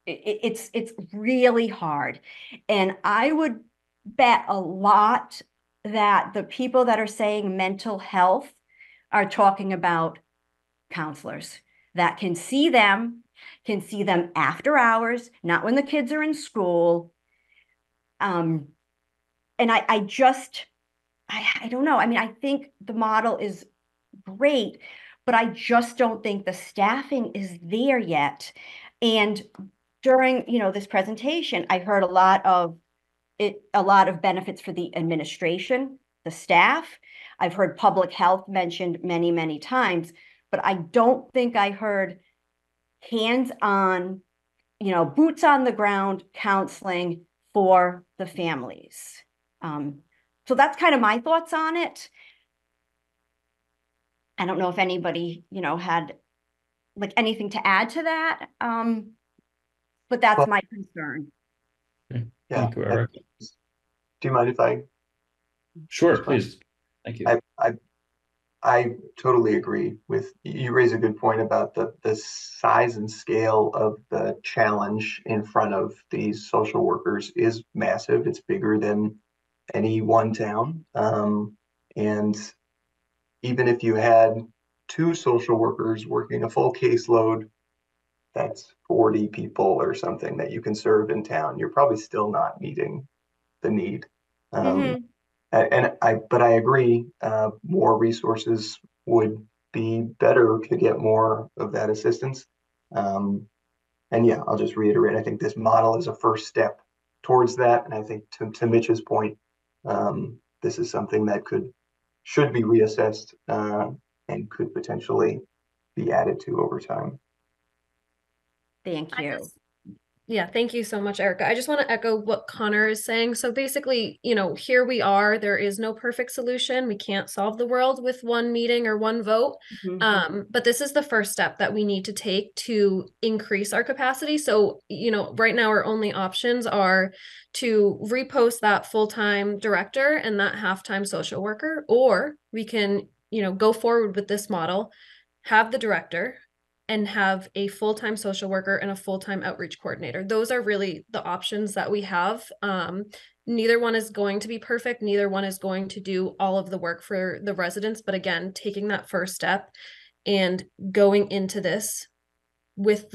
it's really hard. And I would bet a lot that the people that are saying mental health are talking about counselors that can see them after hours, not when the kids are in school. And I don't know. I mean, I think the model is great, but I just don't think the staffing is there yet. And during, this presentation, I heard a lot of benefits for the administration, the staff. I've heard public health mentioned many, many times, but I don't think I heard hands-on, boots on the ground counseling for the families. So that's kind of my thoughts on it. I don't know if anybody, had like anything to add to that. But that's my concern. Okay. Yeah. Thank you, Eric. Do you mind if I? Sure, please. Thank you. I totally agree with you. Raise a good point about the size and scale of the challenge in front of these social workers is massive. It's bigger than any one town. And even if you had 2 social workers working a full caseload, that's 40 people or something that you can serve in town. You're probably still not meeting the need. But I agree, more resources would be better to get more of that assistance. And yeah, I'll just reiterate, I think this model is a first step towards that. And I think to Mitch's point, this is something that should be reassessed and could potentially be added to over time. Thank you. Yeah, thank you so much, Erica. I just want to echo what Connor is saying. So basically, here we are. There is no perfect solution. We can't solve the world with one meeting or one vote. But this is the first step that we need to take to increase our capacity. So, right now our only options are to repost that full-time director and that half-time social worker, or we can, go forward with this model, have the director, and have a full-time social worker and a full-time outreach coordinator. Those are really the options that we have. Neither one is going to be perfect. Neither one is going to do all of the work for the residents. But again, taking that first step and going into this with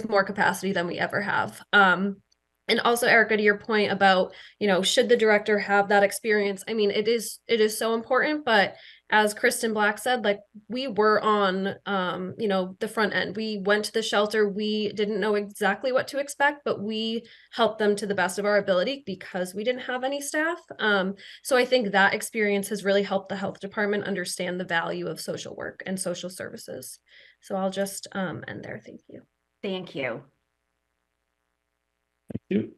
more capacity than we ever have. And also, Erica, to your point about, should the director have that experience? I mean, it is so important, but as Kristen Black said, like, we were on, the front end. We went to the shelter. We didn't know exactly what to expect, but we helped them to the best of our ability because we didn't have any staff. So I think that experience has really helped the health department understand the value of social work and social services. So I'll just end there. Thank you. Thank you. Thank you.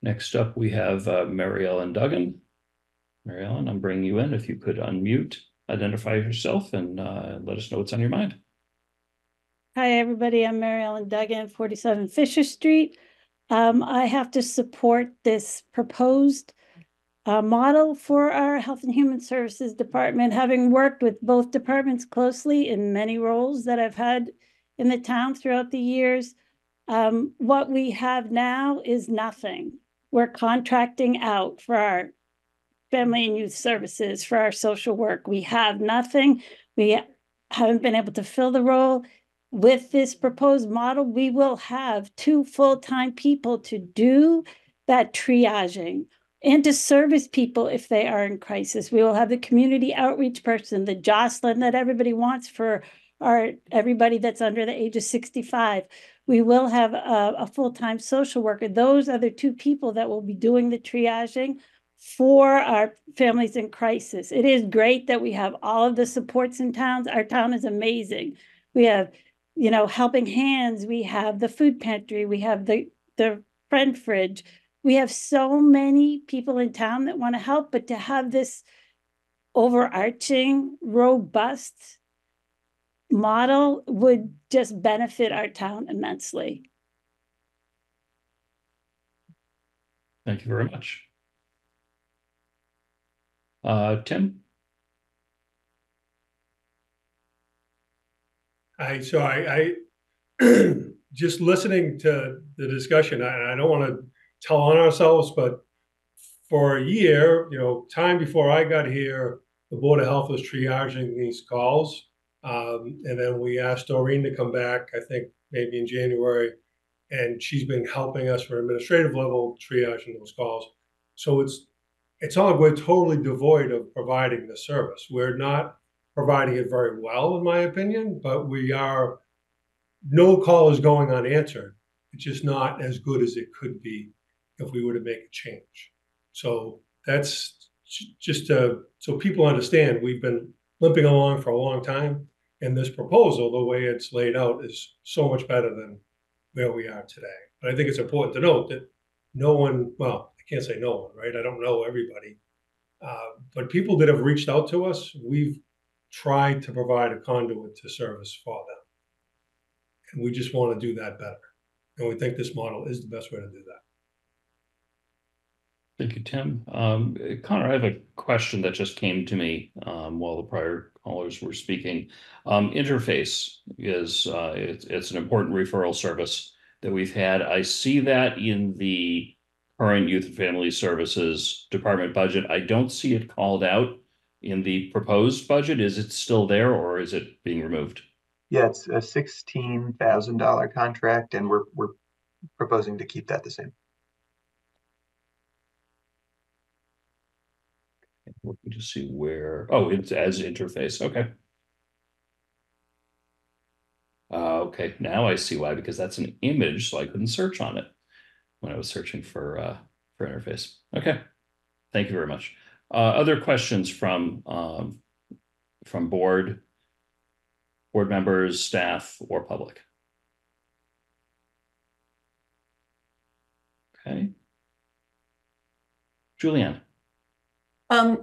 Next up, we have Mary Ellen Duggan. Mary Ellen, I'm bringing you in. If you could unmute, identify yourself, and let us know what's on your mind. Hi, everybody. I'm Mary Ellen Duggan, 47 Fisher Street. I have to support this proposed model for our Health and Human Services Department, having worked with both departments closely in many roles that I've had in the town throughout the years. What we have now is nothing. We're contracting out for our family and youth services, for our social work. We have nothing. We haven't been able to fill the role. With this proposed model, we will have 2 full-time people to do that triaging and to service people if they are in crisis. We will have the community outreach person, the Jocelyn that everybody wants for everybody that's under the age of 65. We will have a full-time social worker. Those are the 2 people that will be doing the triaging for our families in crisis. It is great that we have all of the supports in towns. Our town is amazing. We have, Helping Hands. We have the food pantry. We have the friend fridge. we have so many people in town that want to help, but to have this overarching, robust model would just benefit our town immensely. Thank you very much. Tim? I just listening to the discussion, I don't want to tell on ourselves, but for a year, time before I got here, the Board of Health was triaging these calls. And then we asked Doreen to come back, I think maybe in January, and she's been helping us from administrative level triaging those calls. So it's not like we're totally devoid of providing the service. We're not providing it very well, in my opinion, but no call is going unanswered. It's just not as good as it could be if we were to make a change. So that's just so people understand, we've been limping along for a long time, and this proposal, the way it's laid out, is so much better than where we are today. But I think it's important to note that no one, well, I can't say no one, right? I don't know everybody. But people that have reached out to us, we've tried to provide a conduit to service for them. And we just want to do that better. And we think this model is the best way to do that. Thank you, Tim. Connor, I have a question that just came to me while the prior callers were speaking. Interface is it's an important referral service that we've had. I see that in the current Youth and Family Services Department budget. I don't see it called out in the proposed budget. Is it still there, or is it being removed? Yeah, it's a $16,000 contract, and we're proposing to keep that the same. Looking to see where, oh, it's as interface. Okay. Okay, now I see why, because that's an image, so I couldn't search on it when I was searching for interface. Okay, thank you very much. Other questions from board members, staff, or public? Okay. Julianne.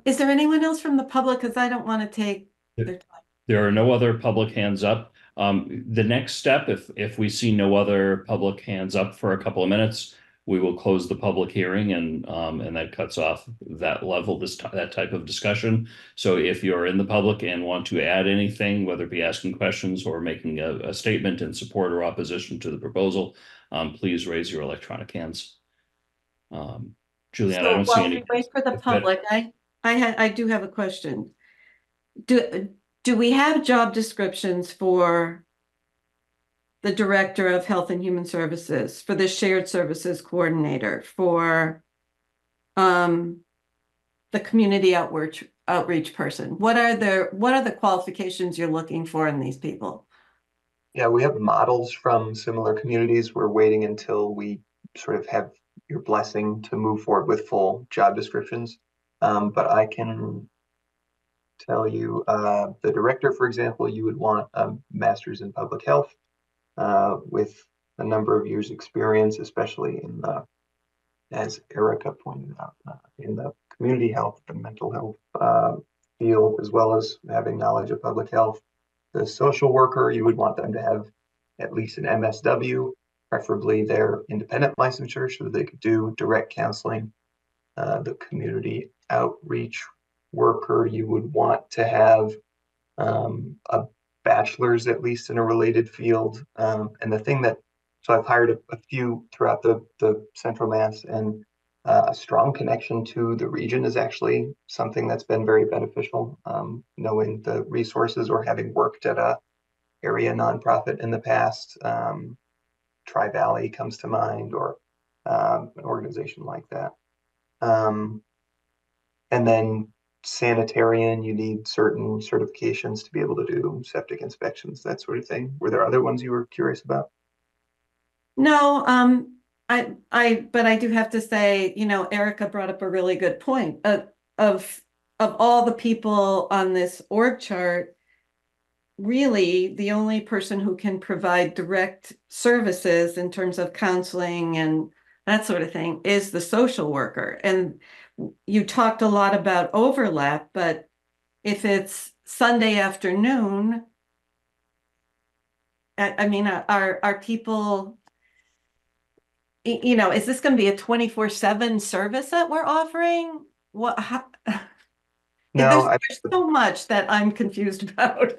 Is there anyone else from the public? Because I don't want to take their time. There are no other public hands up. The next step, if we see no other public hands up for a couple of minutes, we will close the public hearing, and that cuts off that level, that type of discussion. So if you're in the public and want to add anything, whether it be asking questions or making a statement in support or opposition to the proposal, please raise your electronic hands. Julianne, I don't see any. Wait for the public. I do have a question. Do we have job descriptions for the Director of Health and Human Services, for the Shared Services Coordinator, for the community outreach person? What are the qualifications you're looking for in these people? Yeah, we have models from similar communities. We're waiting until we sort of have your blessing to move forward with full job descriptions. But I can tell you, the director, for example, you would want a master's in public health with a number of years experience, especially in the, as Erica pointed out, in the community health and mental health field, as well as having knowledge of public health. The social worker, you would want them to have at least an MSW, preferably their independent licensure, so that they could do direct counseling. The community outreach worker, you would want to have a bachelor's at least in a related field. And the thing that, so I've hired a few throughout the Central Mass, and a strong connection to the region is actually something that's been very beneficial. Knowing the resources or having worked at a area nonprofit in the past, Tri-Valley comes to mind, or an organization like that. And then sanitarian, you need certain certifications to be able to do septic inspections, that sort of thing. Were there other ones you were curious about? No, but I do have to say, Erica brought up a really good point of all the people on this org chart. Really, the only person who can provide direct services in terms of counseling and that sort of thing, is the social worker. And you talked a lot about overlap, but if it's Sunday afternoon, I mean, are people, you know, is this going to be a 24/7 service that we're offering? What? No, there's so much that I'm confused about.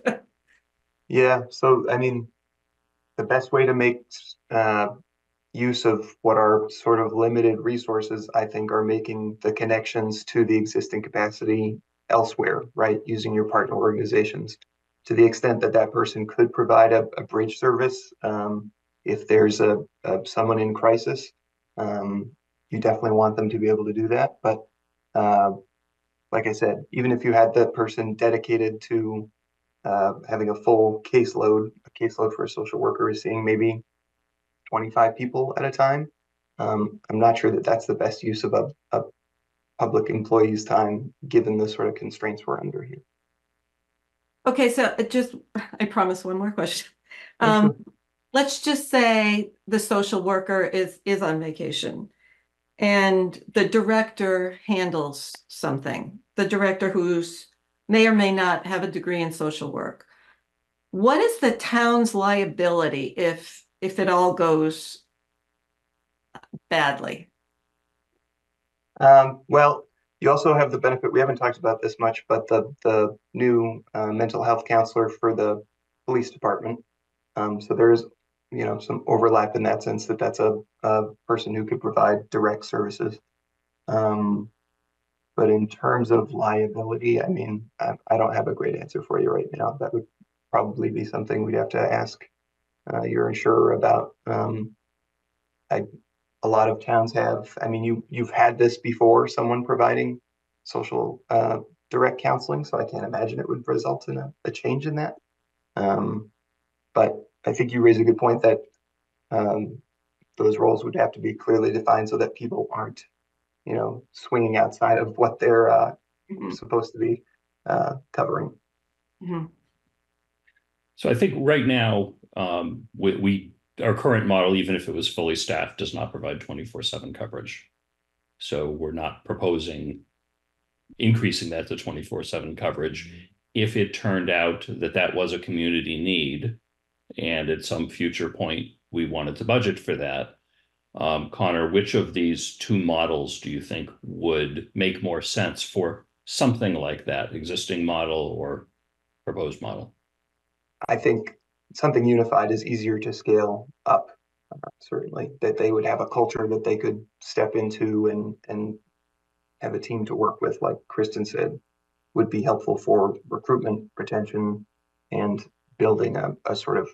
yeah. So, I mean, the best way to make use of what are sort of limited resources, I think, are making the connections to the existing capacity elsewhere, right? Using your partner organizations to the extent that that person could provide a bridge service. If there's someone in crisis, you definitely want them to be able to do that. But like I said, even if you had that person dedicated to having a full caseload, a caseload for a social worker is seeing maybe 25 people at a time. I'm not sure that that's the best use of a public employee's time, given the sort of constraints we're under here. Okay, so I promise one more question. Sure. Let's just say the social worker is on vacation and the director handles something, the director who's may or may not have a degree in social work. What is the town's liability if it all goes badly? Well, you also have the benefit, we haven't talked about this much, but the new mental health counselor for the police department. So there's, you know, some overlap in that sense that that's a person who could provide direct services. But in terms of liability, I mean, I don't have a great answer for you right now. That would probably be something we'd have to ask your insurer about. A lot of towns have, I mean, you've had this before, someone providing social direct counseling, so I can't imagine it would result in a change in that. But I think you raise a good point that those roles would have to be clearly defined so that people aren't, you know, swinging outside of what they're supposed to be covering. Mm-hmm. So I think right now, our current model, even if it was fully staffed, does not provide 24/7 coverage. So we're not proposing increasing that to 24/7 coverage. If it turned out that that was a community need, and at some future point we wanted to budget for that, Connor, which of these two models do you think would make more sense for something like that, existing model or proposed model? I think something unified is easier to scale up, certainly, that they would have a culture that they could step into and have a team to work with, like Kristen said, would be helpful for recruitment, retention, and building a sort of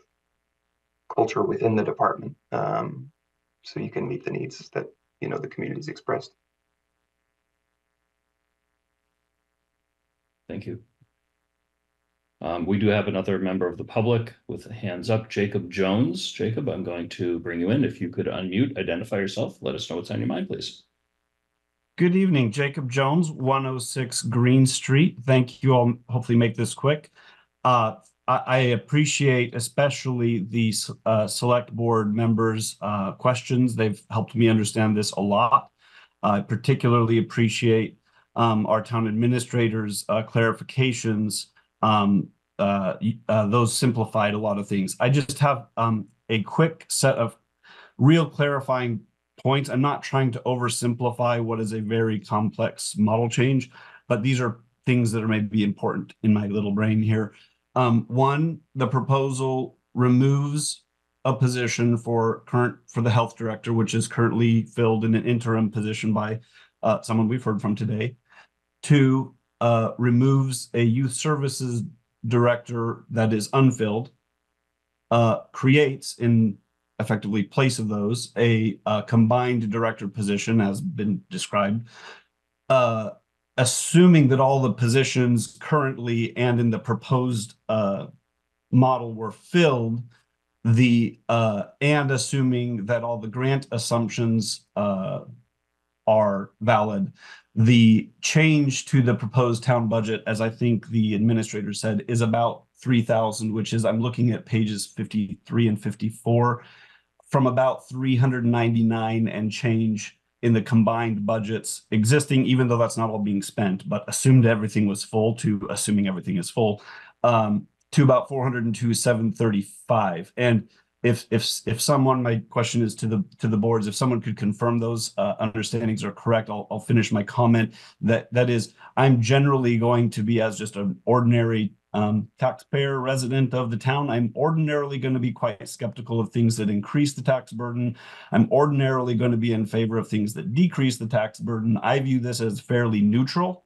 culture within the department, so you can meet the needs that, you know, the community's expressed. Thank you. We do have another member of the public with hands up, Jacob Jones. Jacob, I'm going to bring you in. If you could unmute, identify yourself, let us know what's on your mind, please. Good evening, Jacob Jones, 106 Green Street. Thank you all. Hopefully make this quick. I appreciate especially the select board members' questions. They've helped me understand this a lot. I particularly appreciate our town administrators' clarifications. Those simplified a lot of things. I just have a quick set of real clarifying points. I'm not trying to oversimplify what is a very complex model change, but these are things that are maybe important in my little brain here. One, the proposal removes a position for the health director, which is currently filled in an interim position by someone we've heard from today. Two, removes a youth services director that is unfilled, creates in effectively place of those a combined director position as been described, assuming that all the positions currently and in the proposed model were filled, and assuming that all the grant assumptions are valid, the change to the proposed town budget, as I think the administrator said, is about 3,000, which is, I'm looking at pages 53 and 54. from about 399 and change in the combined budgets existing, even though that's not all being spent, but assumed everything was full to assuming everything is full, to about 402,735. And if someone, my question is to the boards, if someone could confirm those understandings are correct, I'll finish my comment. That is, I'm generally going to be, as just an ordinary taxpayer resident of the town, I'm ordinarily going to be quite skeptical of things that increase the tax burden. I'm ordinarily going to be in favor of things that decrease the tax burden. I view this as fairly neutral.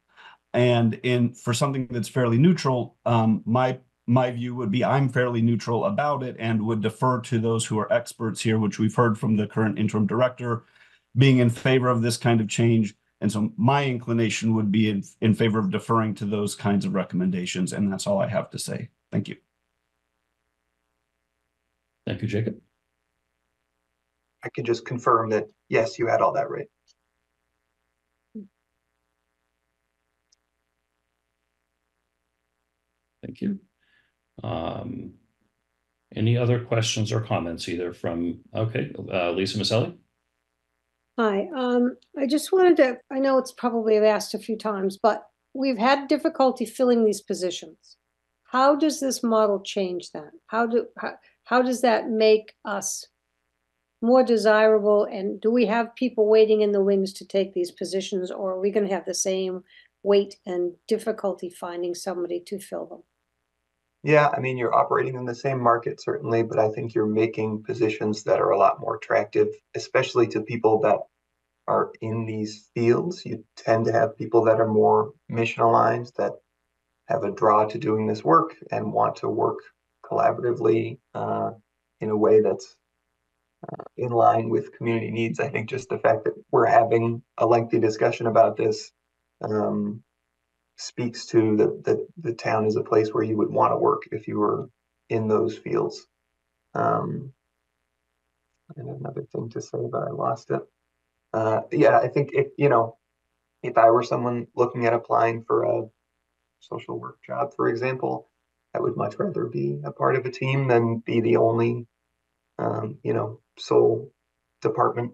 And for something that's fairly neutral, my view would be I'm fairly neutral about it and would defer to those who are experts here, which we've heard from the current interim director, being in favor of this kind of change. And so my inclination would be in favor of deferring to those kinds of recommendations. And that's all I have to say. Thank you. Thank you, Jacob. I could just confirm that, yes, you had all that right. Thank you. Any other questions or comments either from, okay, Lisa Maselli? Hi, I just wanted to, I know it's probably I've asked a few times, but we've had difficulty filling these positions. How does this model change that? How does that make us more desirable? And do we have people waiting in the wings to take these positions, or are we going to have the same wait and difficulty finding somebody to fill them? Yeah, I mean, you're operating in the same market, certainly, but I think you're making positions that are a lot more attractive, especially to people that are in these fields. You tend to have people that are more mission aligned, that have a draw to doing this work and want to work collaboratively in a way that's in line with community needs. I think just the fact that we're having a lengthy discussion about this speaks to the town is a place where you would want to work if you were in those fields. And another thing to say, but I lost it. Yeah, I think if I were someone looking at applying for a social work job, for example, I would much rather be a part of a team than be the only, sole department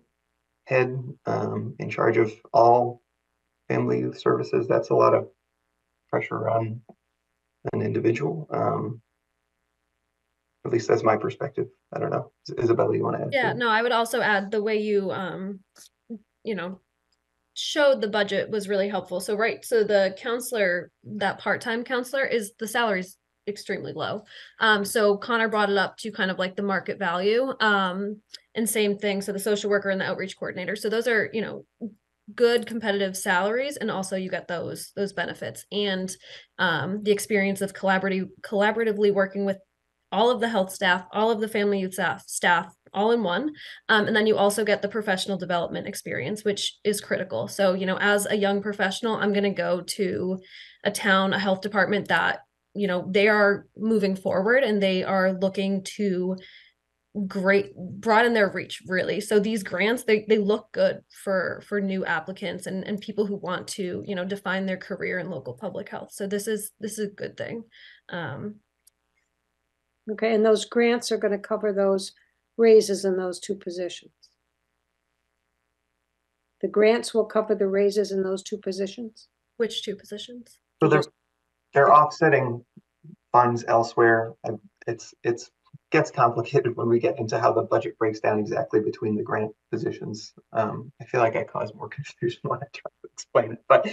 head in charge of all family youth services. That's a lot of pressure on an individual. At least that's my perspective. I don't know. Isabella, you want to add? Yeah, no, I would also add the way you, showed the budget was really helpful. So, right, so the counselor, that part-time counselor, the salary's extremely low. So Connor brought it up to kind of like the market value. And same thing, so the social worker and the outreach coordinator. So those are, good competitive salaries, and also you get those benefits and the experience of collaboratively working with all of the health staff, all of the family youth staff all in one. And then you also get the professional development experience, which is critical. So, as a young professional, I'm going to go to a town, a health department that, they are moving forward and they are looking to broaden their reach, really. So these grants, they look good for new applicants and people who want to, define their career in local public health. So this is a good thing. Okay, and those grants are going to cover those raises in those two positions. The grants will cover the raises in those two positions. Which two positions? So they're offsetting funds elsewhere. It's gets complicated when we get into how the budget breaks down exactly between the grant positions. I feel like I cause more confusion when I try to explain it. But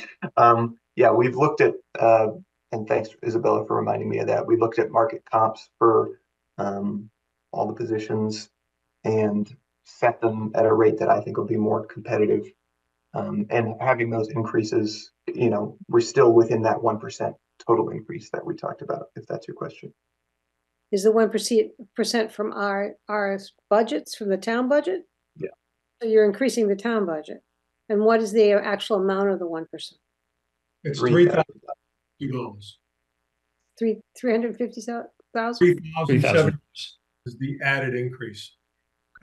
yeah, we've looked at, and thanks Isabella for reminding me of that. We looked at market comps for all the positions and set them at a rate that I think will be more competitive. And having those increases, we're still within that 1% total increase that we talked about, if that's your question. Is the 1% from our budgets, from the town budget? Yeah. So you're increasing the town budget. And what is the actual amount of the 1%? It's $3,000. $350,000? $3,007 is the added increase.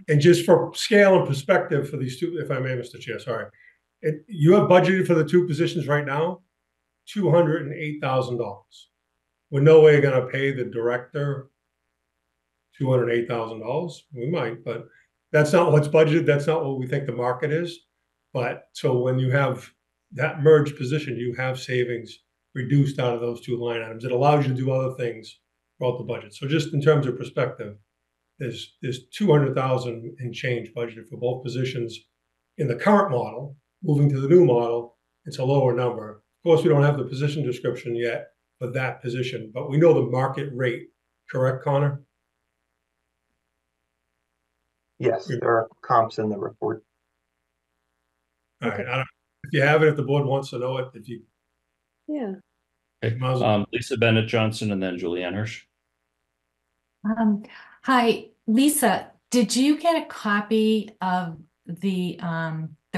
And just for scale and perspective for these two, if I may, Mr. Chair, sorry. You have budgeted for the two positions right now, $208,000. We're no way going to pay the director $208,000. We might, but That's not what's budgeted. That's not what we think the market is. But so when you have that merged position, you have savings reduced out of those two line items. It allows you to do other things throughout the budget. So just in terms of perspective, there's 200,000 and change budgeted for both positions in the current model. Moving to the new model, it's a lower number. Of course, we don't have the position description yet for that position, but we know the market rate. Correct, Connor? Yes, there are comps in the report. All right. If you have it, if the board wants to know it, if you. Yeah. Okay. Lisa Bennett Johnson and then Julianne Hirsch. Hi, Lisa, did you get a copy of the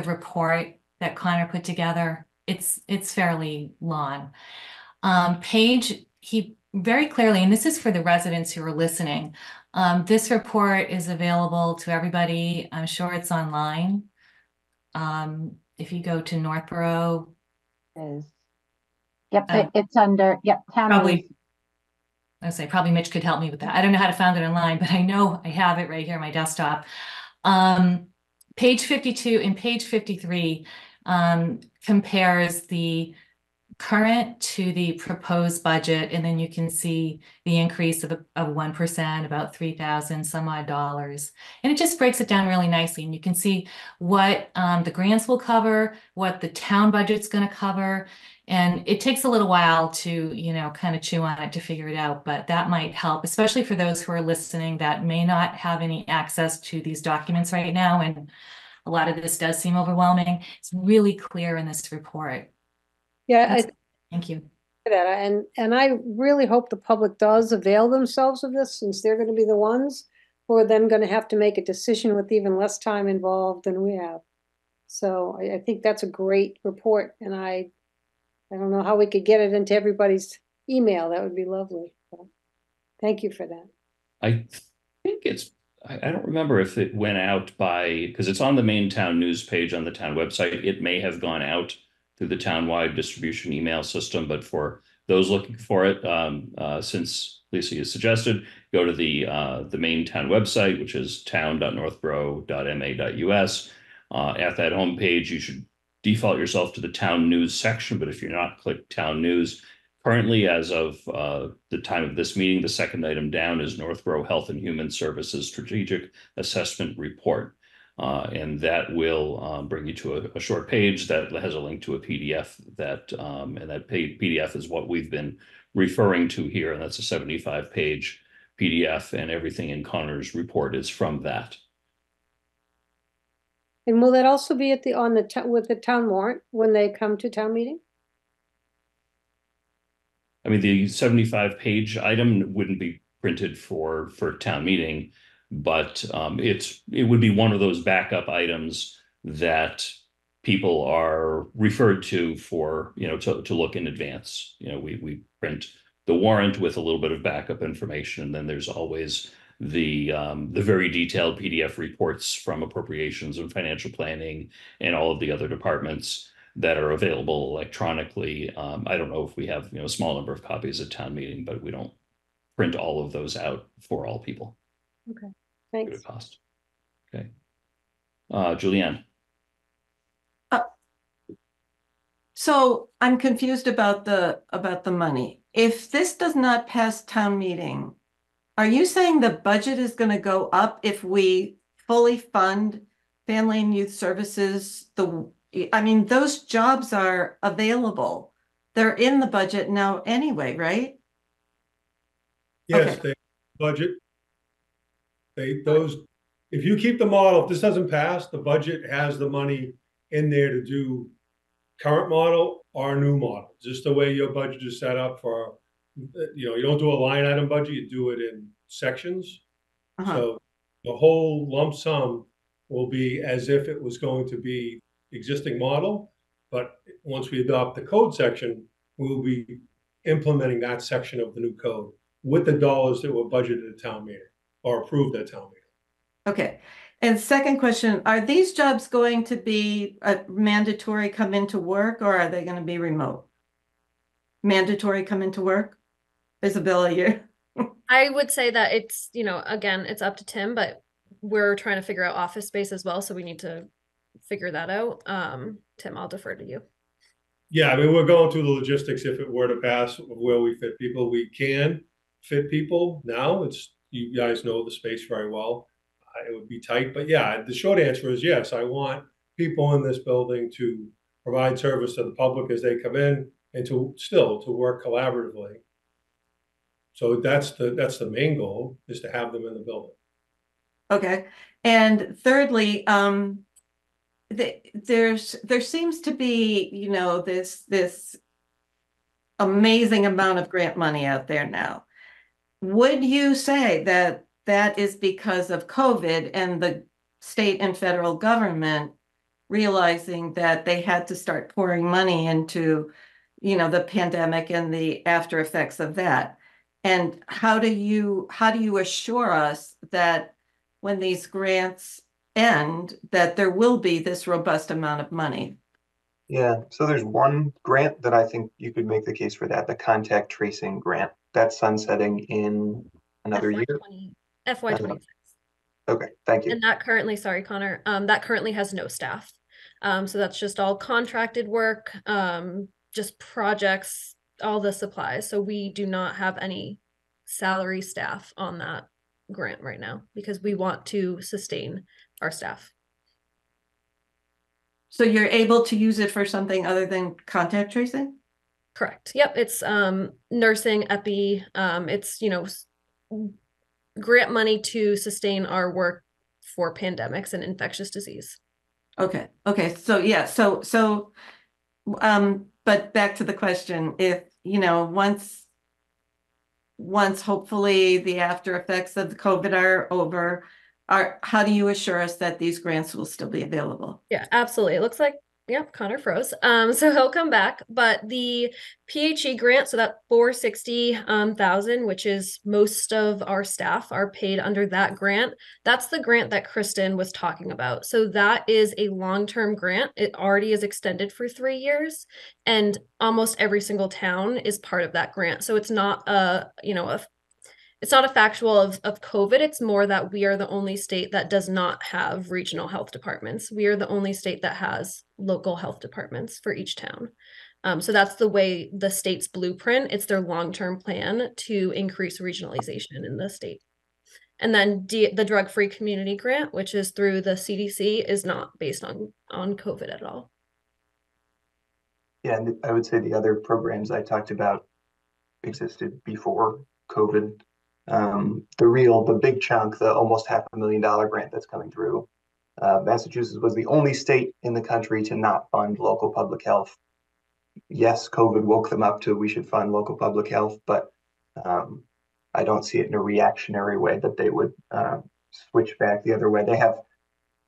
report that Connor put together? It's fairly long. He very clearly, and this is for the residents who are listening, this report is available to everybody. I'm sure it's online. If you go to Northborough. Yep, it's under, town Probably. news. I say probably Mitch could help me with that. I don't know how to find it online, but I know I have it right here on my desktop. Page 52 and page 53 compares the current to the proposed budget, and then you can see the increase of 1%, about $3,000 some odd dollars. And it just breaks it down really nicely. And you can see what the grants will cover, what the town budget's going to cover. And it takes a little while to, kind of chew on it to figure it out, but that might help, especially for those who are listening that may not have any access to these documents right now. And a lot of this does seem overwhelming. It's really clear in this report. Yeah, thank you. And I really hope the public does avail themselves of this, since they're going to be the ones who are then going to have to make a decision with even less time involved than we have. So I think that's a great report, and I don't know how we could get it into everybody's email. That would be lovely. So, thank you for that. I think I don't remember if it went out because it's on the main town news page on the town website. It may have gone out through the town-wide distribution email system, but for those looking for it, since Lisa has suggested, go to the main town website, which is town.northborough.ma.us. At that homepage, you should default yourself to the town news section, but if you're not, click town news. Currently, as of the time of this meeting, the second item down is Northborough Health and Human Services Strategic Assessment Report. And that will bring you to a short page that has a link to a PDF and that PDF is what we've been referring to here. And that's a 75-page PDF, and everything in Connor's report is from that. And will that also be with the town warrant when they come to town meeting? I mean, the 75-page item wouldn't be printed for town meeting, but it would be one of those backup items that people are referred to for, to look in advance. We print the warrant with a little bit of backup information, and then there's always the very detailed PDF reports from appropriations and financial planning and all of the other departments that are available electronically. I don't know if we have a small number of copies at town meeting, but we don't print all of those out for all people. Okay, thanks. Good cost. Okay, Julianne. So I'm confused about the money. If this does not pass town meeting, are you saying the budget is going to go up if we fully fund family and youth services? Those jobs are available. They're in the budget now anyway, right? Yes, Okay. they budget. If you keep the model, if this doesn't pass, the budget has the money in there to do current model or new model. Just the way your budget is set up for, you don't do a line item budget, you do it in sections. So the whole lump sum will be as if it was going to be existing model, but once we adopt the code section, we'll be implementing that section of the new code with the dollars that were budgeted at town meeting or approved at town meeting. Okay. And second question, are these jobs going to be mandatory come into work, or are they going to be remote? Mandatory come into work? Isabella, you? I would say that it's, again, it's up to Tim, but we're trying to figure out office space as well, so we need to figure that out. Tim, I'll defer to you. Yeah, I mean, we're going through the logistics. If it were to pass of where we fit people, we can fit people now. It's, you guys know the space very well. It would be tight, but yeah, the short answer is yes. I want people in this building to provide service to the public as they come in and to work collaboratively. So that's the main goal, is to have them in the building. Okay. And thirdly, there seems to be, you know, this amazing amount of grant money out there now. Would you say that that is because of COVID and the state and federal government realizing that they had to start pouring money into, you know, the pandemic and the after effects of that? And how do you assure us that when these grants end, that there will be this robust amount of money? Yeah, so there's one grant that I think you could make the case for that, the contact tracing grant. That's sunsetting in another year. FY26. Okay, thank you. And that currently, sorry, Connor, that currently has no staff. So that's just all contracted work, just projects, all the supplies. So we do not have any salary staff on that grant right now because we want to sustain our staff. So you're able to use it for something other than contact tracing? Correct. Yep. It's nursing, epi. It's, you know, grant money to sustain our work for pandemics and infectious disease. Okay. Okay. So yeah. But back to the question, if, you know, once hopefully the after effects of the COVID are over, how do you assure us that these grants will still be available? Yeah, absolutely. It looks like, yep, Connor froze. So he'll come back, but the PHE grant, so that 460,000, which is most of our staff are paid under that grant. That's the grant that Kristen was talking about. So that is a long-term grant. It already is extended for 3 years, and almost every single town is part of that grant. So it's not it's not a factual of COVID. It's more that we are the only state that does not have regional health departments. We are the only state that has local health departments for each town. So that's the way the state's blueprint. It's their long-term plan to increase regionalization in the state. And then the drug-free community grant, which is through the CDC, is not based on COVID at all. Yeah, and I would say the other programs I talked about existed before COVID. The big chunk, the almost $500,000 grant that's coming through. Massachusetts was the only state in the country to not fund local public health. Yes, COVID woke them up to we should fund local public health, but I don't see it in a reactionary way that they would switch back the other way. They have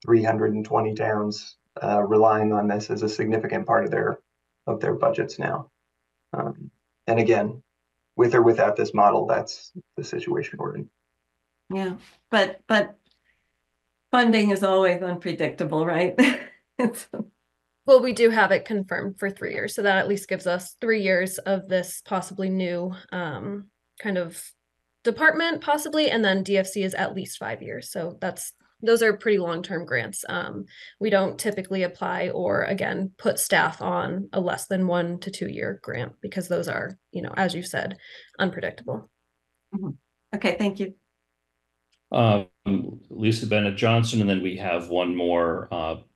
320 towns relying on this as a significant part of their budgets now. And again, with or without this model, that's the situation we're in. Yeah, but funding is always unpredictable, right? Well, we do have it confirmed for 3 years, so that at least gives us 3 years of this possibly new kind of department, possibly, and then DFC is at least 5 years. So those are pretty long-term grants. We don't typically apply or, again, put staff on a less than 1 to 2 year grant because those are, you know, as you said, unpredictable. Mm-hmm. Okay, thank you. Lisa Bennett Johnson, and then we have one more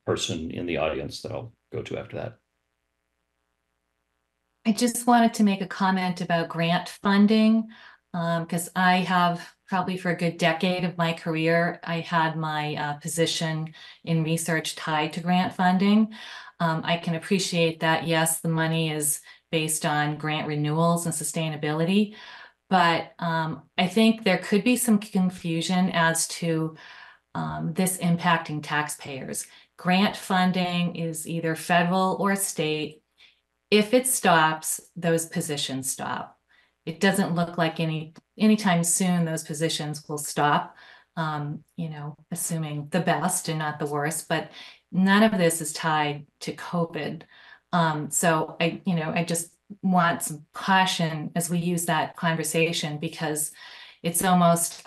person in the audience that I'll go to after that. I just wanted to make a comment about grant funding because I have probably for a good decade of my career, I had my position in research tied to grant funding. I can appreciate that, yes, the money is based on grant renewals and sustainability, but I think there could be some confusion as to this impacting taxpayers. Grant funding is either federal or state. If it stops, those positions stop. It doesn't look like anytime soon those positions will stop, you know, assuming the best and not the worst, but none of this is tied to COVID. So I just want some caution as we use that conversation because it's almost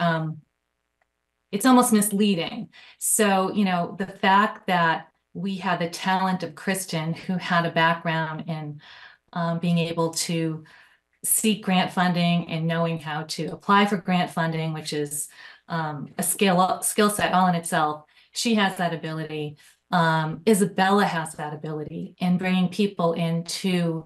it's almost misleading. So, you know, the fact that we had the talent of Kristen, who had a background in being able to seek grant funding and knowing how to apply for grant funding, which is a skill set all in itself. She has that ability. Isabella has that ability in bringing people into,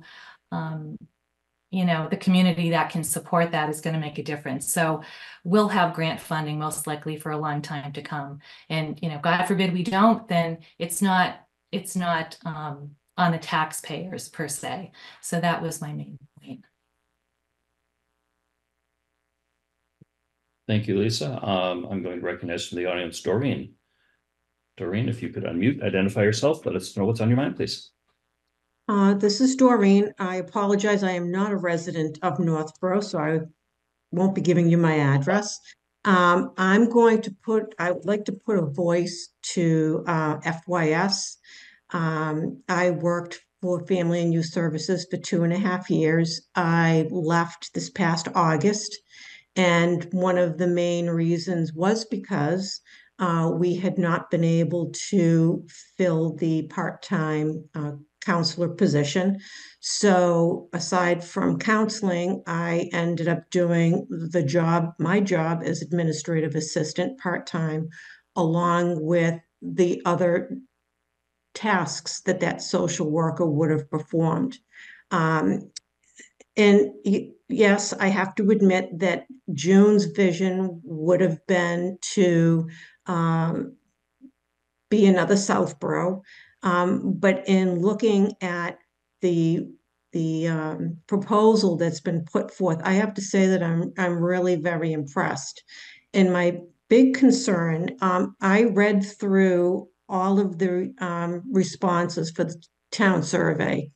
you know, the community that can support that is going to make a difference. So we'll have grant funding most likely for a long time to come. And, you know, God forbid we don't, then it's not on the taxpayers per se. So that was my main point. Thank you, Lisa. I'm going to recognize from the audience, Doreen. Doreen, if you could unmute, identify yourself, let us know what's on your mind, please. This is Doreen. I apologize. I am not a resident of Northborough, so I won't be giving you my address. I would like to put a voice to FYS. I worked for Family and Youth Services for 2.5 years. I left this past August, and one of the main reasons was because we had not been able to fill the part-time counselor position. So aside from counseling, I ended up doing my job as administrative assistant part-time, along with the other tasks that social worker would have performed. And yes, I have to admit that June's vision would have been to be another Southborough. But in looking at the proposal that's been put forth, I have to say that I'm really very impressed. And my big concern, I read through all of the responses for the town survey.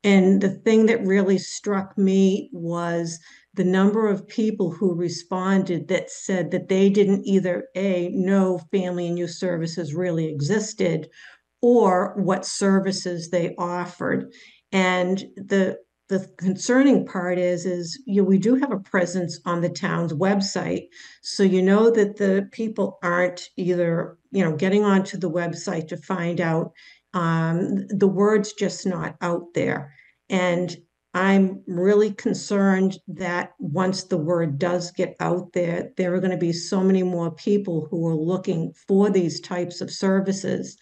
And the thing that really struck me was the number of people who responded that said that they didn't either know Family and Youth Services really existed, or what services they offered. And the concerning part is we do have a presence on the town's website. So you know that the people aren't either, getting onto the website to find out. The word's just not out there. And I'm really concerned that once the word does get out there, there are going to be so many more people who are looking for these types of services.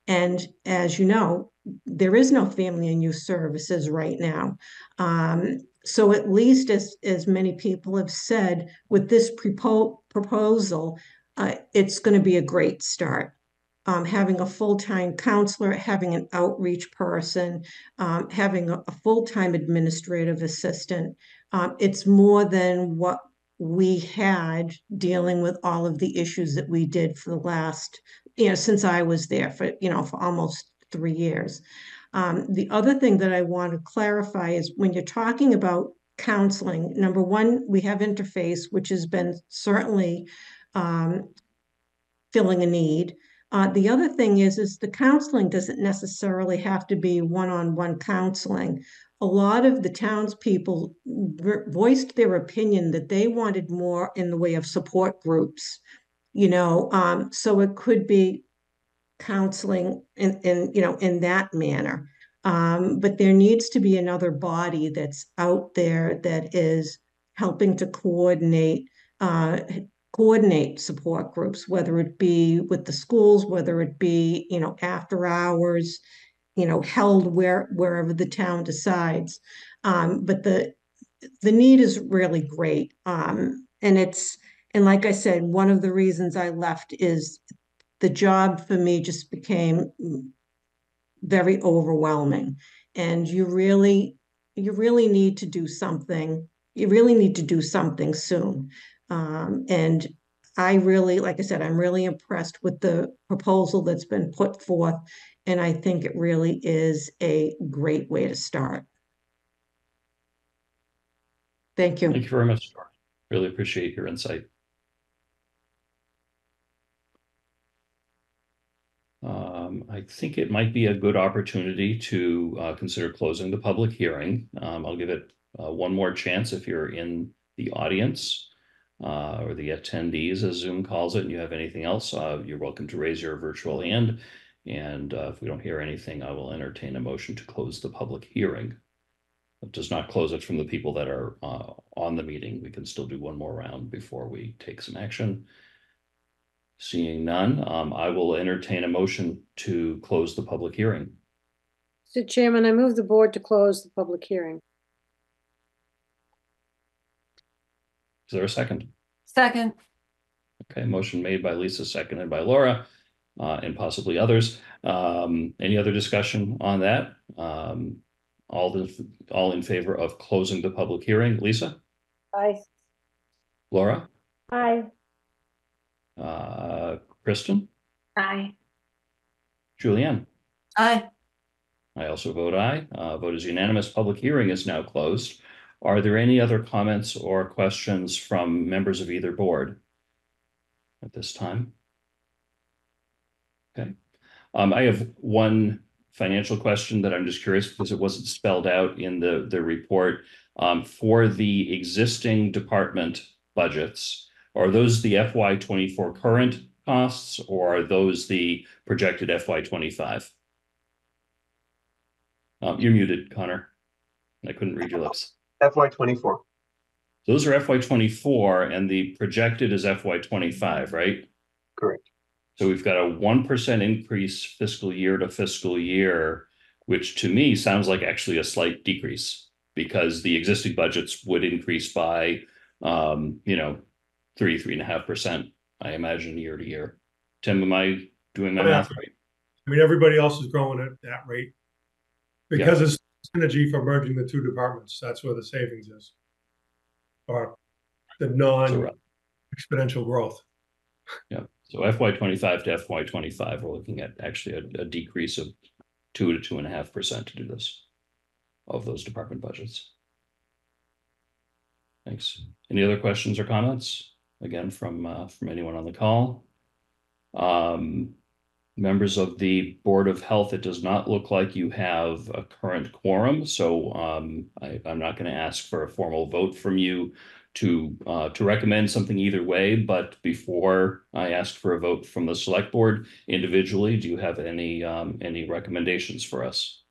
And as you know, there is no Family and Youth Services right now. So at least as many people have said, with this proposal, it's going to be a great start. Having a full-time counselor, having an outreach person, having a full-time administrative assistant. It's more than what we had dealing with all of the issues that we did for the last, since I was there for almost 3 years. The other thing that I want to clarify is when you're talking about counseling, number one, we have Interface, which has been certainly filling a need. The other thing is the counseling doesn't necessarily have to be one-on-one counseling. A lot of the townspeople voiced their opinion that they wanted more in the way of support groups, so it could be counseling in that manner. But there needs to be another body that's out there that is helping to coordinate support groups, whether it be with the schools, whether it be, after hours, held wherever the town decides. But the need is really great. And like I said, one of the reasons I left is the job for me just became very overwhelming. And you really need to do something. You really need to do something soon. And like I said, I'm really impressed with the proposal that's been put forth. And I think it really is a great way to start. Thank you. Thank you very much, Doreen. Really appreciate your insight. I think it might be a good opportunity to consider closing the public hearing. I'll give it one more chance if you're in the audience or the attendees, as Zoom calls it, and you have anything else, you're welcome to raise your virtual hand. And if we don't hear anything, I will entertain a motion to close the public hearing. It does not close it from the people that are on the meeting. We can still do one more round before we take some action. Seeing none, I will entertain a motion to close the public hearing. Mr. Chairman, I move the board to close the public hearing. Is there a second? Second. Okay, motion made by Lisa, seconded by Laura, and possibly others. Any other discussion on that? All in favor of closing the public hearing? Lisa? Aye. Laura? Aye. Kristen? Aye. Julianne? Aye. I also vote aye. Vote is unanimous. Public hearing is now closed. Are there any other comments or questions from members of either board at this time? Okay. I have one financial question that I'm just curious because it wasn't spelled out in the report. For the existing department budgets, are those the FY24 current costs, or are those the projected FY25? You're muted, Connor. I couldn't read your lips. FY24. Those are FY24 and the projected is FY25, right? Correct. So we've got a 1% increase fiscal year to fiscal year, which to me sounds like actually a slight decrease because the existing budgets would increase by, 3.5%, I imagine, year to year. Tim, am I doing my math right? I mean, everybody else is growing at that rate. Because it's synergy for merging the two departments. That's where the savings is. Or the non-exponential growth. Yeah. So FY25 to FY25, we're looking at actually a decrease of 2 to 2.5% to do this of those department budgets. Thanks. Any other questions or comments? Again, from anyone on the call? Members of the Board of Health, it does not look like you have a current quorum, so I'm not going to ask for a formal vote from you to recommend something either way. But before I ask for a vote from the Select Board individually, do you have any recommendations for us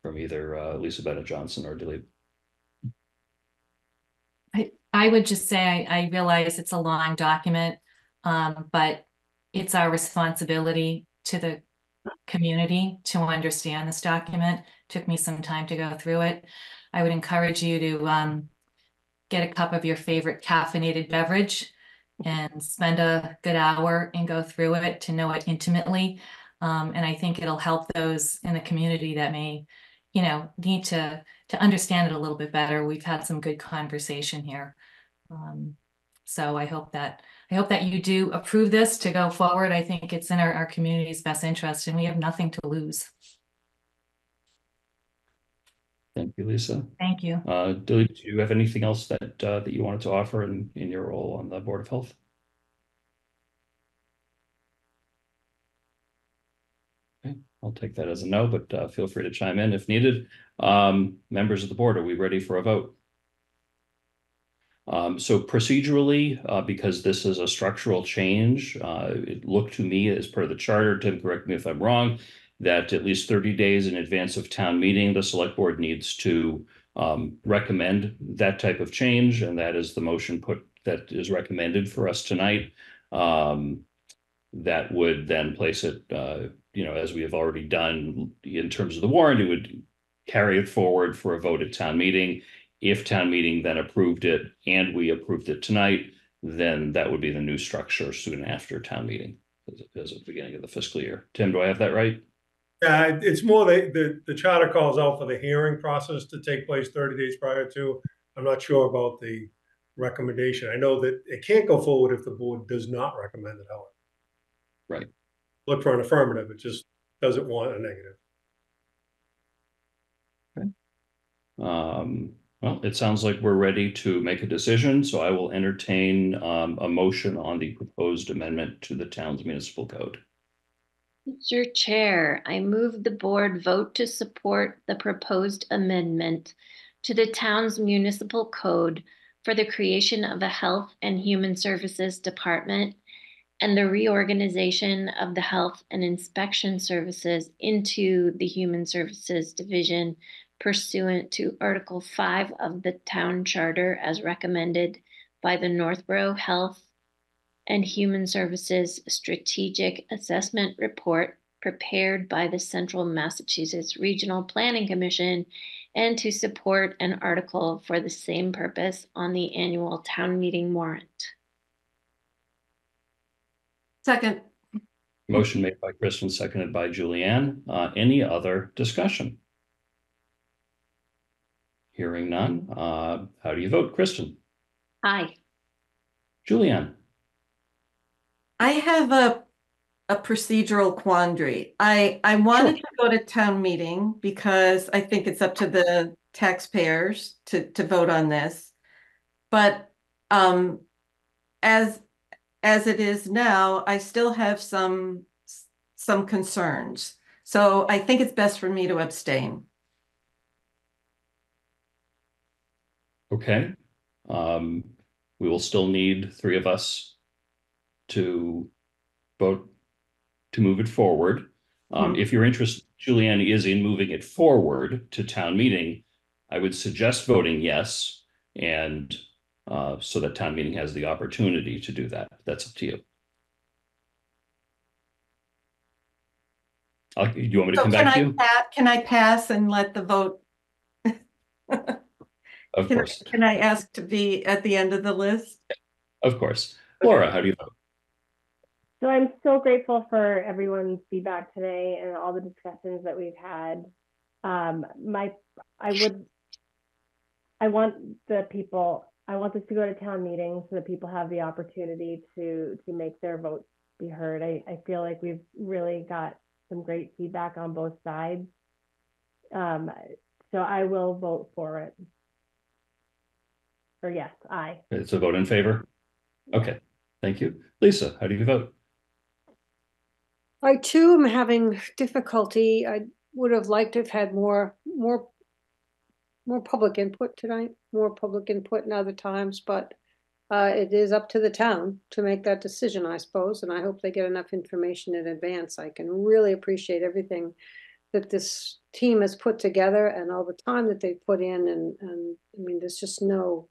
from either Lisa Bennett Johnson or Dilip? I would just say I realize it's a long document, but it's our responsibility to the community to understand this document. Took me some time to go through it. I would encourage you to get a cup of your favorite caffeinated beverage and spend a good hour and go through it to know it intimately. And I think it'll help those in the community that may, need to understand it a little bit better. We've had some good conversation here. So I hope that you do approve this to go forward. I think it's in our community's best interest, and we have nothing to lose. Thank you, Lisa. Thank you. Dilip, do you have anything else that you wanted to offer in your role on the Board of Health? Okay, I'll take that as a no, but feel free to chime in if needed. Members of the board, are we ready for a vote? So procedurally, because this is a structural change, it looked to me as per the charter, Tim, correct me if I'm wrong, that at least 30 days in advance of town meeting, the select board needs to recommend that type of change. And that is the motion that is recommended for us tonight. That would then place it, as we have already done in terms of the warrant, it would carry it forward for a vote at town meeting. If town meeting then approved it and we approved it tonight, then that would be the new structure soon after town meeting as of the beginning of the fiscal year. Tim, do I have that right? Yeah, it's more the charter calls out for the hearing process to take place 30 days prior to. I'm not sure about the recommendation. I know that it can't go forward if the board does not recommend it, however. Right. Look for an affirmative. It just doesn't want a negative. Okay. Well, it sounds like we're ready to make a decision, so I will entertain a motion on the proposed amendment to the town's municipal code. Mr. Chair, I move the board vote to support the proposed amendment to the town's municipal code for the creation of a Health and Human Services Department and the reorganization of the Health and Inspection Services into the Human Services Division pursuant to Article 5 of the Town Charter as recommended by the Northborough Health and Human Services Strategic Assessment Report prepared by the Central Massachusetts Regional Planning Commission, and to support an article for the same purpose on the annual town meeting warrant. Second. Motion made by Kristen, seconded by Julianne. Any other discussion? Hearing none. How do you vote, Kristen? Aye. Julianne? I have a procedural quandary. I wanted to go to town meeting because I think it's up to the taxpayers to vote on this. But as it is now, I still have some concerns. So I think it's best for me to abstain. Okay. We will still need 3 of us to vote to move it forward. If you're interested, Julianne, is in moving it forward to town meeting, I would suggest voting yes, and so that town meeting has the opportunity to do that. That's up to you. You want me to come back to you? Can I pass and let the vote? Of course. Can I ask to be at the end of the list? Of course. Laura, how do you vote? So I'm so grateful for everyone's feedback today and all the discussions that we've had. I want this to go to town meeting so that people have the opportunity to make their votes be heard. I feel like we've really got some great feedback on both sides. So I will vote for it. Or yes, aye. It's a vote in favor? Okay, thank you. Lisa, how do you vote? I too am having difficulty. I would have liked to have had more public input tonight, more public input in other times, but it is up to the town to make that decision, I suppose, and I hope they get enough information in advance. I can really appreciate everything that this team has put together and all the time that they put in, and I mean, there's just no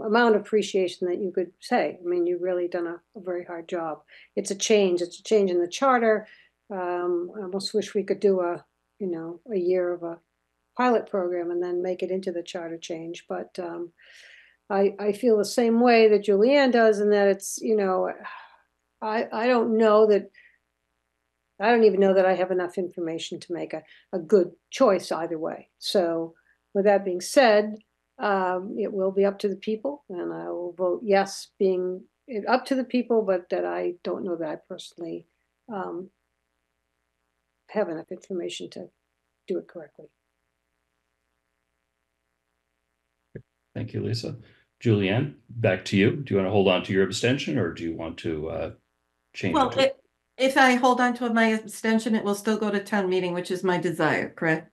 amount of appreciation that you could say. I mean, you've really done a very hard job. It's a change in the charter. I almost wish we could do a year of a pilot program and then make it into the charter change. But I feel the same way that Julianne does, and that it's, I don't even know that I have enough information to make a good choice either way. So with that being said, it will be up to the people, and I will vote yes, being up to the people, but that I don't know that I personally have enough information to do it correctly. Thank you, Lisa. Julianne, back to you. Do you want to hold on to your abstention, or do you want to change Well, it? if I hold on to my abstention, it will still go to town meeting, which is my desire, correct?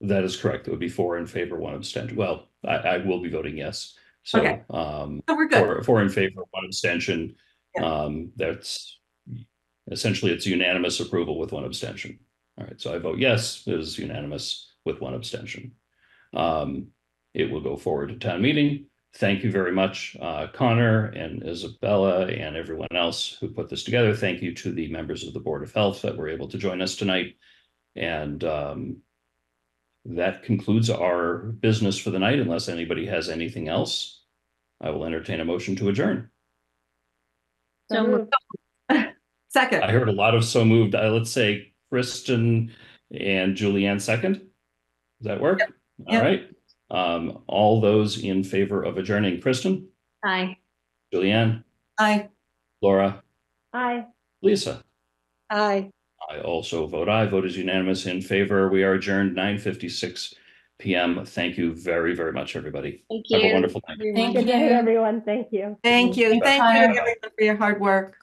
That is correct. It would be 4 in favor, 1 abstention. Well, I will be voting yes. So, Okay. So we're good. 4 in favor, 1 abstention. That's essentially, it's unanimous approval with 1 abstention. All right. So I vote yes. It is unanimous with 1 abstention. It will go forward to town meeting. Thank you very much, Connor and Isabella and everyone else who put this together. Thank you to the members of the Board of Health that were able to join us tonight. And that concludes our business for the night. Unless anybody has anything else, I will entertain a motion to adjourn. So moved. Second. I heard a lot of so moved. Let's say Kristen and Julianne second. Does that work? All right. All those in favor of adjourning: Kristen? Aye. Julianne? Aye. Laura? Aye. Lisa? Aye. I also vote aye. Vote is unanimous in favor. We are adjourned 9:56 p.m. Thank you very, very much, everybody. Thank Have you. a wonderful night. Good night, everyone. Thank you. Thank you. Thanks, Thank you, Connor. everyone, for your hard work.